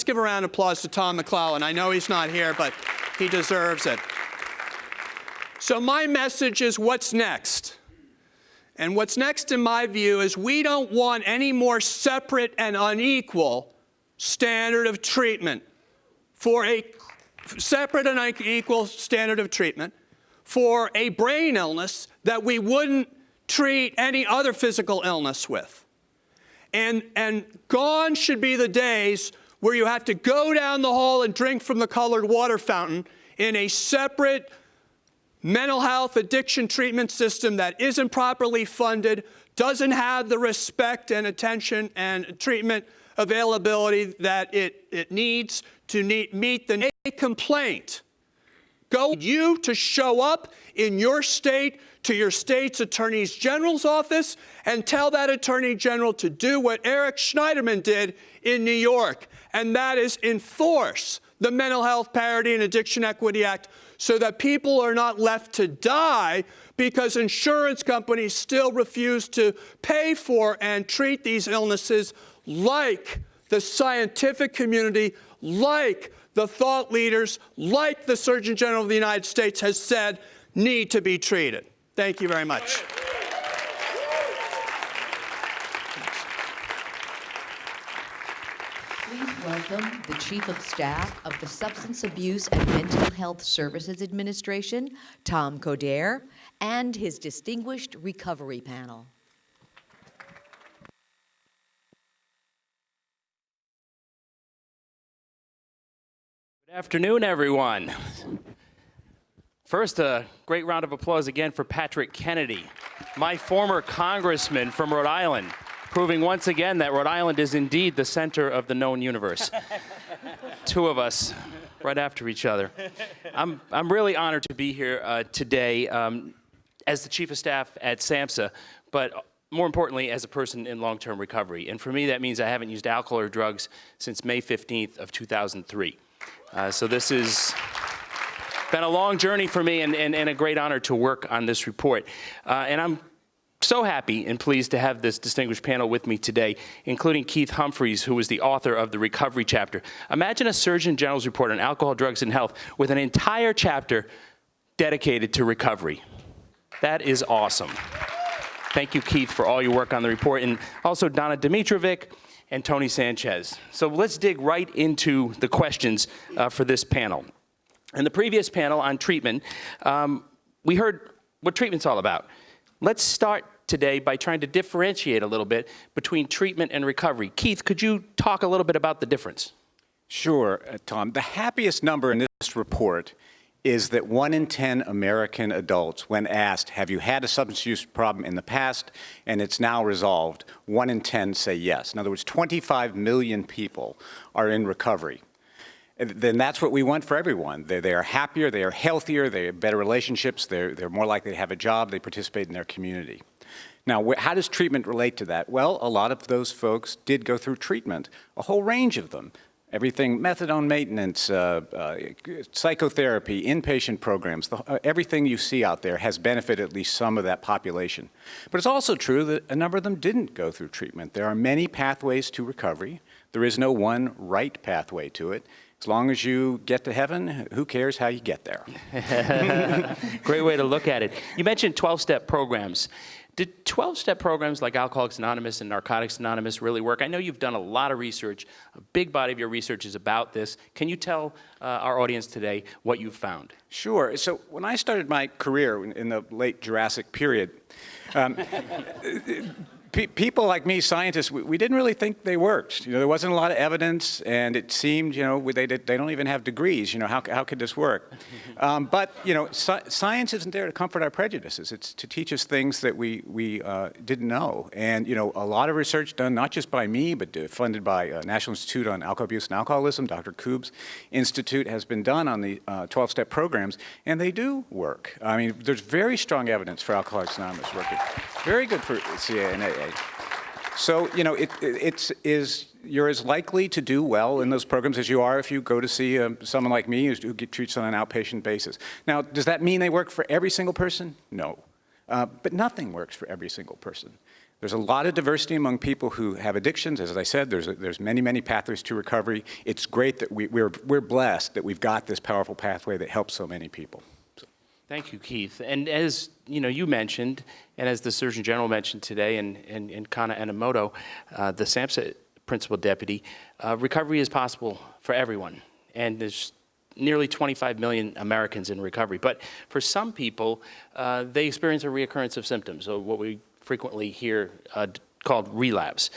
Speaker 13: give a round of applause to Tom McClellan. I know he's not here, but he deserves it. So my message is, what's next? And what's next, in my view, is we don't want any more separate and unequal standard of treatment for a separate and unequal standard of treatment for a brain illness that we wouldn't treat any other physical illness with. And gone should be the days where you have to go down the hall and drink from the colored water fountain in a separate mental health addiction treatment system that isn't properly funded, doesn't have the respect and attention and treatment availability that it needs to meet the complaint. Go you to show up in your state to your state's Attorney General's office and tell that Attorney General to do what Eric Schneiderman did in New York, and that is enforce the Mental Health Parity and Addiction Equity Act so that people are not left to die because insurance companies still refuse to pay for and treat these illnesses like the scientific community, like the thought leaders, like the Surgeon General of the United States has said need to be treated. Thank you very much.
Speaker 14: Please welcome the Chief of Staff of the Substance Abuse and Mental Health Services Administration, Tom Coderre, and his distinguished recovery panel.
Speaker 1: Good afternoon, everyone. First, a great round of applause again for Patrick Kennedy, my former congressman from Rhode Island, proving once again that Rhode Island is indeed the center of the known universe. Two of us right after each other. I'm really honored to be here today as the Chief of Staff at SAMHSA, but more importantly, as a person in long-term recovery. And for me, that means I haven't used alcohol or drugs since May 15th of 2003. So this has been a long journey for me and a great honor to work on this report. And I'm so happy and pleased to have this distinguished panel with me today, including Keith Humphreys, who is the author of the recovery chapter. Imagine a Surgeon General's report on alcohol, drugs, and health with an entire chapter dedicated to recovery. That is awesome. Thank you, Keith, for all your work on the report, and also Donna Dimitrovic and Tony Sanchez. So let's dig right into the questions for this panel. In the previous panel on treatment, we heard what treatment's all about. Let's start today by trying to differentiate a little bit between treatment and recovery. Keith, could you talk a little bit about the difference?
Speaker 19: Sure, Tom. The happiest number in this report is that 1 in 10 American adults, when asked, have you had a substance use problem in the past and it's now resolved, 1 in 10 say yes. In other words, 25 million people are in recovery. Then that's what we want for everyone. They are happier, they are healthier, they have better relationships, they're more likely to have a job, they participate in their community. Now, how does treatment relate to that? Well, a lot of those folks did go through treatment, a whole range of them. Everything, methadone maintenance, psychotherapy, inpatient programs, everything you see out there has benefited at least some of that population. But it's also true that a number of them didn't go through treatment. There are many pathways to recovery. There is no one right pathway to it. As long as you get to heaven, who cares how you get there?
Speaker 1: Great way to look at it. You mentioned 12-step programs. Did 12-step programs like Alcoholics Anonymous and Narcotics Anonymous really work? I know you've done a lot of research. A big body of your research is about this. Can you tell our audience today what you've found?
Speaker 19: Sure. So when I started my career in the late Jurassic period, people like me, scientists, we didn't really think they worked. You know, there wasn't a lot of evidence, and it seemed, you know, they don't even have degrees. You know, how could this work? But you know, science isn't there to comfort our prejudices. It's to teach us things that we didn't know. And you know, a lot of research done not just by me, but funded by National Institute on Alcohol Abuse and Alcoholism. Dr. Koob's institute has been done on the 12-step programs, and they do work. I mean, there's very strong evidence for Alcoholics Anonymous working. Very good for CA and AA. So, you know, you're as likely to do well in those programs as you are if you go to see someone like me who treats on an outpatient basis. Now, does that mean they work for every single person? No. But nothing works for every single person. There's a lot of diversity among people who have addictions. As I said, there's many, many pathways to recovery. It's great that we're blessed that we've got this powerful pathway that helps so many people.
Speaker 1: Thank you, Keith. And as you mentioned, and as the Surgeon General mentioned today, and Kana Enomoto, the SAMHSA Principal Deputy, recovery is possible for everyone. And there's nearly 25 million Americans in recovery. But for some people, they experience a reoccurrence of symptoms, or what we frequently hear called relapse.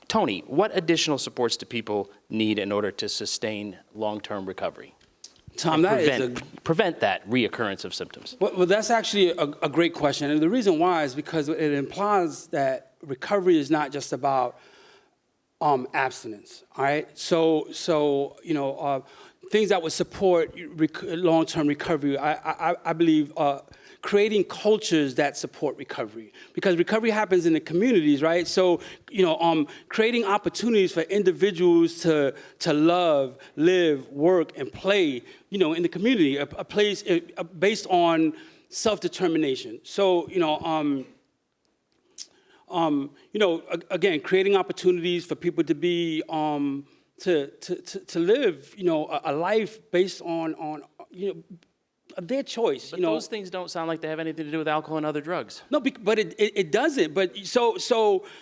Speaker 1: Tony, what additional supports do people need in order to sustain long-term recovery?
Speaker 3: Tom,
Speaker 1: prevent that reoccurrence of symptoms.
Speaker 3: Well, that's actually a great question. And the reason why is because it implies that recovery is not just about abstinence, all right? So things that would support long-term recovery, I believe creating cultures that support recovery, because recovery happens in the communities, right? So, creating opportunities for individuals to love, live, work, and play, in the community, a place based on self-determination. So, again, creating opportunities for people to be to live, a life based on their choice.
Speaker 1: But those things don't sound like they have anything to do with alcohol and other drugs.
Speaker 3: No, but it doesn't. But so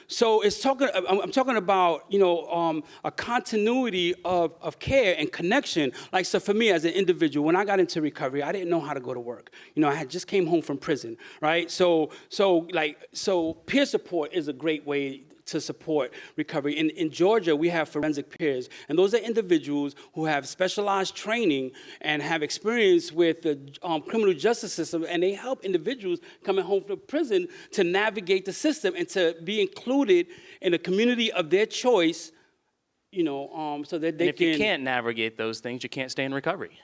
Speaker 3: it's talking. I'm talking about a continuity of care and connection. Like, so for me as an individual, when I got into recovery, I didn't know how to go to work. I had just came home from prison, right? So peer support is a great way to support recovery. In Georgia, we have forensic peers, and those are individuals who have specialized training and have experience with the criminal justice system, and they help individuals coming home from prison to navigate the system and to be included in a community of their choice, so that they
Speaker 1: and if you can't navigate those things, you can't stay in recovery.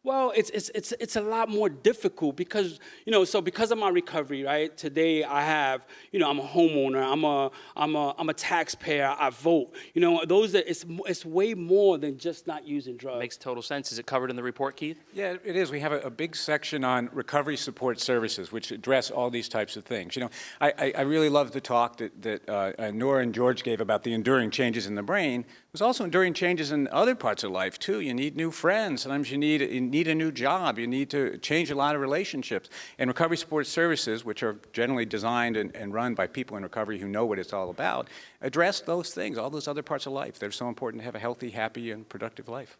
Speaker 3: Well, it's a lot more difficult because because of my recovery, right? Today I have I'm a homeowner, I'm a taxpayer, I vote. It's way more than just not using drugs.
Speaker 1: Makes total sense. Is it covered in the report, Keith?
Speaker 19: Yeah, it is. We have a big section on recovery support services, which address all these types of things. I really love the talk that Nora and George gave about the enduring changes in the brain. There's also enduring changes in other parts of life too. You need new friends. Sometimes you need a new job. You need to change a lot of relationships. And recovery support services, which are generally designed and run by people in recovery who know what it's all about, address those things, all those other parts of life. They're so important to have a healthy, happy, and productive life.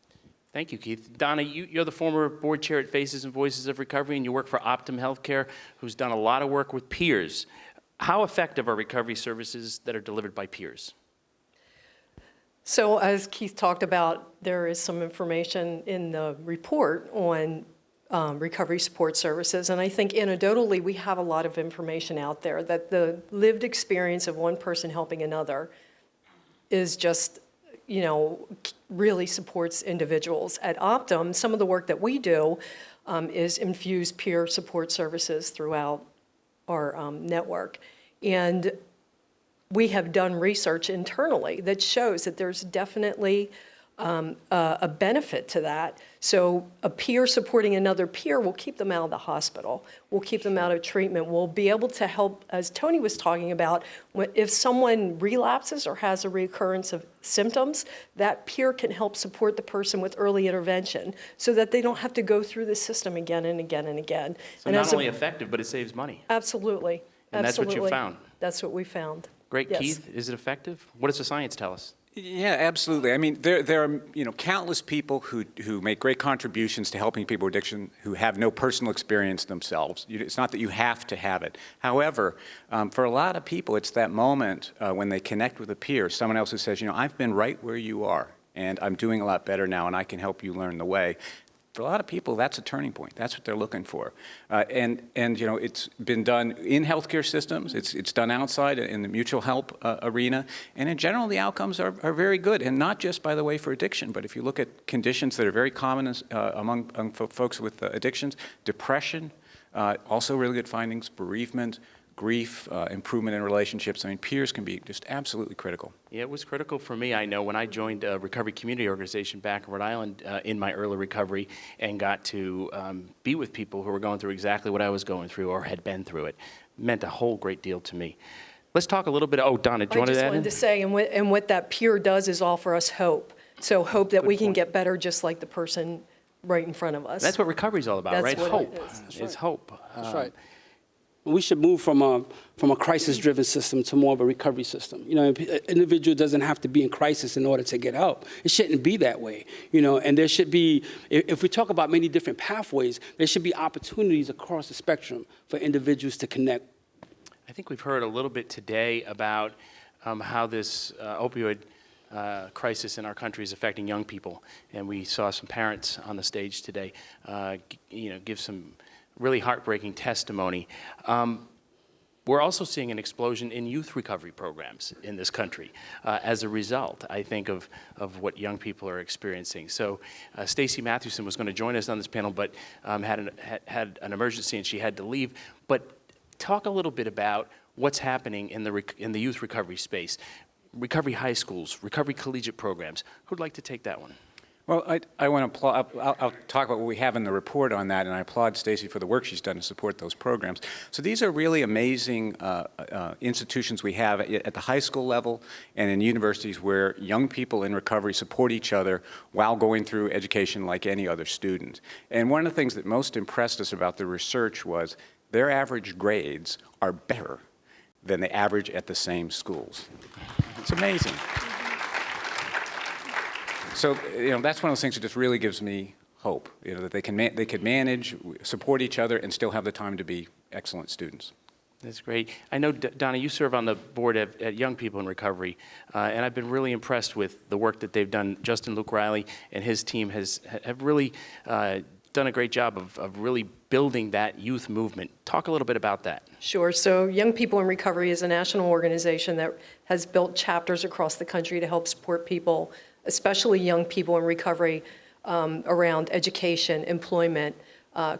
Speaker 1: Thank you, Keith. Donna, you're the former board chair at Faces and Voices of Recovery, and you work for Optum Healthcare, who's done a lot of work with peers. How effective are recovery services that are delivered by peers?
Speaker 20: So as Keith talked about, there is some information in the report on recovery support services. And I think anecdotally, we have a lot of information out there that the lived experience of one person helping another is just, really supports individuals. At Optum, some of the work that we do is infuse peer support services throughout our network. And we have done research internally that shows that there's definitely a benefit to that. So a peer supporting another peer will keep them out of the hospital, will keep them out of treatment, will be able to help, as Tony was talking about, if someone relapses or has a recurrence of symptoms, that peer can help support the person with early intervention so that they don't have to go through the system again and again and again.
Speaker 1: So not only effective, but it saves money.
Speaker 20: Absolutely.
Speaker 1: And that's what you found.
Speaker 20: That's what we found.
Speaker 1: Great.
Speaker 20: Yes.
Speaker 1: Keith, is it effective? What does the science tell us?
Speaker 19: Yeah, absolutely. I mean, there are countless people who make great contributions to helping people with addiction who have no personal experience themselves. It's not that you have to have it. However, for a lot of people, it's that moment when they connect with a peer, someone else who says, I've been right where you are, and I'm doing a lot better now, and I can help you learn the way. For a lot of people, that's a turning point. That's what they're looking for. And it's been done in healthcare systems. It's done outside in the mutual help arena. And in general, the outcomes are very good. And not just, by the way, for addiction, but if you look at conditions that are very common among folks with addictions, depression, also really good findings, bereavement, grief, improvement in relationships. I mean, peers can be just absolutely critical.
Speaker 1: Yeah, it was critical for me. I know when I joined a recovery community organization back in Rhode Island in my early recovery and got to be with people who were going through exactly what I was going through or had been through it, meant a whole great deal to me. Let's talk a little bit. Oh, Donna, do you want to add in?
Speaker 20: I just wanted to say, and what that peer does is offer us hope. So hope that we can get better just like the person right in front of us.
Speaker 1: That's what recovery is all about,
Speaker 20: That's
Speaker 1: right?
Speaker 20: what
Speaker 1: Hope.
Speaker 20: it is.
Speaker 1: It's hope.
Speaker 3: That's right. We should move from a crisis-driven system to more of a recovery system. You know, an individual doesn't have to be in crisis in order to get help. It shouldn't be that way. You know, and there should be, if we talk about many different pathways, there should be opportunities across the spectrum for individuals to connect.
Speaker 1: I think we've heard a little bit today about how this opioid crisis in our country is affecting young people, and we saw some parents on the stage today, give some really heartbreaking testimony. We're also seeing an explosion in youth recovery programs in this country as a result, I think, of what young people are experiencing. So Stacey Mathewson was going to join us on this panel, but had an emergency and she had to leave. But talk a little bit about what's happening in the youth recovery space. Recovery high schools, recovery collegiate programs. Who'd like to take that one?
Speaker 19: Well, I want to applaud. I'll talk about what we have in the report on that, and I applaud Stacey for the work she's done to support those programs. So these are really amazing institutions we have at the high school level and in universities where young people in recovery support each other while going through education like any other student. And one of the things that most impressed us about the research was their average grades are better than the average at the same schools. It's amazing. So, that's one of those things that just really gives me hope, that they could manage, support each other, and still have the time to be excellent students.
Speaker 1: That's great. I know, Donna, you serve on the board at Young People in Recovery, and I've been really impressed with the work that they've done. Justin Luke Riley and his team have really done a great job of really building that youth movement. Talk a little bit about that.
Speaker 20: Sure. So Young People in Recovery is a national organization that has built chapters across the country to help support people, especially young people in recovery, around education, employment,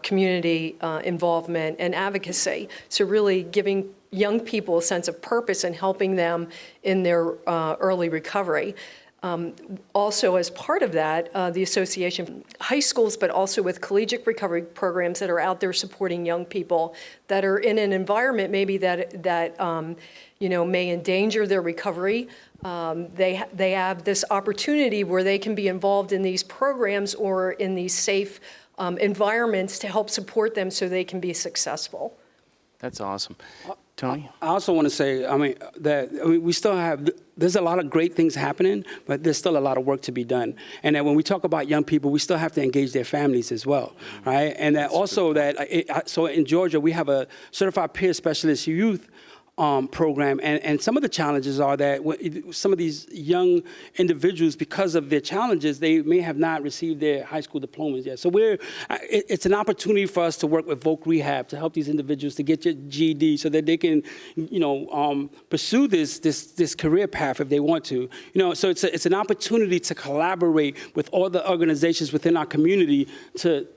Speaker 20: community involvement, and advocacy. So really giving young people a sense of purpose and helping them in their early recovery. Also, as part of that, the association, high schools, but also with collegiate recovery programs that are out there supporting young people that are in an environment maybe that may endanger their recovery. They have this opportunity where they can be involved in these programs or in these safe environments to help support them so they can be successful.
Speaker 1: That's awesome. Tony?
Speaker 3: I also want to say, we still have, there's a lot of great things happening, but there's still a lot of work to be done. And that when we talk about young people, we still have to engage their families as well, right? And that also so in Georgia, we have a certified peer specialist youth program, and some of the challenges are that some of these young individuals, because of their challenges, they may have not received their high school diplomas yet. So it's an opportunity for us to work with Voc Rehab to help these individuals to get your GED so that they can, pursue this career path if they want to. So it's an opportunity to collaborate with all the organizations within our community to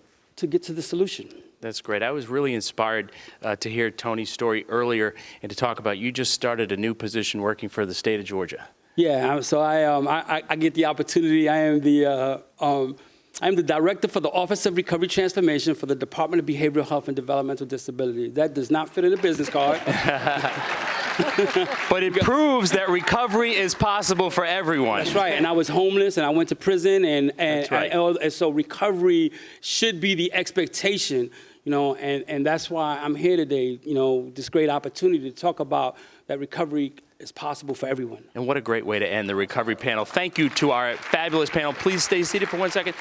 Speaker 3: get to the solution.
Speaker 1: That's great. I was really inspired to hear Tony's story earlier and to talk about you just started a new position working for the state of Georgia.
Speaker 3: Yeah, so I get the opportunity. I am the director for the Office of Recovery Transformation for the Department of Behavioral Health and Developmental Disability. That does not fit in a business card.
Speaker 1: But it proves that recovery is possible for everyone.
Speaker 3: That's right. And I was homeless, and I went to prison, and so recovery should be the expectation, and that's why I'm here today. This great opportunity to talk about that recovery is possible for everyone.
Speaker 1: And what a great way to end the recovery panel. Thank you to our fabulous panel. Please stay seated for 1 second.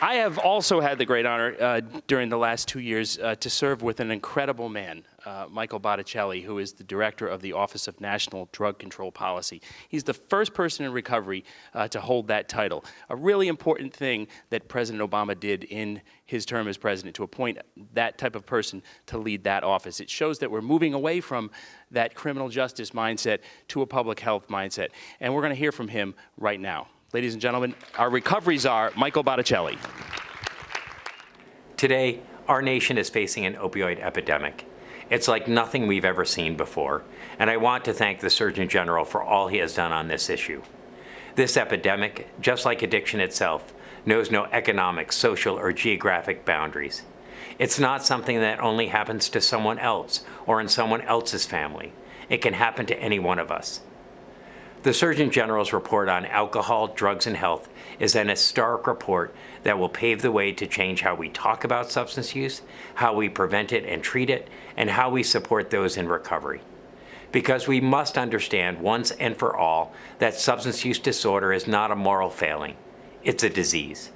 Speaker 1: I have also had the great honor during the last 2 years to serve with an incredible man, Michael Botticelli, who is the director of the Office of National Drug Control Policy. He's the first person in recovery to hold that title. A really important thing that President Obama did in his term as president, to appoint that type of person to lead that office. It shows that we're moving away from that criminal justice mindset to a public health mindset. And we're going to hear from him right now. Ladies and gentlemen, our recovery czar, Michael Botticelli.
Speaker 4: Today, our nation is facing an opioid epidemic. It's like nothing we've ever seen before, and I want to thank the Surgeon General for all he has done on this issue. This epidemic, just like addiction itself, knows no economic, social, or geographic boundaries. It's not something that only happens to someone else or in someone else's family. It can happen to any one of us. The Surgeon General's report on alcohol, drugs, and health is an historic report that will pave the way to change how we talk about substance use, how we prevent it and treat it, and how we support those in recovery. Because we must understand once and for all that substance use disorder is not a moral failing, it's a disease.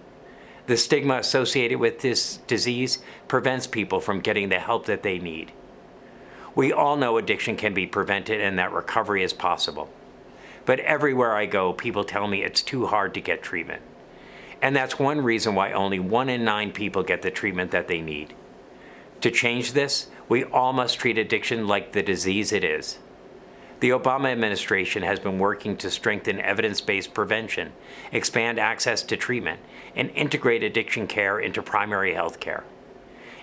Speaker 4: The stigma associated with this disease prevents people from getting the help that they need. We all know addiction can be prevented and that recovery is possible. But everywhere I go, people tell me it's too hard to get treatment. And that's one reason why only 1 in 9 people get the treatment that they need. To change this, we all must treat addiction like the disease it is. The Obama administration has been working to strengthen evidence-based prevention, expand access to treatment, and integrate addiction care into primary health care.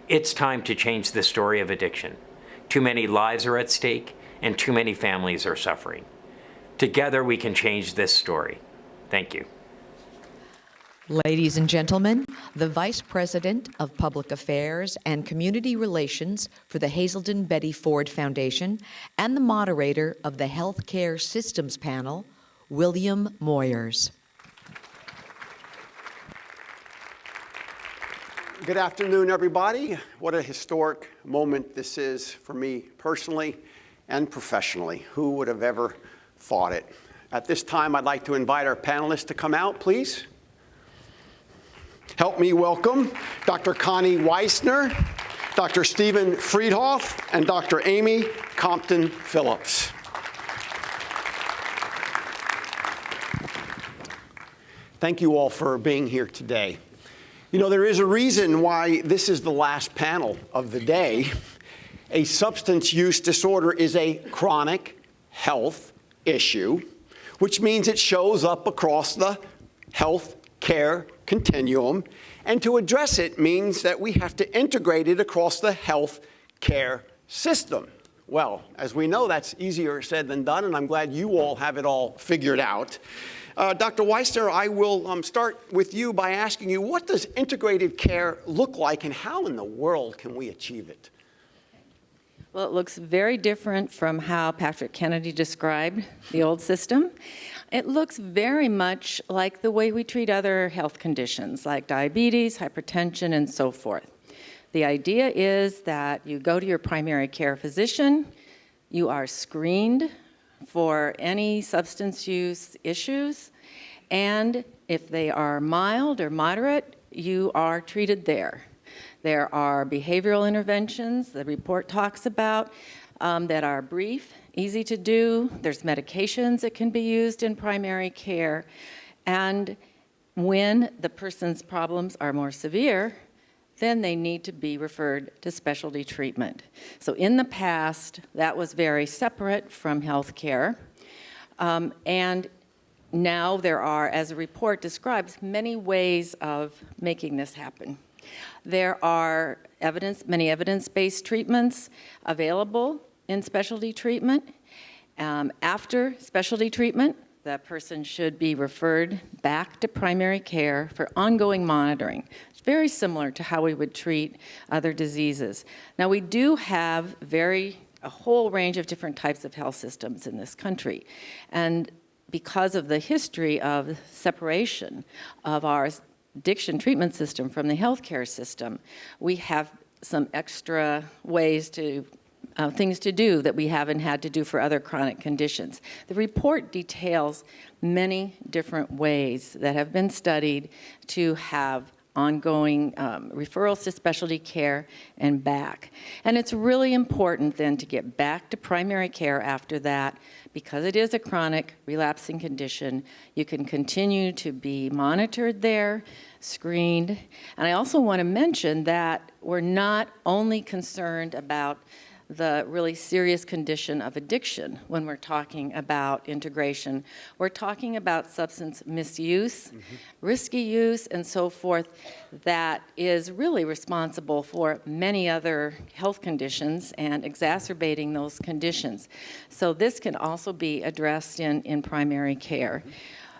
Speaker 4: It's time to change the story of addiction. Too many lives are at stake, and too many families are suffering. Together, we can change this story. Thank you.
Speaker 14: Ladies and gentlemen, the Vice President of Public Affairs and Community Relations for the Hazelden Betty Ford Foundation and the moderator of the Healthcare Systems Panel, William Moyers.
Speaker 15: Good afternoon, everybody. What a historic moment this is for me personally and professionally. Who would have ever thought it? At this time, I'd like to invite our panelists to come out, please. Help me welcome Dr. Connie Weissner, Dr. Stephen Friedhoff, and Dr. Amy Compton-Phillips. Thank you all for being here today. You know, there is a reason why this is the last panel of the day. A substance use disorder is a chronic health issue, which means it shows up across the health care continuum, and to address it means that we have to integrate it across the health care system. Well, as we know, that's easier said than done, and I'm glad you all have it all figured out. Dr. Weissner, I will start with you by asking you, what does integrated care look like, and how in the world can we achieve it?
Speaker 17: Well, it looks very different from how Patrick Kennedy described the old system. It looks very much like the way we treat other health conditions like diabetes, hypertension, and so forth. The idea is that you go to your primary care physician, you are screened for any substance use issues, and if they are mild or moderate, you are treated there. There are behavioral interventions the report talks about that are brief, easy to do. There's medications that can be used in primary care. And when the person's problems are more severe, then they need to be referred to specialty treatment. So in the past, that was very separate from health care. And now there are, as the report describes, many ways of making this happen. There are many evidence-based treatments available in specialty treatment. After specialty treatment, that person should be referred back to primary care for ongoing monitoring. It's very similar to how we would treat other diseases. Now, we do have a whole range of different types of health systems in this country. And because of the history of separation of our addiction treatment system from the healthcare system, we have some extra ways to things to do that we haven't had to do for other chronic conditions. The report details many different ways that have been studied to have ongoing referrals to specialty care and back. And it's really important then to get back to primary care after that, because it is a chronic relapsing condition. You can continue to be monitored there, screened. And I also want to mention that we're not only concerned about the really serious condition of addiction when we're talking about integration. We're talking about substance misuse, risky use, and so forth that is really responsible for many other health conditions and exacerbating those conditions. So this can also be addressed in primary care.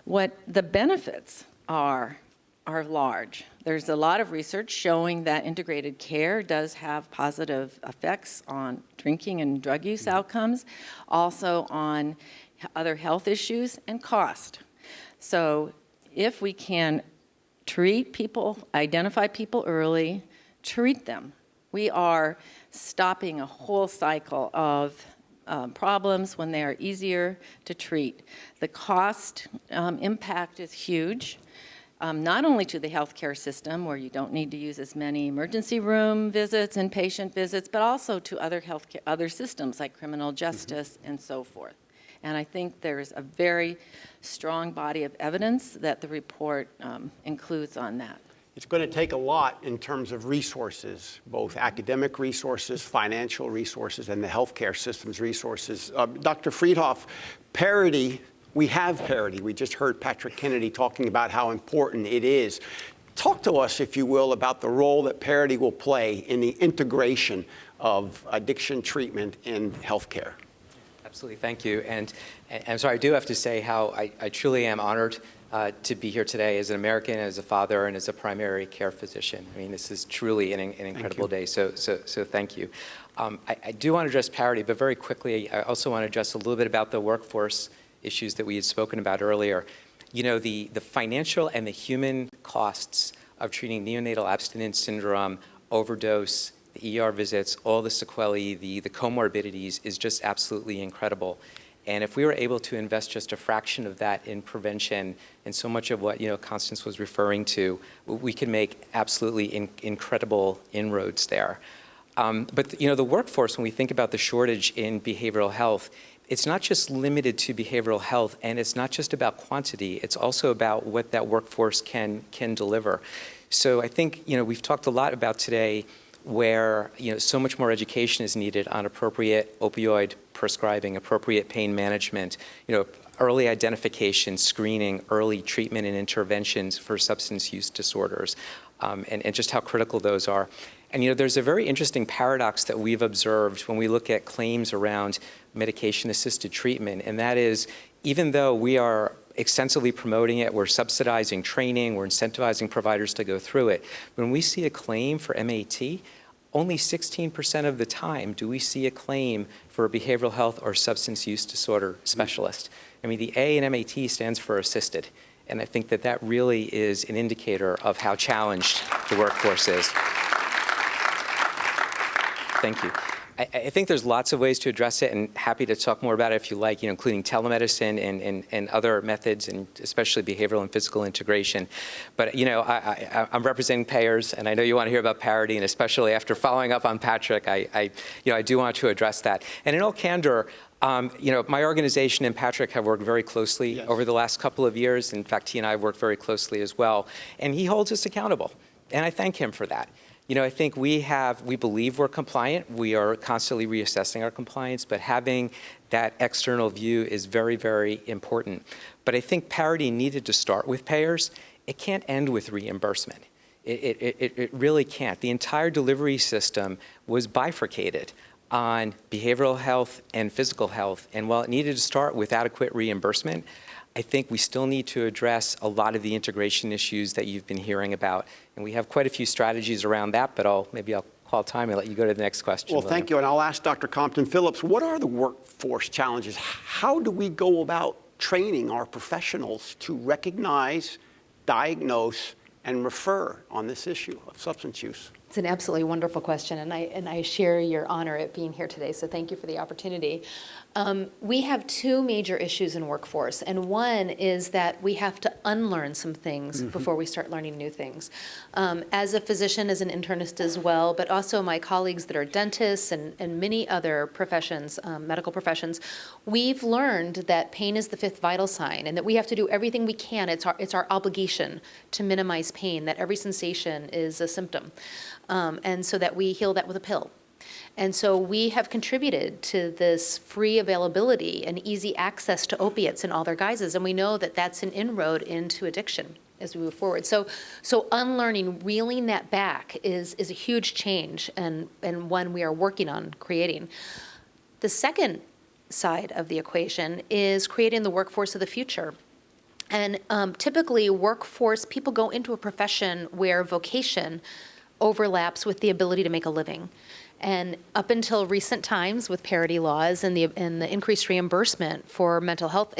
Speaker 17: What the benefits are large. There's a lot of research showing that integrated care does have positive effects on drinking and drug use outcomes, also on other health issues and cost. So if we can treat people, identify people early, treat them, we are stopping a whole cycle of problems when they are easier to treat. The cost impact is huge, not only to the healthcare system, where you don't need to use as many emergency room visits and patient visits, but also to other systems like criminal justice and so forth. And I think there's a very strong body of evidence that the report includes on that.
Speaker 15: It's going to take a lot in terms of resources, both academic resources, financial resources, and the healthcare system's resources. Dr. Friedhoff, parity, we have parity. We just heard Patrick Kennedy talking about how important it is. Talk to us, if you will, about the role that parity will play in the integration of addiction treatment in healthcare.
Speaker 18: Absolutely, thank you. And I'm sorry, I do have to say how I truly am honored to be here today as an American, as a father, and as a primary care physician. I mean, this is truly an incredible day, so thank you. I do want to address parity, but very quickly, I also want to address a little bit about the workforce issues that we had spoken about earlier. You know, the financial and the human costs of treating neonatal abstinence syndrome, overdose, the ER visits, all the sequelae, the comorbidities is just absolutely incredible. And if we were able to invest just a fraction of that in prevention, and so much of what Constance was referring to, we can make absolutely incredible inroads there. But the workforce, when we think about the shortage in behavioral health, it's not just limited to behavioral health, and it's not just about quantity. It's also about what that workforce can deliver. So I think we've talked a lot about today where so much more education is needed on appropriate opioid prescribing, appropriate pain management, early identification, screening, early treatment and interventions for substance use disorders, and just how critical those are. And there's a very interesting paradox that we've observed when we look at claims around medication-assisted treatment, and that is, even though we are extensively promoting it, we're subsidizing training, we're incentivizing providers to go through it. When we see a claim for MAT, only 16% of the time do we see a claim for a behavioral health or substance use disorder specialist. I mean, the A in MAT stands for assisted, and I think that really is an indicator of how challenged the workforce is. Thank you. I think there's lots of ways to address it, and happy to talk more about it if you like, including telemedicine and other methods, and especially behavioral and physical integration. But I'm representing payers, and I know you want to hear about parity, and especially after following up on Patrick, I do want to address that. And in all candor, my organization and Patrick have worked very closely over the last couple of years. In fact, he and I have worked very closely as well, and he holds us accountable, and I thank him for that. I think we believe we're compliant. We are constantly reassessing our compliance, but having that external view is very, very important. But I think parity needed to start with payers. It can't end with reimbursement. It really can't. The entire delivery system was bifurcated on behavioral health and physical health. And while it needed to start with adequate reimbursement, I think we still need to address a lot of the integration issues that you've been hearing about. And we have quite a few strategies around that, but maybe I'll call time and let you go to the next question.
Speaker 15: Well, thank you. And I'll ask Dr. Compton-Phillips, what are the workforce challenges? How do we go about training our professionals to recognize, diagnose, and refer on this issue of substance use?
Speaker 21: It's an absolutely wonderful question, and I share your honor at being here today, so thank you for the opportunity. We have two major issues in workforce, and one is that we have to unlearn some things before we start learning new things. As a physician, as an internist as well, but also my colleagues that are dentists and many other professions, medical professions, we've learned that pain is the fifth vital sign, and that we have to do everything we can. It's our obligation to minimize pain, that every sensation is a symptom. And so that we heal that with a pill. And so we have contributed to this free availability and easy access to opiates in all their guises. And we know that that's an inroad into addiction as we move forward. So unlearning, reeling that back is a huge change, and one we are working on creating. The second side of the equation is creating the workforce of the future. And typically workforce, people go into a profession where vocation overlaps with the ability to make a living. And up until recent times with parity laws and the increased reimbursement for mental health,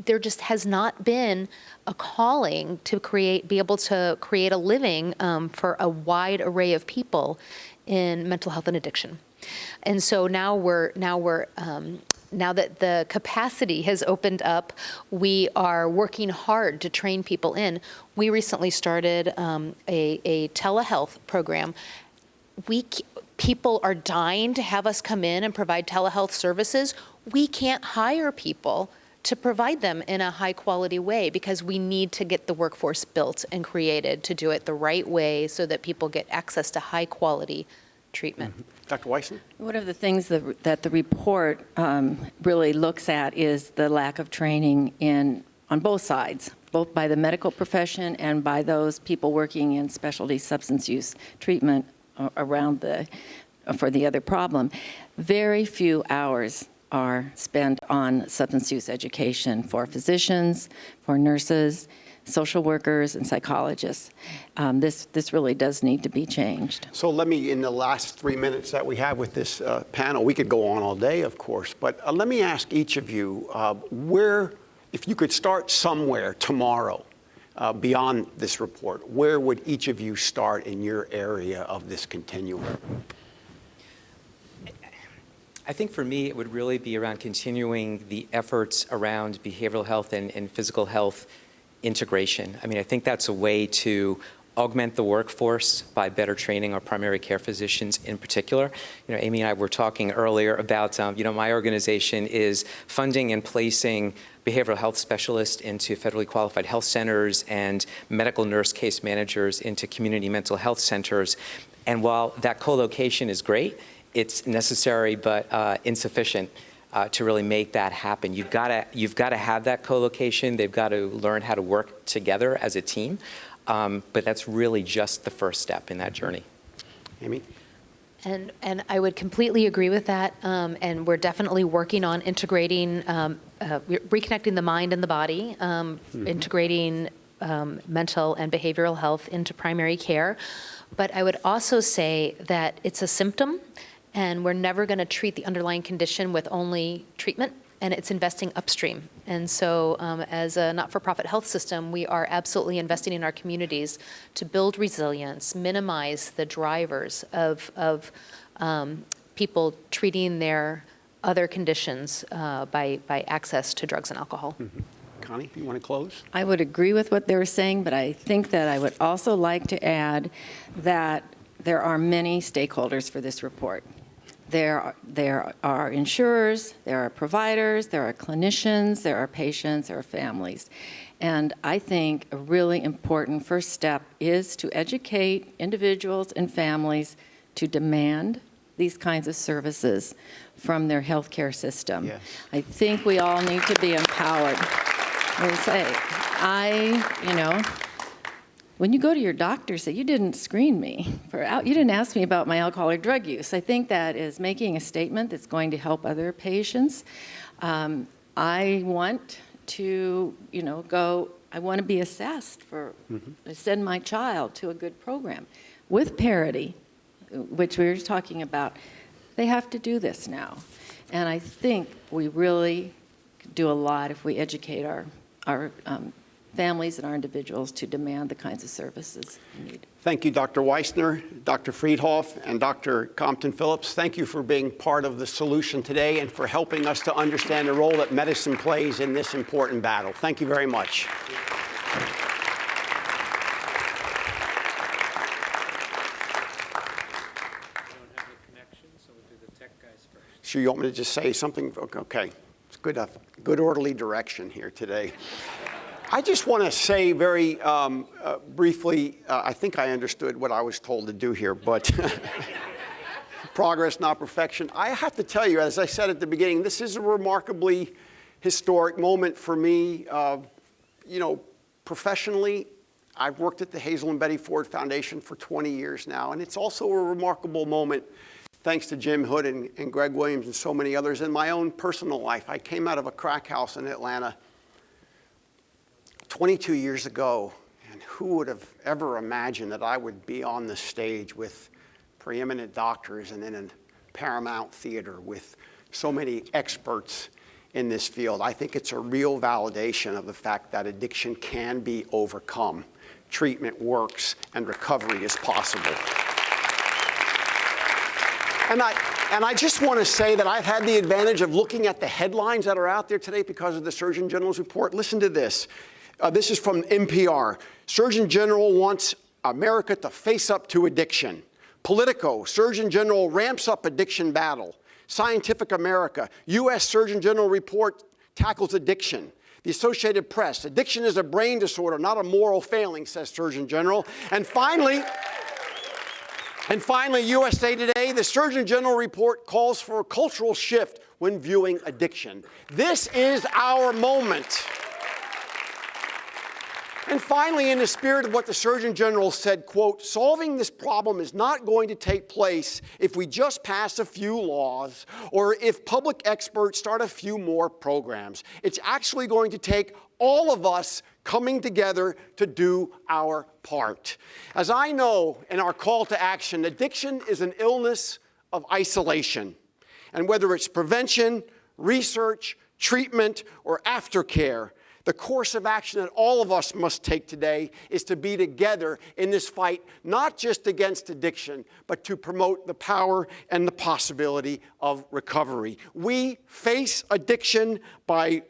Speaker 21: there just has not been a calling to be able to create a living for a wide array of people in mental health and addiction. And so now now that the capacity has opened up, we are working hard to train people in. We recently started a telehealth program. People are dying to have us come in and provide telehealth services. We can't hire people to provide them in a high quality way because we need to get the workforce built and created to do it the right way so that people get access to high quality treatment.
Speaker 15: Mm-hmm. Dr. Weissman?
Speaker 17: One of the things that the report really looks at is the lack of training on both sides, both by the medical profession and by those people working in specialty substance use treatment around for the other problem. Very few hours are spent on substance use education for physicians, for nurses, social workers, and psychologists. This really does need to be changed.
Speaker 15: So let me, in the last 3 minutes that we have with this panel, we could go on all day, of course, but let me ask each of you, if you could start somewhere tomorrow beyond this report, where would each of you start in your area of this continuum?
Speaker 18: I think for me, it would really be around continuing the efforts around behavioral health and physical health integration. I mean, I think that's a way to augment the workforce by better training our primary care physicians in particular. You know, Amy and I were talking earlier about, my organization is funding and placing behavioral health specialists into federally qualified health centers and medical nurse case managers into community mental health centers. And while that co-location is great, it's necessary but insufficient to really make that happen. You've got to have that co-location. They've got to learn how to work together as a team. But that's really just the first step in that journey.
Speaker 15: Amy?
Speaker 21: And I would completely agree with that. And we're definitely working on integrating, reconnecting the mind and the body, integrating mental and behavioral health into primary care. But I would also say that it's a symptom, and we're never going to treat the underlying condition with only treatment, and it's investing upstream. And so as a not-for-profit health system, we are absolutely investing in our communities to build resilience, minimize the drivers of people treating their other conditions by access to drugs and alcohol.
Speaker 15: Mm-hmm. Connie, you want to close?
Speaker 17: I would agree with what they were saying, but I think that I would also like to add that there are many stakeholders for this report. There are insurers, there are providers, there are clinicians, there are patients, there are families. And I think a really important first step is to educate individuals and families to demand these kinds of services from their healthcare system.
Speaker 15: Yes.
Speaker 17: I think we all need to be empowered. I would say, when you go to your doctor, say, you didn't screen me you didn't ask me about my alcohol or drug use. I think that is making a statement that's going to help other patients. I want to, I want to be assessed send my child to a good program. With parity, which we were talking about, they have to do this now. And I think we really do a lot if we educate our families and our individuals to demand the kinds of services we need.
Speaker 15: Thank you, Dr. Weissner, Dr. Friedhoff, and Dr. Compton-Phillips. Thank you for being part of the solution today and for helping us to understand the role that medicine plays in this important battle. Thank you very much. Sure, you want me to just say something? Okay, it's good orderly direction here today. I just want to say very briefly, I think I understood what I was told to do here, but progress, not perfection. I have to tell you, as I said at the beginning, this is a remarkably historic moment for me. Professionally, I've worked at the Hazel and Betty Ford Foundation for 20 years now, and it's also a remarkable moment thanks to Jim Hood and Greg Williams and so many others in my own personal life. I came out of a crack house in Atlanta 22 years ago, and who would have ever imagined that I would be on the stage with preeminent doctors and in Paramount Theater with so many experts in this field. I think it's a real validation of the fact that addiction can be overcome. Treatment works and recovery is possible. And I just want to say that I've had the advantage of looking at the headlines that are out there today because of the Surgeon General's report. Listen to this. This is from NPR. Surgeon General wants America to face up to addiction. Politico, Surgeon General ramps up addiction battle. Scientific America, U.S. Surgeon General report tackles addiction. The Associated Press, addiction is a brain disorder, not a moral failing, says Surgeon General. And finally, USA Today, the Surgeon General report calls for a cultural shift when viewing addiction. This is our moment. And finally, in the spirit of what the Surgeon General said, quote, solving this problem is not going to take place if we just pass a few laws or if public experts start a few more programs. It's actually going to take all of us coming together to do our part. As I know in our call to action, addiction is an illness of isolation. And whether it's prevention, research, treatment, or aftercare, the course of action that all of us must take today is to be together in this fight, not just against addiction, but to promote the power and the possibility of recovery. We face addiction by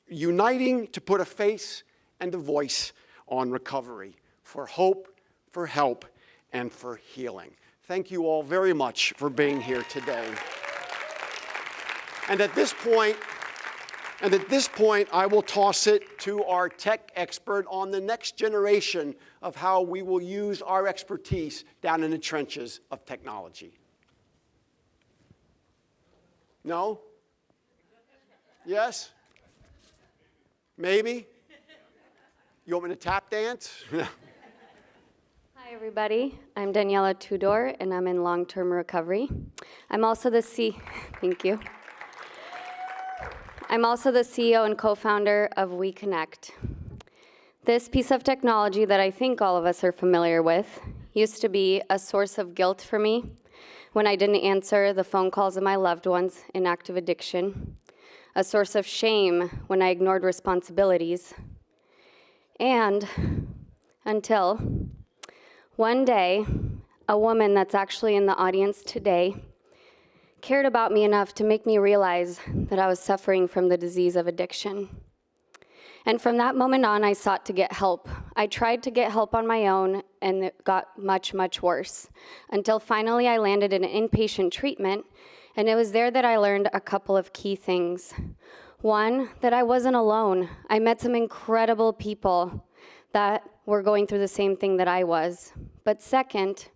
Speaker 15: uniting to put a face and a voice on recovery, for hope, for help, and for healing. Thank you all very much for being here today. And at this point, I will toss it to our tech expert on the next generation of how we will use our expertise down in the trenches of technology. No? Yes? Maybe? You want me to tap dance?
Speaker 2: Hi, everybody. I'm Daniela Tudor, and I'm in long-term recovery. I'm also the Thank you. I'm also the CEO and co-founder of WeConnect. This piece of technology that I think all of us are familiar with used to be a source of guilt for me when I didn't answer the phone calls of my loved ones in active addiction, a source of shame when I ignored responsibilities, and until one day, a woman that's actually in the audience today cared about me enough to make me realize that I was suffering from the disease of addiction. And from that moment on, I sought to get help. I tried to get help on my own, and it got much, much worse, until finally I landed in inpatient treatment, and it was there that I learned a couple of key things. One, that I wasn't alone. I met some incredible people that were going through the same thing that I was. But second,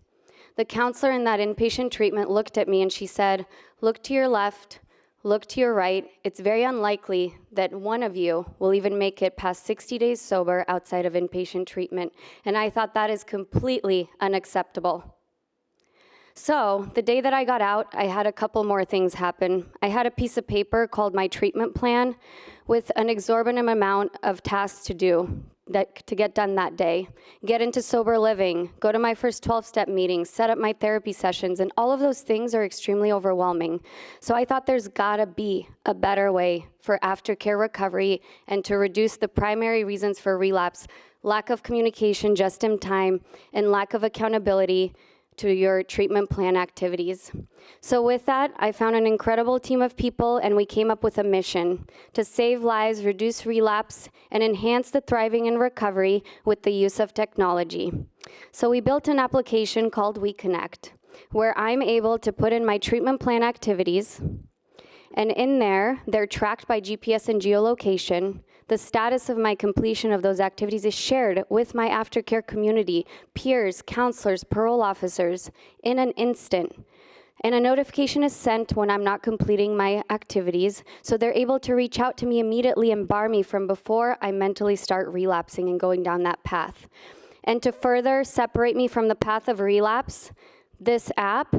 Speaker 2: the counselor in that inpatient treatment looked at me and she said, look to your left, look to your right. It's very unlikely that one of you will even make it past 60 days sober outside of inpatient treatment. And I thought that is completely unacceptable. So the day that I got out, I had a couple more things happen. I had a piece of paper called my treatment plan with an exorbitant amount of tasks to do, to get done that day, get into sober living, go to my first 12-step meeting, set up my therapy sessions, and all of those things are extremely overwhelming. So I thought there's gotta be a better way for aftercare recovery and to reduce the primary reasons for relapse, lack of communication just in time, and lack of accountability to your treatment plan activities. So with that, I found an incredible team of people, and we came up with a mission to save lives, reduce relapse, and enhance the thriving and recovery with the use of technology. So we built an application called WeConnect, where I'm able to put in my treatment plan activities, and in there, they're tracked by GPS and geolocation. The status of my completion of those activities is shared with my aftercare community, peers, counselors, parole officers in an instant. And a notification is sent when I'm not completing my activities, so they're able to reach out to me immediately and bar me from before I mentally start relapsing and going down that path. And to further separate me from the path of relapse, this app,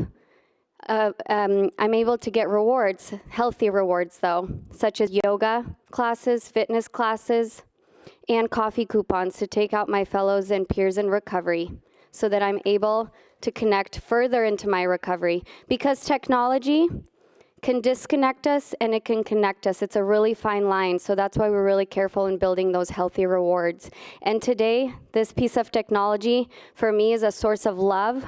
Speaker 2: I'm able to get rewards, healthy rewards though, such as yoga classes, fitness classes, and coffee coupons to take out my fellows and peers in recovery so that I'm able to connect further into my recovery, because technology can disconnect us and it can connect us. It's a really fine line, so that's why we're really careful in building those healthy rewards. And today, this piece of technology for me is a source of love,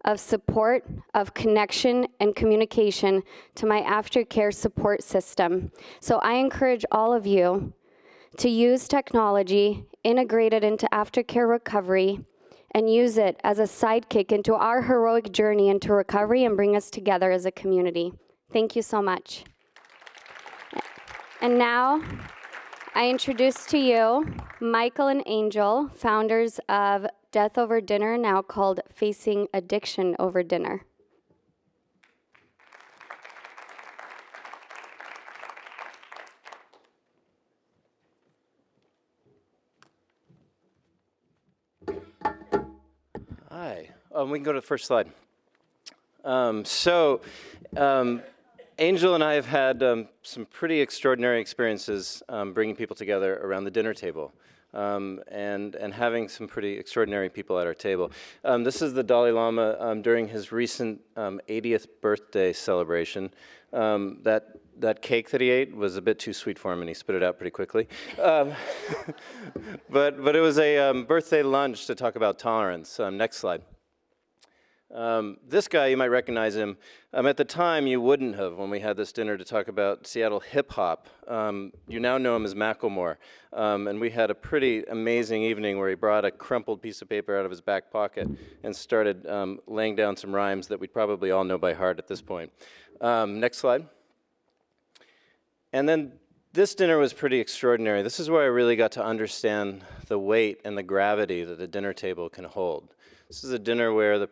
Speaker 2: of support, of connection and communication to my aftercare support system. So I encourage all of you to use technology, integrate it into aftercare recovery, and use it as a sidekick into our heroic journey into recovery and bring us together as a community. Thank you so much. And now, I introduce to you Michael and Angel, founders of Death Over Dinner, now called Facing Addiction Over Dinner.
Speaker 6: Hi. We can go to the first slide. Angel and I have had some pretty extraordinary experiences bringing people together around the dinner table. And having some pretty extraordinary people at our table. This is the Dalai Lama during his recent 80th birthday celebration. That cake that he ate was a bit too sweet for him, and he spit it out pretty quickly. But it was a birthday lunch to talk about tolerance. Next slide. This guy, you might recognize him. At the time, you wouldn't have when we had this dinner to talk about Seattle hip-hop. You now know him as Macklemore. And we had a pretty amazing evening where he brought a crumpled piece of paper out of his back pocket and started laying down some rhymes that we'd probably all know by heart at this point. Next slide. And then this dinner was pretty extraordinary. This is where I really got to understand the weight and the gravity that the dinner table can hold. This is a dinner where the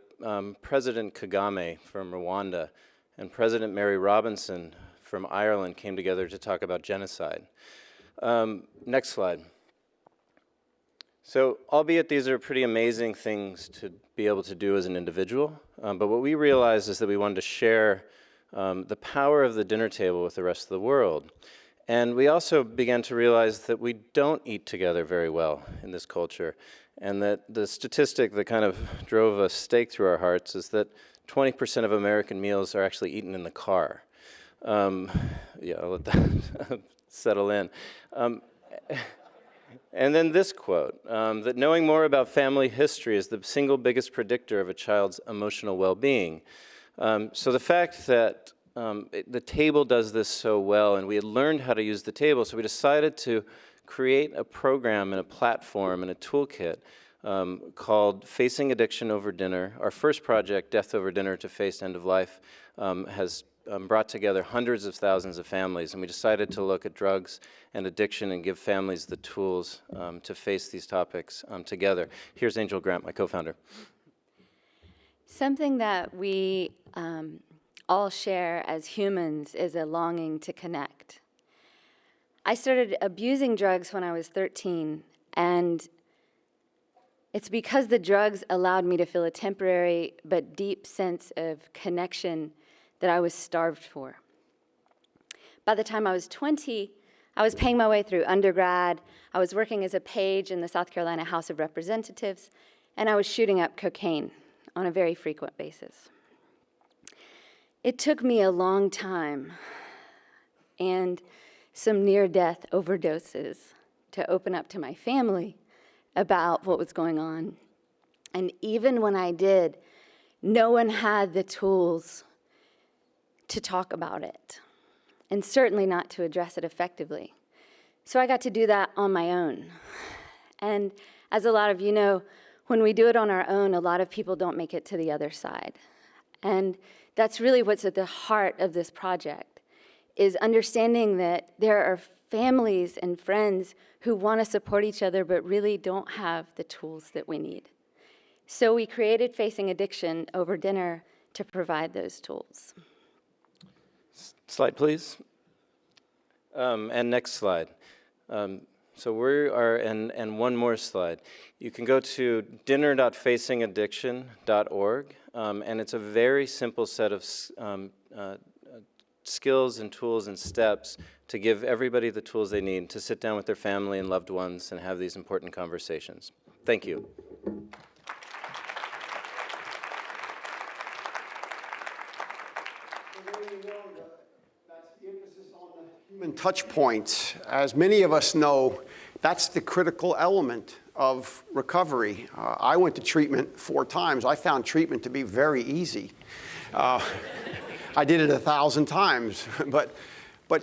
Speaker 6: President Kagame from Rwanda and President Mary Robinson from Ireland came together to talk about genocide. Next slide. So, albeit these are pretty amazing things to be able to do as an individual, but what we realized is that we wanted to share the power of the dinner table with the rest of the world. And we also began to realize that we don't eat together very well in this culture, and that the statistic that kind of drove a stake through our hearts is that 20% of American meals are actually eaten in the car. Yeah, I'll let that settle in. And then this quote, that knowing more about family history is the single biggest predictor of a child's emotional well-being. So the fact that the table does this so well, and we had learned how to use the table, so we decided to create a program and a platform and a toolkit called Facing Addiction Over Dinner. Our first project, Death Over Dinner to Face End of Life, has brought together hundreds of thousands of families, and we decided to look at drugs and addiction and give families the tools to face these topics together. Here's Angel Grant, my co-founder.
Speaker 10: Something that we all share as humans is a longing to connect. I started abusing drugs when I was 13, and it's because the drugs allowed me to feel a temporary but deep sense of connection that I was starved for. By the time I was 20, I was paying my way through undergrad, I was working as a page in the South Carolina House of Representatives, and I was shooting up cocaine on a very frequent basis. It took me a long time and some near-death overdoses to open up to my family about what was going on. And even when I did, no one had the tools to talk about it, and certainly not to address it effectively. So I got to do that on my own. And as a lot of you know, when we do it on our own, a lot of people don't make it to the other side. And that's really what's at the heart of this project, is understanding that there are families and friends who want to support each other but really don't have the tools that we need. So we created Facing Addiction Over Dinner to provide those tools.
Speaker 6: Slide, please. And next slide. So we are, and one more slide. You can go to dinner.facingaddiction.org, and it's a very simple set of skills and tools and steps to give everybody the tools they need to sit down with their family and loved ones and have these important conversations. Thank you.
Speaker 15: Human touch points. As many of us know, that's the critical element of recovery. I went to treatment 4 times. I found treatment to be very easy. I did it 1,000 times, but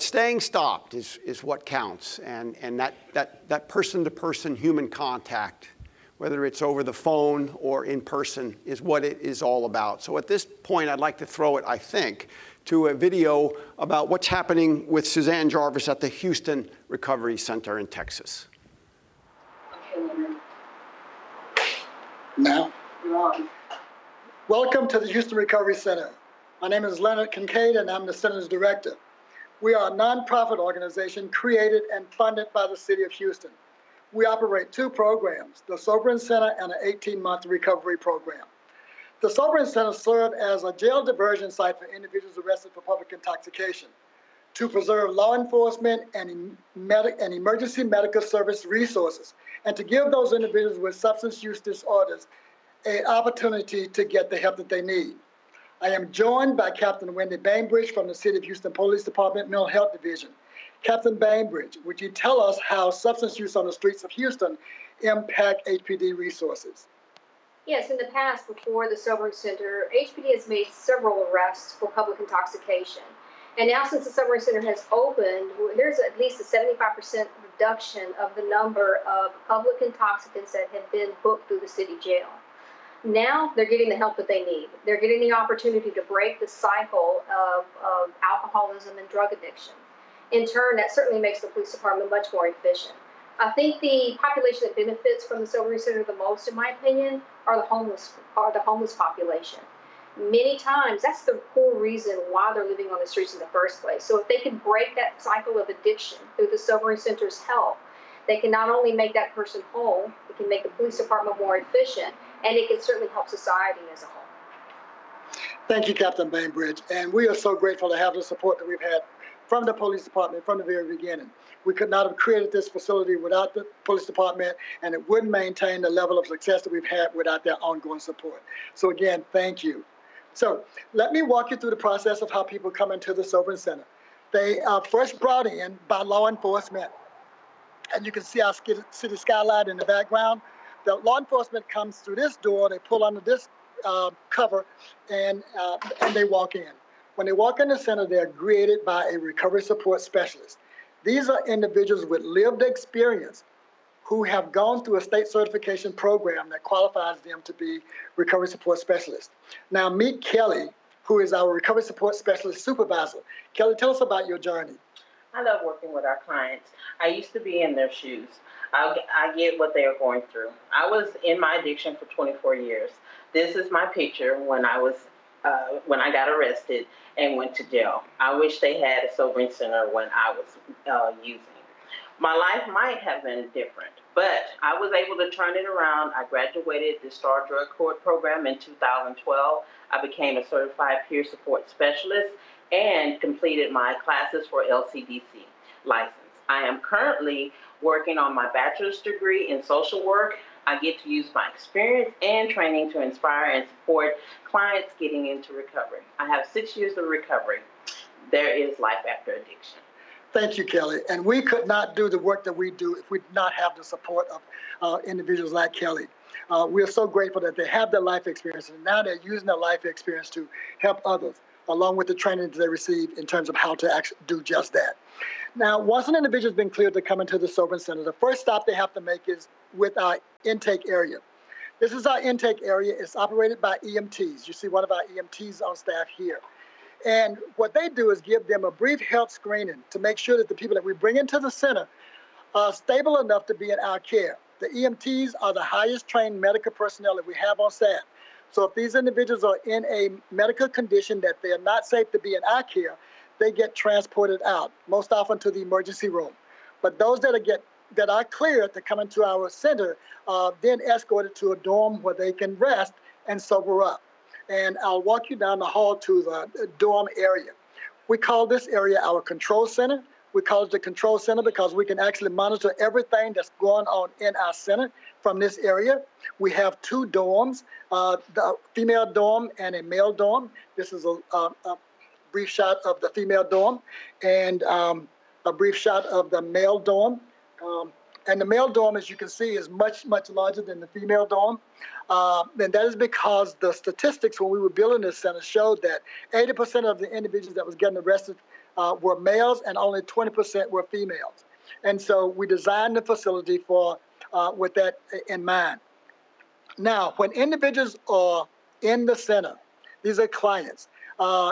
Speaker 15: staying stopped is what counts, and that person-to-person human contact, whether it's over the phone or in person, is what it is all about. So at this point, I'd like to throw it, I think, to a video about what's happening with Suzanne Jarvis at the Houston Recovery Center in Texas.
Speaker 7: Now, welcome to the Houston Recovery Center. My name is Leonard Kincaid, and I'm the center's director. We are a nonprofit organization created and funded by the city of Houston. We operate 2 programs, the Sobering Center and an 18-month recovery program. The Sobering Center serves as a jail diversion site for individuals arrested for public intoxication to preserve law enforcement and emergency medical service resources, and to give those individuals with substance use disorders an opportunity to get the help that they need. I am joined by Captain Wendy Bainbridge from the City of Houston Police Department Mental Health Division. Captain Bainbridge, would you tell us how substance use on the streets of Houston impact HPD resources?
Speaker 8: Yes, in the past, before the Sobering Center, HPD has made several arrests for public intoxication. And now since the Sobering Center has opened, there's at least a 75% reduction of the number of public intoxicants that have been booked through the city jail. Now they're getting the help that they need. They're getting the opportunity to break the cycle of alcoholism and drug addiction. In turn, that certainly makes the police department much more efficient. I think the population that benefits from the Sobering Center the most, in my opinion, are the homeless population. Many times, that's the core reason why they're living on the streets in the first place. So if they can break that cycle of addiction through the Sobering Center's help, they can not only make that person whole, it can make the police department more efficient, and it can certainly help society as a whole.
Speaker 7: Thank you, Captain Bainbridge. And we are so grateful to have the support that we've had from the police department from the very beginning. We could not have created this facility without the police department, and it wouldn't maintain the level of success that we've had without their ongoing support. So again, thank you. So let me walk you through the process of how people come into the Sobering Center. They are first brought in by law enforcement. And you can see our city skyline in the background. The law enforcement comes through this door, they pull under this cover, and they walk in. When they walk in the center, they're greeted by a recovery support specialist. These are individuals with lived experience who have gone through a state certification program that qualifies them to be recovery support specialists. Now meet Kelly, who is our recovery support specialist supervisor. Kelly, tell us about your journey.
Speaker 22: I love working with our clients. I used to be in their shoes. I get what they are going through. I was in my addiction for 24 years. This is my picture when I got arrested and went to jail. I wish they had a Sobering Center when I was using. My life might have been different, but I was able to turn it around. I graduated the STAR Drug Court program in 2012. I became a certified peer support specialist and completed my classes for LCDC license. I am currently working on my bachelor's degree in social work. I get to use my experience and training to inspire and support clients getting into recovery. I have 6 years of recovery. There is life after addiction.
Speaker 7: Thank you, Kelly. And we could not do the work that we do if we did not have the support of individuals like Kelly. We are so grateful that they have their life experience, and now they're using their life experience to help others, along with the training that they receive in terms of how to actually do just that. Now, once an individual has been cleared to come into the Sobering Center, the first stop they have to make is with our intake area. This is our intake area. It's operated by EMTs. You see one of our EMTs on staff here. And what they do is give them a brief health screening to make sure that the people that we bring into the center are stable enough to be in our care. The EMTs are the highest trained medical personnel that we have on staff. So if these individuals are in a medical condition that they are not safe to be in our care, they get transported out, most often to the emergency room. But those that are cleared to come into our center are then escorted to a dorm where they can rest and sober up. And I'll walk you down the hall to the dorm area. We call this area our control center. We call it the control center because we can actually monitor everything that's going on in our center from this area. We have 2 dorms, the female dorm and a male dorm. This is brief shot of the female dorm and a brief shot of the male dorm. And the male dorm, as you can see, is much, much larger than the female dorm. And that is because the statistics when we were building this center showed that 80% of the individuals that was getting arrested were males and only 20% were females. And so we designed the facility for with that in mind. Now, when individuals are in the center, these are clients,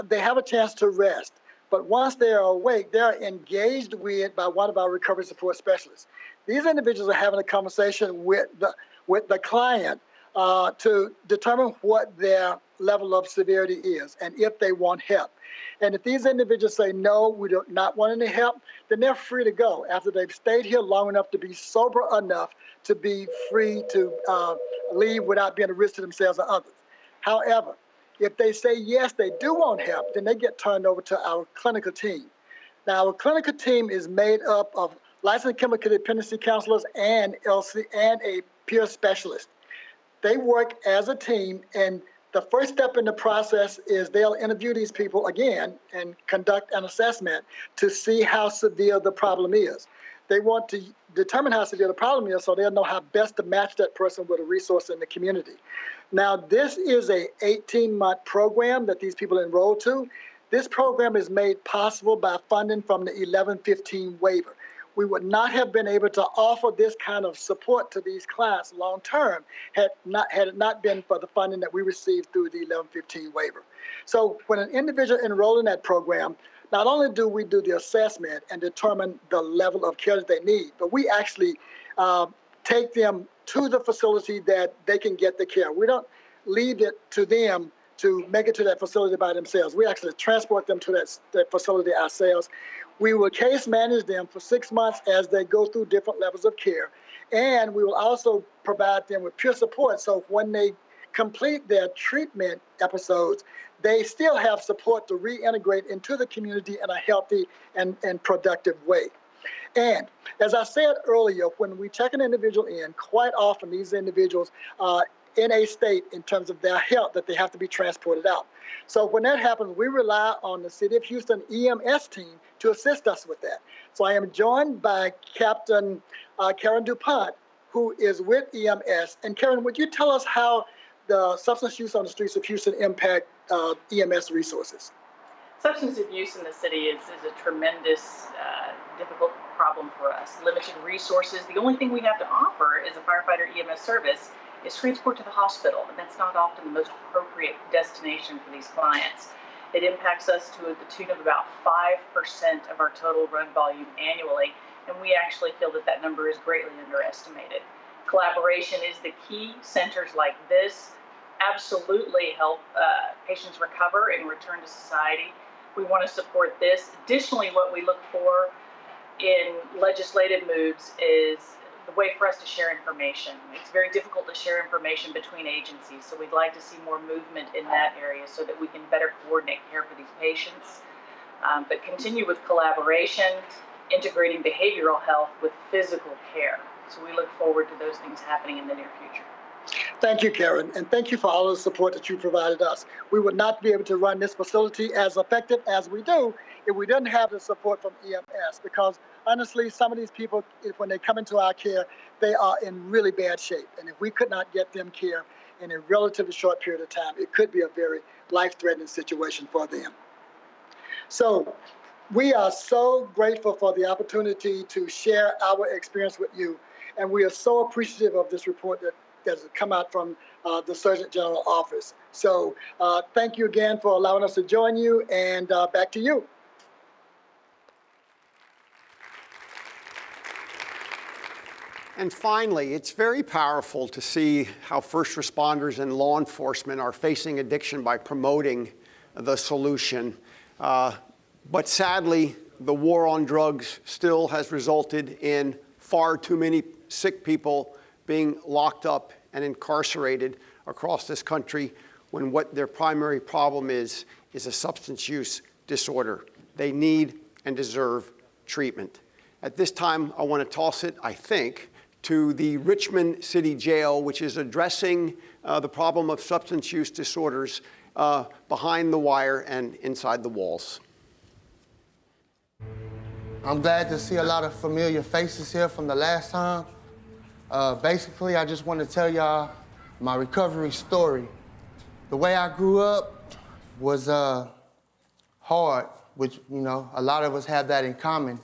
Speaker 7: they have a chance to rest. But once they are awake, they are engaged with by one of our recovery support specialists. These individuals are having a conversation with the client to determine what their level of severity is and if they want help. And if these individuals say, no, we do not want any help, then they're free to go after they've stayed here long enough to be sober enough to be free to leave without being a risk to themselves or others. However, if they say, yes, they do want help, then they get turned over to our clinical team. Now, our clinical team is made up of licensed chemical dependency counselors and a peer specialist. They work as a team, and the first step in the process is they'll interview these people again and conduct an assessment to see how severe the problem is. They want to determine how severe the problem is so they'll know how best to match that person with a resource in the community. Now, this is a 18-month program that these people enroll to. This program is made possible by funding from the 1115 waiver. We would not have been able to offer this kind of support to these clients long term had it not been for the funding that we received through the 1115 waiver. So when an individual enrolled in that program, not only do we do the assessment and determine the level of care that they need, but we actually take them to the facility that they can get the care. We don't leave it to them to make it to that facility by themselves. We actually transport them to that facility ourselves. We will case manage them for 6 months as they go through different levels of care. And we will also provide them with peer support. So when they complete their treatment episodes, they still have support to reintegrate into the community in a healthy and productive way. And as I said earlier, when we check an individual in, quite often these individuals are in a state in terms of their health that they have to be transported out. So when that happens, we rely on the City of Houston EMS team to assist us with that. So I am joined by Captain Karen DuPont, who is with EMS. And Karen, would you tell us how the substance use on the streets of Houston impact EMS resources?
Speaker 9: Substance abuse in the city is a tremendous, difficult problem for us. Limited resources. The only thing we have to offer as a firefighter EMS service is transport to the hospital, and that's not often the most appropriate destination for these clients. It impacts us to the tune of about 5% of our total run volume annually, and we actually feel that that number is greatly underestimated. Collaboration is the key. Centers like this absolutely help patients recover and return to society. We want to support this. Additionally, what we look for in legislative moves is the way for us to share information. It's very difficult to share information between agencies, so we'd like to see more movement in that area so that we can better coordinate care for these patients. But continue with collaboration, integrating behavioral health with physical care. So we look forward to those things happening in the near future.
Speaker 7: Thank you, Karen, and thank you for all of the support that you provided us. We would not be able to run this facility as effective as we do if we didn't have the support from EMS, because honestly, some of these people, when they come into our care, they are in really bad shape. And if we could not get them care in a relatively short period of time, it could be a very life-threatening situation for them. So we are so grateful for the opportunity to share our experience with you, and we are so appreciative of this report that has come out from the Surgeon General office. So thank you again for allowing us to join you, and back to you.
Speaker 15: And finally, it's very powerful to see how first responders and law enforcement are facing addiction by promoting the solution. But sadly, the war on drugs still has resulted in far too many sick people being locked up and incarcerated across this country when what their primary problem is a substance use disorder. They need and deserve treatment. At this time, I want to toss it, I think, to the Richmond City Jail, which is addressing the problem of substance use disorders behind the wire and inside the walls.
Speaker 12: I'm glad to see a lot of familiar faces here from the last time. Basically, I just want to tell y'all my recovery story. The way I grew up was hard, which, you know, a lot of us have that in common.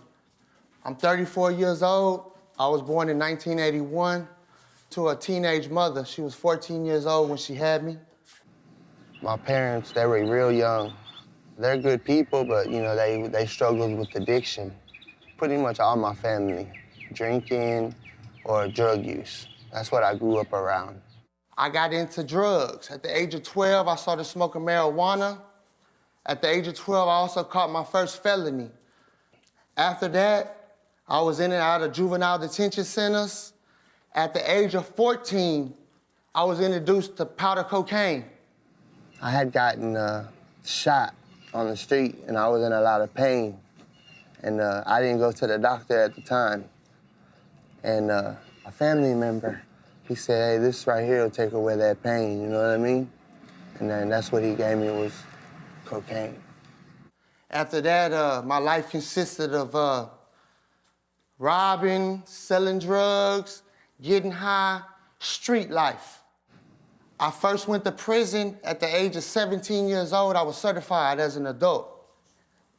Speaker 12: I'm 34 years old. I was born in 1981 to a teenage mother. She was 14 years old when she had me.
Speaker 16: My parents, they were real young. They're good people, but, you know, they struggled with addiction. Pretty much all my family, drinking or drug use. That's what I grew up around.
Speaker 12: I got into drugs. At the age of 12, I started smoking marijuana. At the age of 12, I also caught my first felony. After that, I was in and out of juvenile detention centers. At the age of 14, I was introduced to powder cocaine.
Speaker 16: I had gotten shot on the street, and I was in a lot of pain. And I didn't go to the doctor at the time. And a family member, he said, hey, this right here will take away that pain, you know what I mean? And then that's what he gave me was cocaine.
Speaker 12: After that, my life consisted of robbing, selling drugs, getting high, street life. I first went to prison at the age of 17 years old. I was certified as an adult.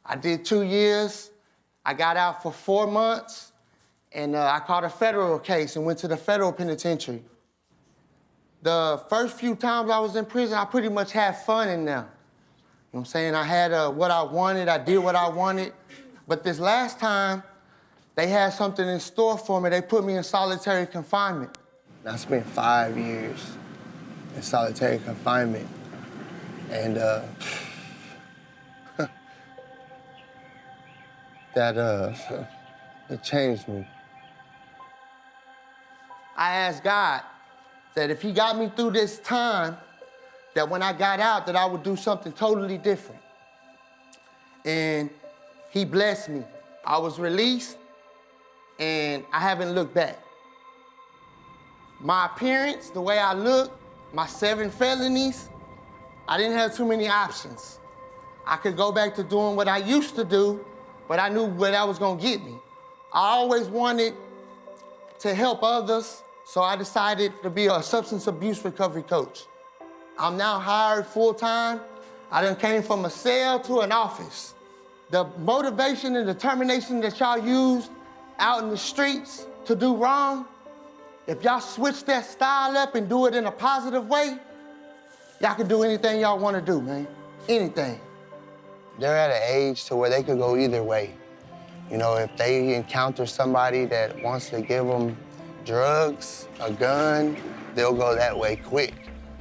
Speaker 12: I did 2 years. I got out for 4 months, and I caught a federal case and went to the federal penitentiary. The first few times I was in prison, I pretty much had fun in there. You know what I'm saying? I had what I wanted, I did what I wanted. But this last time, they had something in store for me. They put me in solitary confinement.
Speaker 16: I spent 5 years in solitary confinement, and it changed me.
Speaker 12: I asked God that if he got me through this time, that when I got out, that I would do something totally different. And he blessed me. I was released, and I haven't looked back. My appearance, the way I look, my 7 felonies, I didn't have too many options. I could go back to doing what I used to do, but I knew where that was gonna get me. I always wanted to help others, so I decided to be a substance abuse recovery coach. I'm now hired full-time. I done came from a cell to an office. The motivation and determination that y'all used out in the streets to do wrong, if y'all switch that style up and do it in a positive way, y'all can do anything y'all wanna do, man, anything.
Speaker 16: They're at an age to where they could go either way. You know, if they encounter somebody that wants to give them drugs, a gun, they'll go that way quick.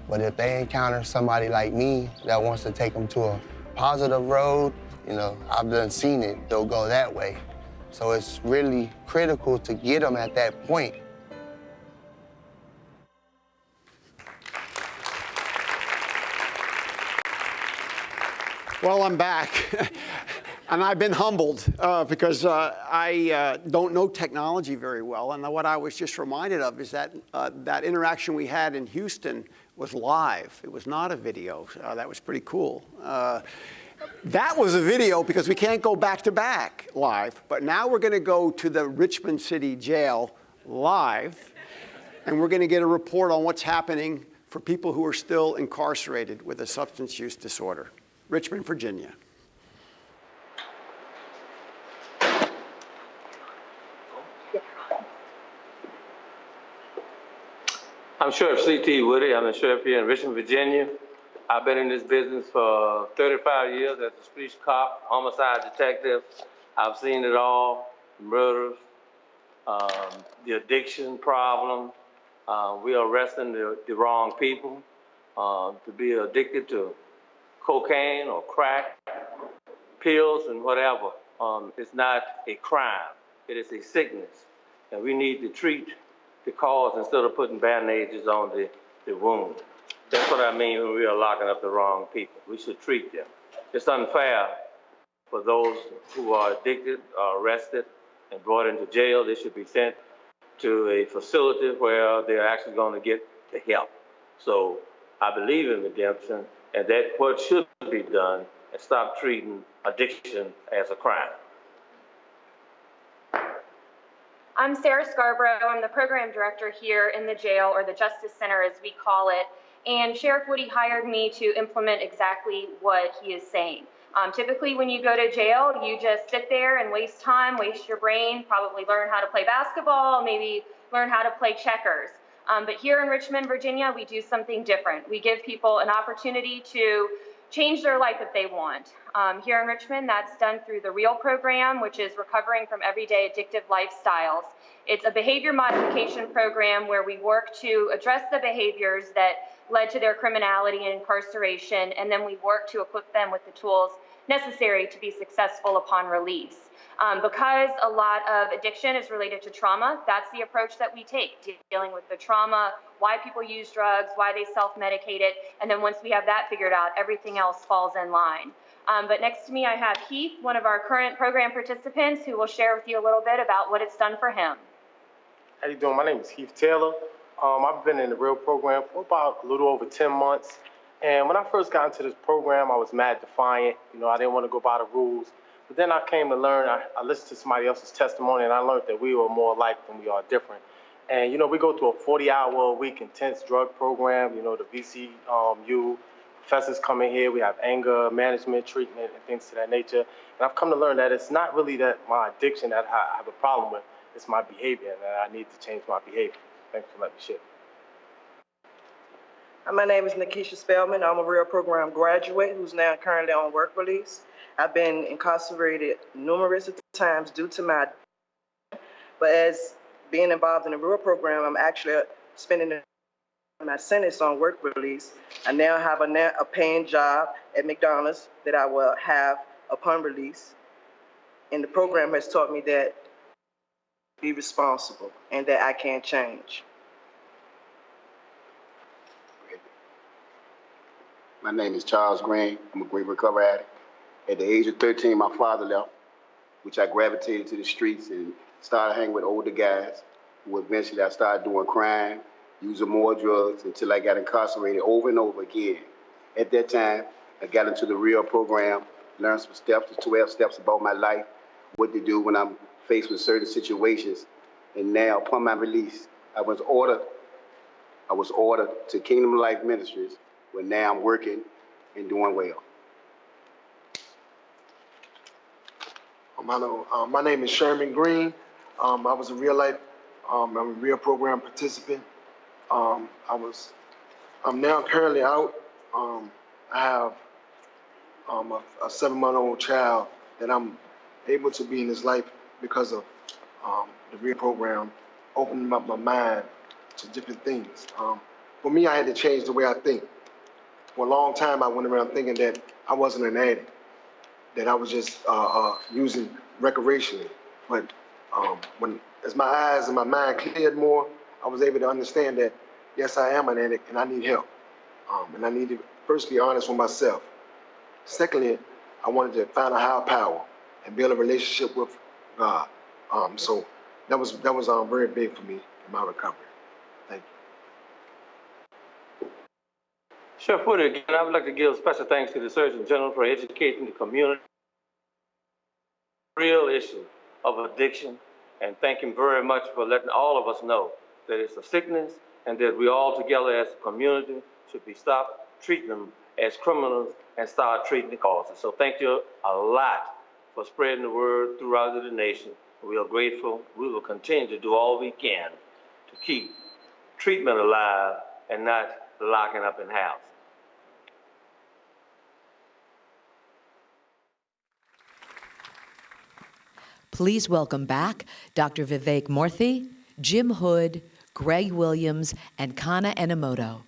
Speaker 16: But if they encounter somebody like me that wants to take them to a positive road, you know, I've done seen it, they'll go that way. So it's really critical to get them at that point.
Speaker 15: Well, I'm back, and I've been humbled because I don't know technology very well, and what I was just reminded of is that that interaction we had in Houston was live. It was not a video. That was pretty cool. That was a video because we can't go back-to-back live, but now we're going to go to the Richmond City Jail live, and we're going to get a report on what's happening for people who are still incarcerated with a substance use disorder. Richmond, Virginia.
Speaker 23: I'm Sheriff C.T. Woody. I'm a sheriff here in Richmond, Virginia. I've been in this business for 35 years as a street cop, homicide detective. I've seen it all, murders, the addiction problem. We are arresting the wrong people to be addicted to cocaine or crack, pills and whatever. It's not a crime. It is a sickness. And we need to treat the cause instead of putting bandages on the wound. That's what I mean when we are locking up the wrong people. We should treat them. It's unfair for those who are addicted, are arrested, and brought into jail. They should be sent to a facility where they're actually going to get the help. So I believe in redemption, and that's what should be done, and stop treating addiction as a crime.
Speaker 5: I'm Sarah Scarborough. I'm the program director here in the jail, or the Justice Center as we call it. And Sheriff Woody hired me to implement exactly what he is saying. Typically when you go to jail, you just sit there and waste time, waste your brain, probably learn how to play basketball, maybe learn how to play checkers. But here in Richmond, Virginia, we do something different. We give people an opportunity to change their life if they want. Here in Richmond, that's done through the REAL program, which is Recovering from Everyday Addictive Lifestyles. It's a behavior modification program where we work to address the behaviors that led to their criminality and incarceration, and then we work to equip them with the tools necessary to be successful upon release. Because a lot of addiction is related to trauma, that's the approach that we take, dealing with the trauma, why people use drugs, why they self-medicate it, and then once we have that figured out, everything else falls in line. But next to me, I have Heath, one of our current program participants, who will share with you a little bit about what it's done for him.
Speaker 11: How you doing? My name is Heath Taylor. I've been in the REAL program for about a little over 10 months. And when I first got into this program, I was mad defiant. You know, I didn't want to go by the rules. But then I came to learn, I listened to somebody else's testimony, and I learned that we were more alike than we are different. And, you know, we go through a 40-hour-a-week intense drug program. You know, the VCU professors come in here. We have anger management, treatment, and things of that nature. And I've come to learn that it's not really that my addiction that I have a problem with. It's my behavior, and that I need to change my behavior. Thanks for letting me share.
Speaker 13: My name is Nikisha Spellman. I'm a REAL program graduate who's now currently on work release. I've been incarcerated numerous times due to my addiction, but as being involved in the REAL program, I'm actually spending my sentence on work release. I now have a paying job at McDonald's that I will have upon release. And the program has taught me that be responsible and that I can change.
Speaker 24: My name is Charles Green. I'm a great recovery addict. At the age of 13, my father left, which I gravitated to the streets and started hanging with older guys, who eventually I started doing crime, using more drugs until I got incarcerated over and over again. At that time, I got into the REAL program, learned some steps, the 12 steps about my life, what to do when I'm faced with certain situations. And now, upon my release, I was ordered to Kingdom Life Ministries, where now I'm working and doing well.
Speaker 25: My name is Sherman Green. I was a I'm a REAL program participant. I'm now currently out. I have a 7-month-old child that I'm able to be in his life because of the REAL program, opening up my mind to different things. For me, I had to change the way I think. For a long time, I went around thinking that I wasn't an addict, that I was just using recreationally. But as my eyes and my mind cleared more, I was able to understand that, yes, I am an addict and I need help. And I need to first be honest with myself. Secondly, I wanted to find a higher power and build a relationship with God. So that was very big for me in my recovery. Thank you.
Speaker 23: Sheriff Woody, again, I would like to give special thanks to the Surgeon General for educating the community on the real issue of addiction, and thank him very much for letting all of us know that it's a sickness and that we all together as a community should stop treating them as criminals and start treating the causes. So thank you a lot for spreading the word throughout the nation. We are grateful. We will continue to do all we can to keep treatment alive and not locking up in house.
Speaker 14: Please welcome back Dr. Vivek Murthy, Jim Hood, Greg Williams, and Kana Enomoto.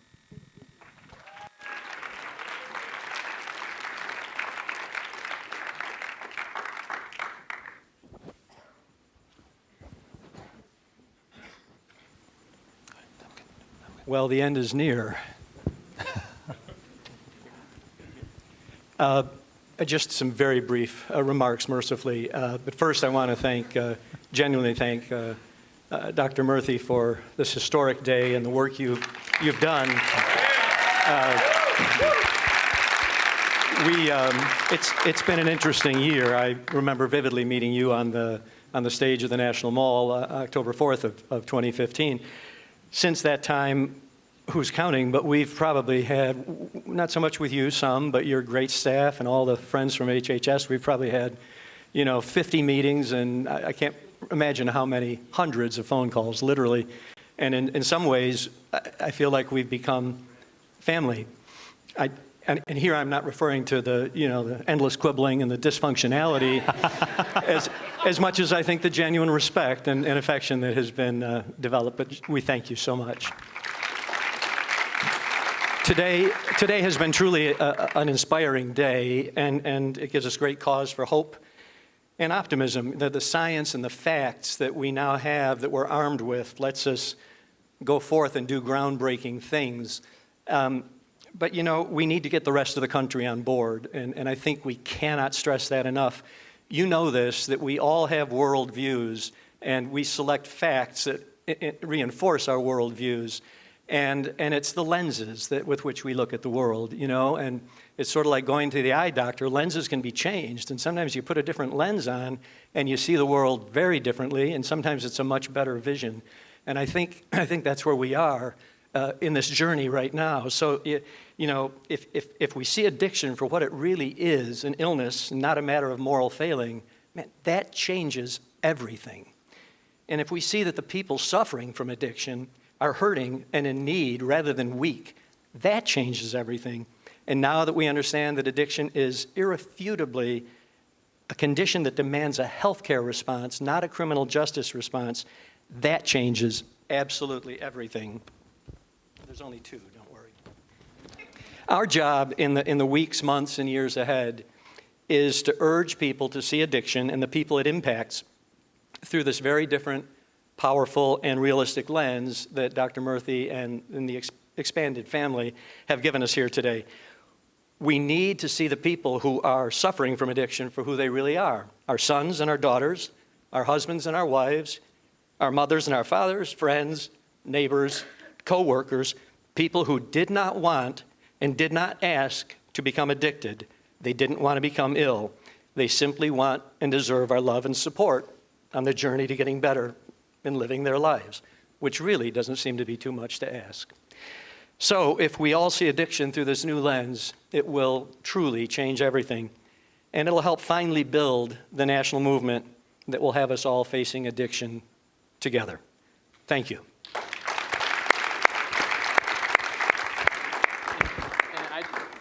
Speaker 26: Well, the end is near. Just some very brief remarks, mercifully. But first, I want to genuinely thank Dr. Murthy, for this historic day and the work you've done. It's been an interesting year. I remember vividly meeting you on the stage of the National Mall, October 4th of 2015. Since that time, who's counting, but we've probably had, not so much with you, some, but your great staff and all the friends from HHS, we've probably had, 50 meetings, and I can't imagine how many hundreds of phone calls, literally. And in some ways, I feel like we've become family. And here I'm not referring to the endless quibbling and the dysfunctionality as much as I think the genuine respect and affection that has been developed. But we thank you so much. Today has been truly an inspiring day, and it gives us great cause for hope and optimism that the science and the facts that we now have, that we're armed with, lets us go forth and do groundbreaking things. But we need to get the rest of the country on board, and I think we cannot stress that enough. You know this, that we all have worldviews, and we select facts that reinforce our worldviews. And it's the lenses with which we look at the world, and it's sort of like going to the eye doctor. Lenses can be changed, and sometimes you put a different lens on and you see the world very differently, and sometimes it's a much better vision. And I think that's where we are in this journey right now. So, if we see addiction for what it really is, an illness, not a matter of moral failing, man, that changes everything. And if we see that the people suffering from addiction are hurting and in need rather than weak, that changes everything. And now that we understand that addiction is irrefutably a condition that demands a healthcare response, not a criminal justice response, that changes absolutely everything. There's only two, don't worry. Our job in the weeks, months, and years ahead is to urge people to see addiction and the people it impacts through this very different, powerful, and realistic lens that Dr. Murthy and the expanded family have given us here today. We need to see the people who are suffering from addiction for who they really are. Our sons and our daughters, our husbands and our wives, our mothers and our fathers, friends, neighbors, co-workers, people who did not want and did not ask to become addicted. They didn't want to become ill. They simply want and deserve our love and support on the journey to getting better and living their lives, which really doesn't seem to be too much to ask. So if we all see addiction through this new lens, it will truly change everything. And it'll help finally build the national movement that will have us all facing addiction together. Thank you.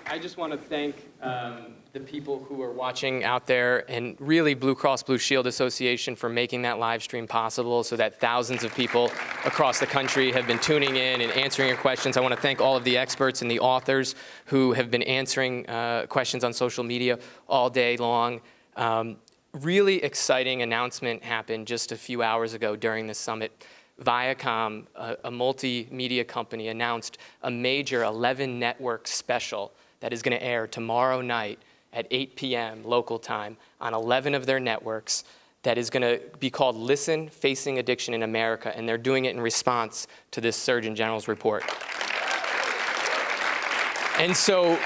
Speaker 1: I just want to thank the people who are watching out there, and really Blue Cross Blue Shield Association for making that live stream possible so that thousands of people across the country have been tuning in and answering your questions. I want to thank all of the experts and the authors who have been answering questions on social media all day long. Really exciting announcement happened just a few hours ago during the summit. Viacom, a multimedia company, announced a major 11-network special that is going to air tomorrow night at 8 p.m. local time on 11 of their networks that is going to be called Listen, Facing Addiction in America, and they're doing it in response to this Surgeon General's report. And so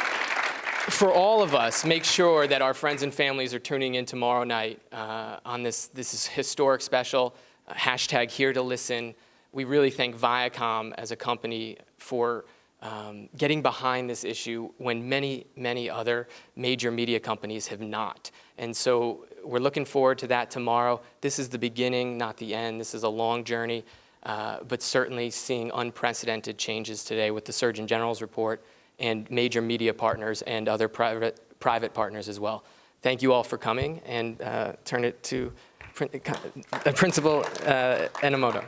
Speaker 1: for all of us, make sure that our friends and families are tuning in tomorrow night on this is historic special, hashtag Here to Listen. We really thank Viacom as a company for getting behind this issue when many, many other major media companies have not. And so we're looking forward to that tomorrow. This is the beginning, not the end. This is a long journey, but certainly seeing unprecedented changes today with the Surgeon General's report and major media partners and other private partners as well. Thank you all for coming, and turn it to Principal Enomoto.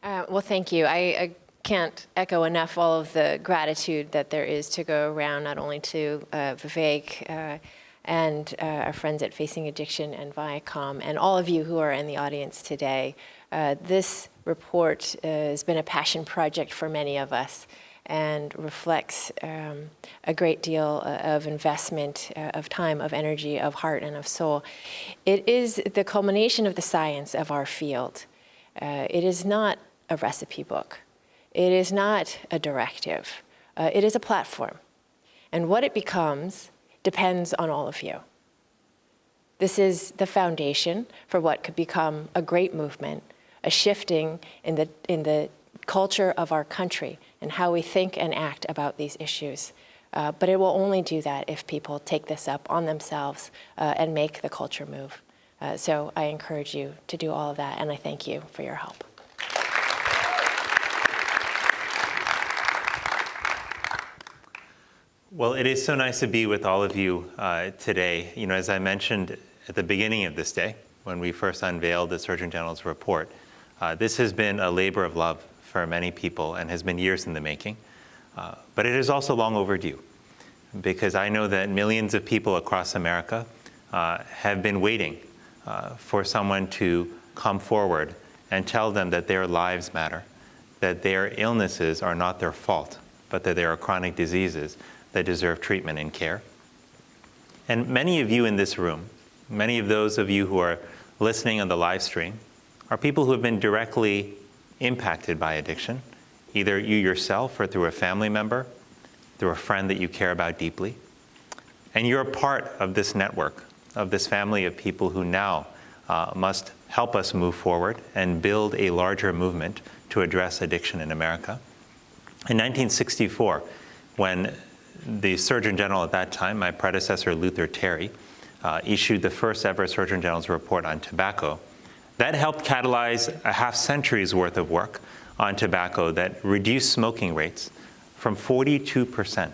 Speaker 3: Well, thank you. I can't echo enough all of the gratitude that there is to go around, not only to Vivek and our friends at Facing Addiction and Viacom, and all of you who are in the audience today. This report has been a passion project for many of us, and reflects a great deal of investment of time, of energy, of heart, and of soul. It is the culmination of the science of our field. It is not a recipe book. It is not a directive. It is a platform. And what it becomes depends on all of you. This is the foundation for what could become a great movement, a shifting in the culture of our country and how we think and act about these issues. But it will only do that if people take this up on themselves and make the culture move. So I encourage you to do all of that, and I thank you for your help.
Speaker 4: Well, it is so nice to be with all of you today. You know, as I mentioned at the beginning of this day, when we first unveiled the Surgeon General's report, this has been a labor of love for many people and has been years in the making. But it is also long overdue, because I know that millions of people across America have been waiting for someone to come forward and tell them that their lives matter, that their illnesses are not their fault, but that they are chronic diseases that deserve treatment and care. And many of you in this room, many of those of you who are listening on the live stream, are people who have been directly impacted by addiction, either you yourself or through a family member, through a friend that you care about deeply. And you're a part of this network, of this family of people who now must help us move forward and build a larger movement to address addiction in America. In 1964, when the Surgeon General at that time, my predecessor Luther Terry, issued the first ever Surgeon General's report on tobacco, that helped catalyze a half-century's worth of work on tobacco that reduced smoking rates from 42%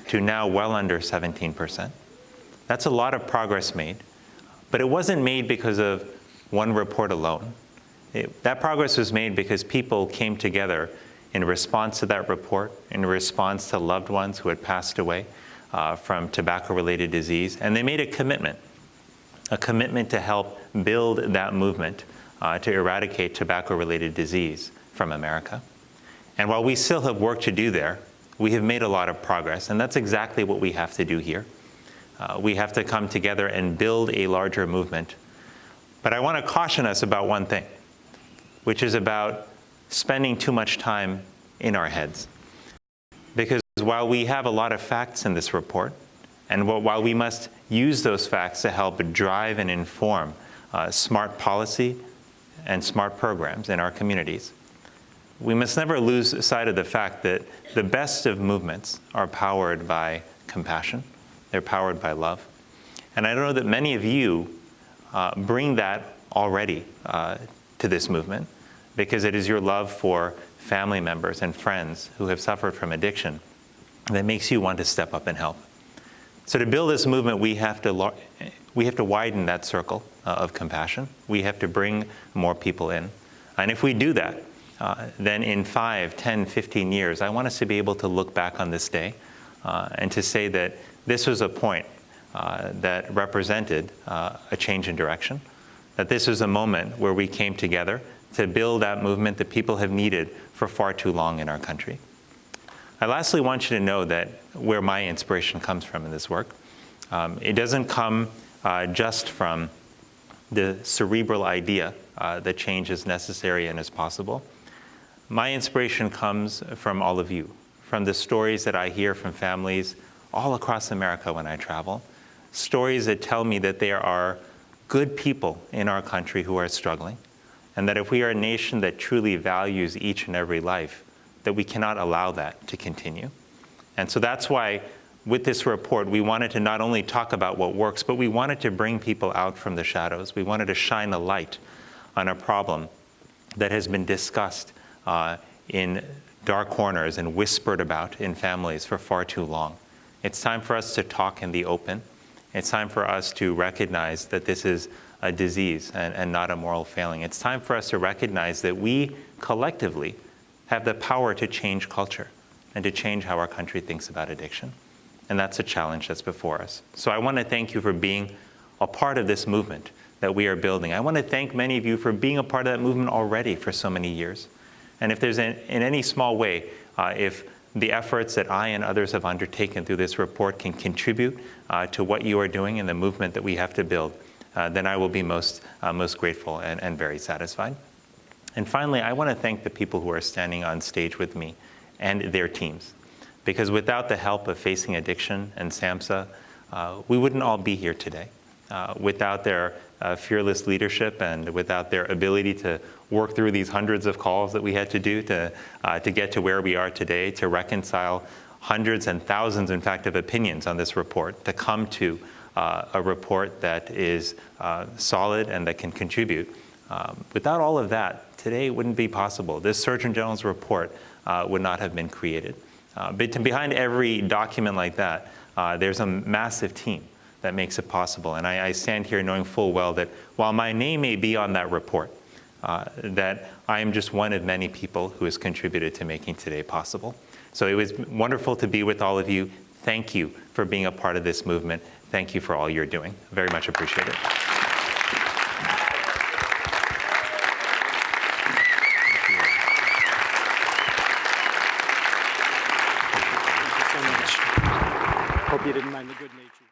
Speaker 4: to now well under 17%. That's a lot of progress made, but it wasn't made because of one report alone. That progress was made because people came together in response to that report, in response to loved ones who had passed away from tobacco-related disease, and they made a commitment to help build that movement to eradicate tobacco-related disease from America. And while we still have work to do there, we have made a lot of progress, and that's exactly what we have to do here. We have to come together and build a larger movement. But I want to caution us about one thing, which is about spending too much time in our heads. Because while we have a lot of facts in this report, and while we must use those facts to help drive and inform smart policy and smart programs in our communities, we must never lose sight of the fact that the best of movements are powered by compassion. They're powered by love. And I know that many of you bring that already to this movement, because it is your love for family members and friends who have suffered from addiction that makes you want to step up and help. So to build this movement, we have to widen that circle of compassion. We have to bring more people in. And if we do that, then in 5, 10, 15 years, I want us to be able to look back on this day and to say that this was a point that represented a change in direction, that this was a moment where we came together to build that movement that people have needed for far too long in our country. I lastly want you to know that where my inspiration comes from in this work, it doesn't come just from the cerebral idea that change is necessary and is possible. My inspiration comes from all of you, from the stories that I hear from families all across America when I travel, stories that tell me that there are good people in our country who are struggling, and that if we are a nation that truly values each and every life, that we cannot allow that to continue. And so that's why with this report, we wanted to not only talk about what works, but we wanted to bring people out from the shadows. We wanted to shine a light on a problem that has been discussed in dark corners and whispered about in families for far too long. It's time for us to talk in the open. It's time for us to recognize that this is a disease and not a moral failing. It's time for us to recognize that we collectively have the power to change culture and to change how our country thinks about addiction. And that's a challenge that's before us. So I want to thank you for being a part of this movement that we are building. I want to thank many of you for being a part of that movement already for so many years. And if there's in any small way, if the efforts that I and others have undertaken through this report can contribute to what you are doing and the movement that we have to build, then I will be most grateful and very satisfied. And finally, I want to thank the people who are standing on stage with me and their teams. Because without the help of Facing Addiction and SAMHSA, we wouldn't all be here today. Without their fearless leadership and without their ability to work through these hundreds of calls that we had to do to get to where we are today, to reconcile hundreds and thousands, in fact, of opinions on this report, to come to a report that is solid and that can contribute. Without all of that, today wouldn't be possible. This Surgeon General's report would not have been created. But behind every document like that, there's a massive team that makes it possible. And I stand here knowing full well that while my name may be on that report, that I am just one of many people who has contributed to making today possible. So it was wonderful to be with all of you. Thank you for being a part of this movement. Thank you for all you're doing. Very much appreciated.
Speaker 26: Hope you didn't mind the good nature.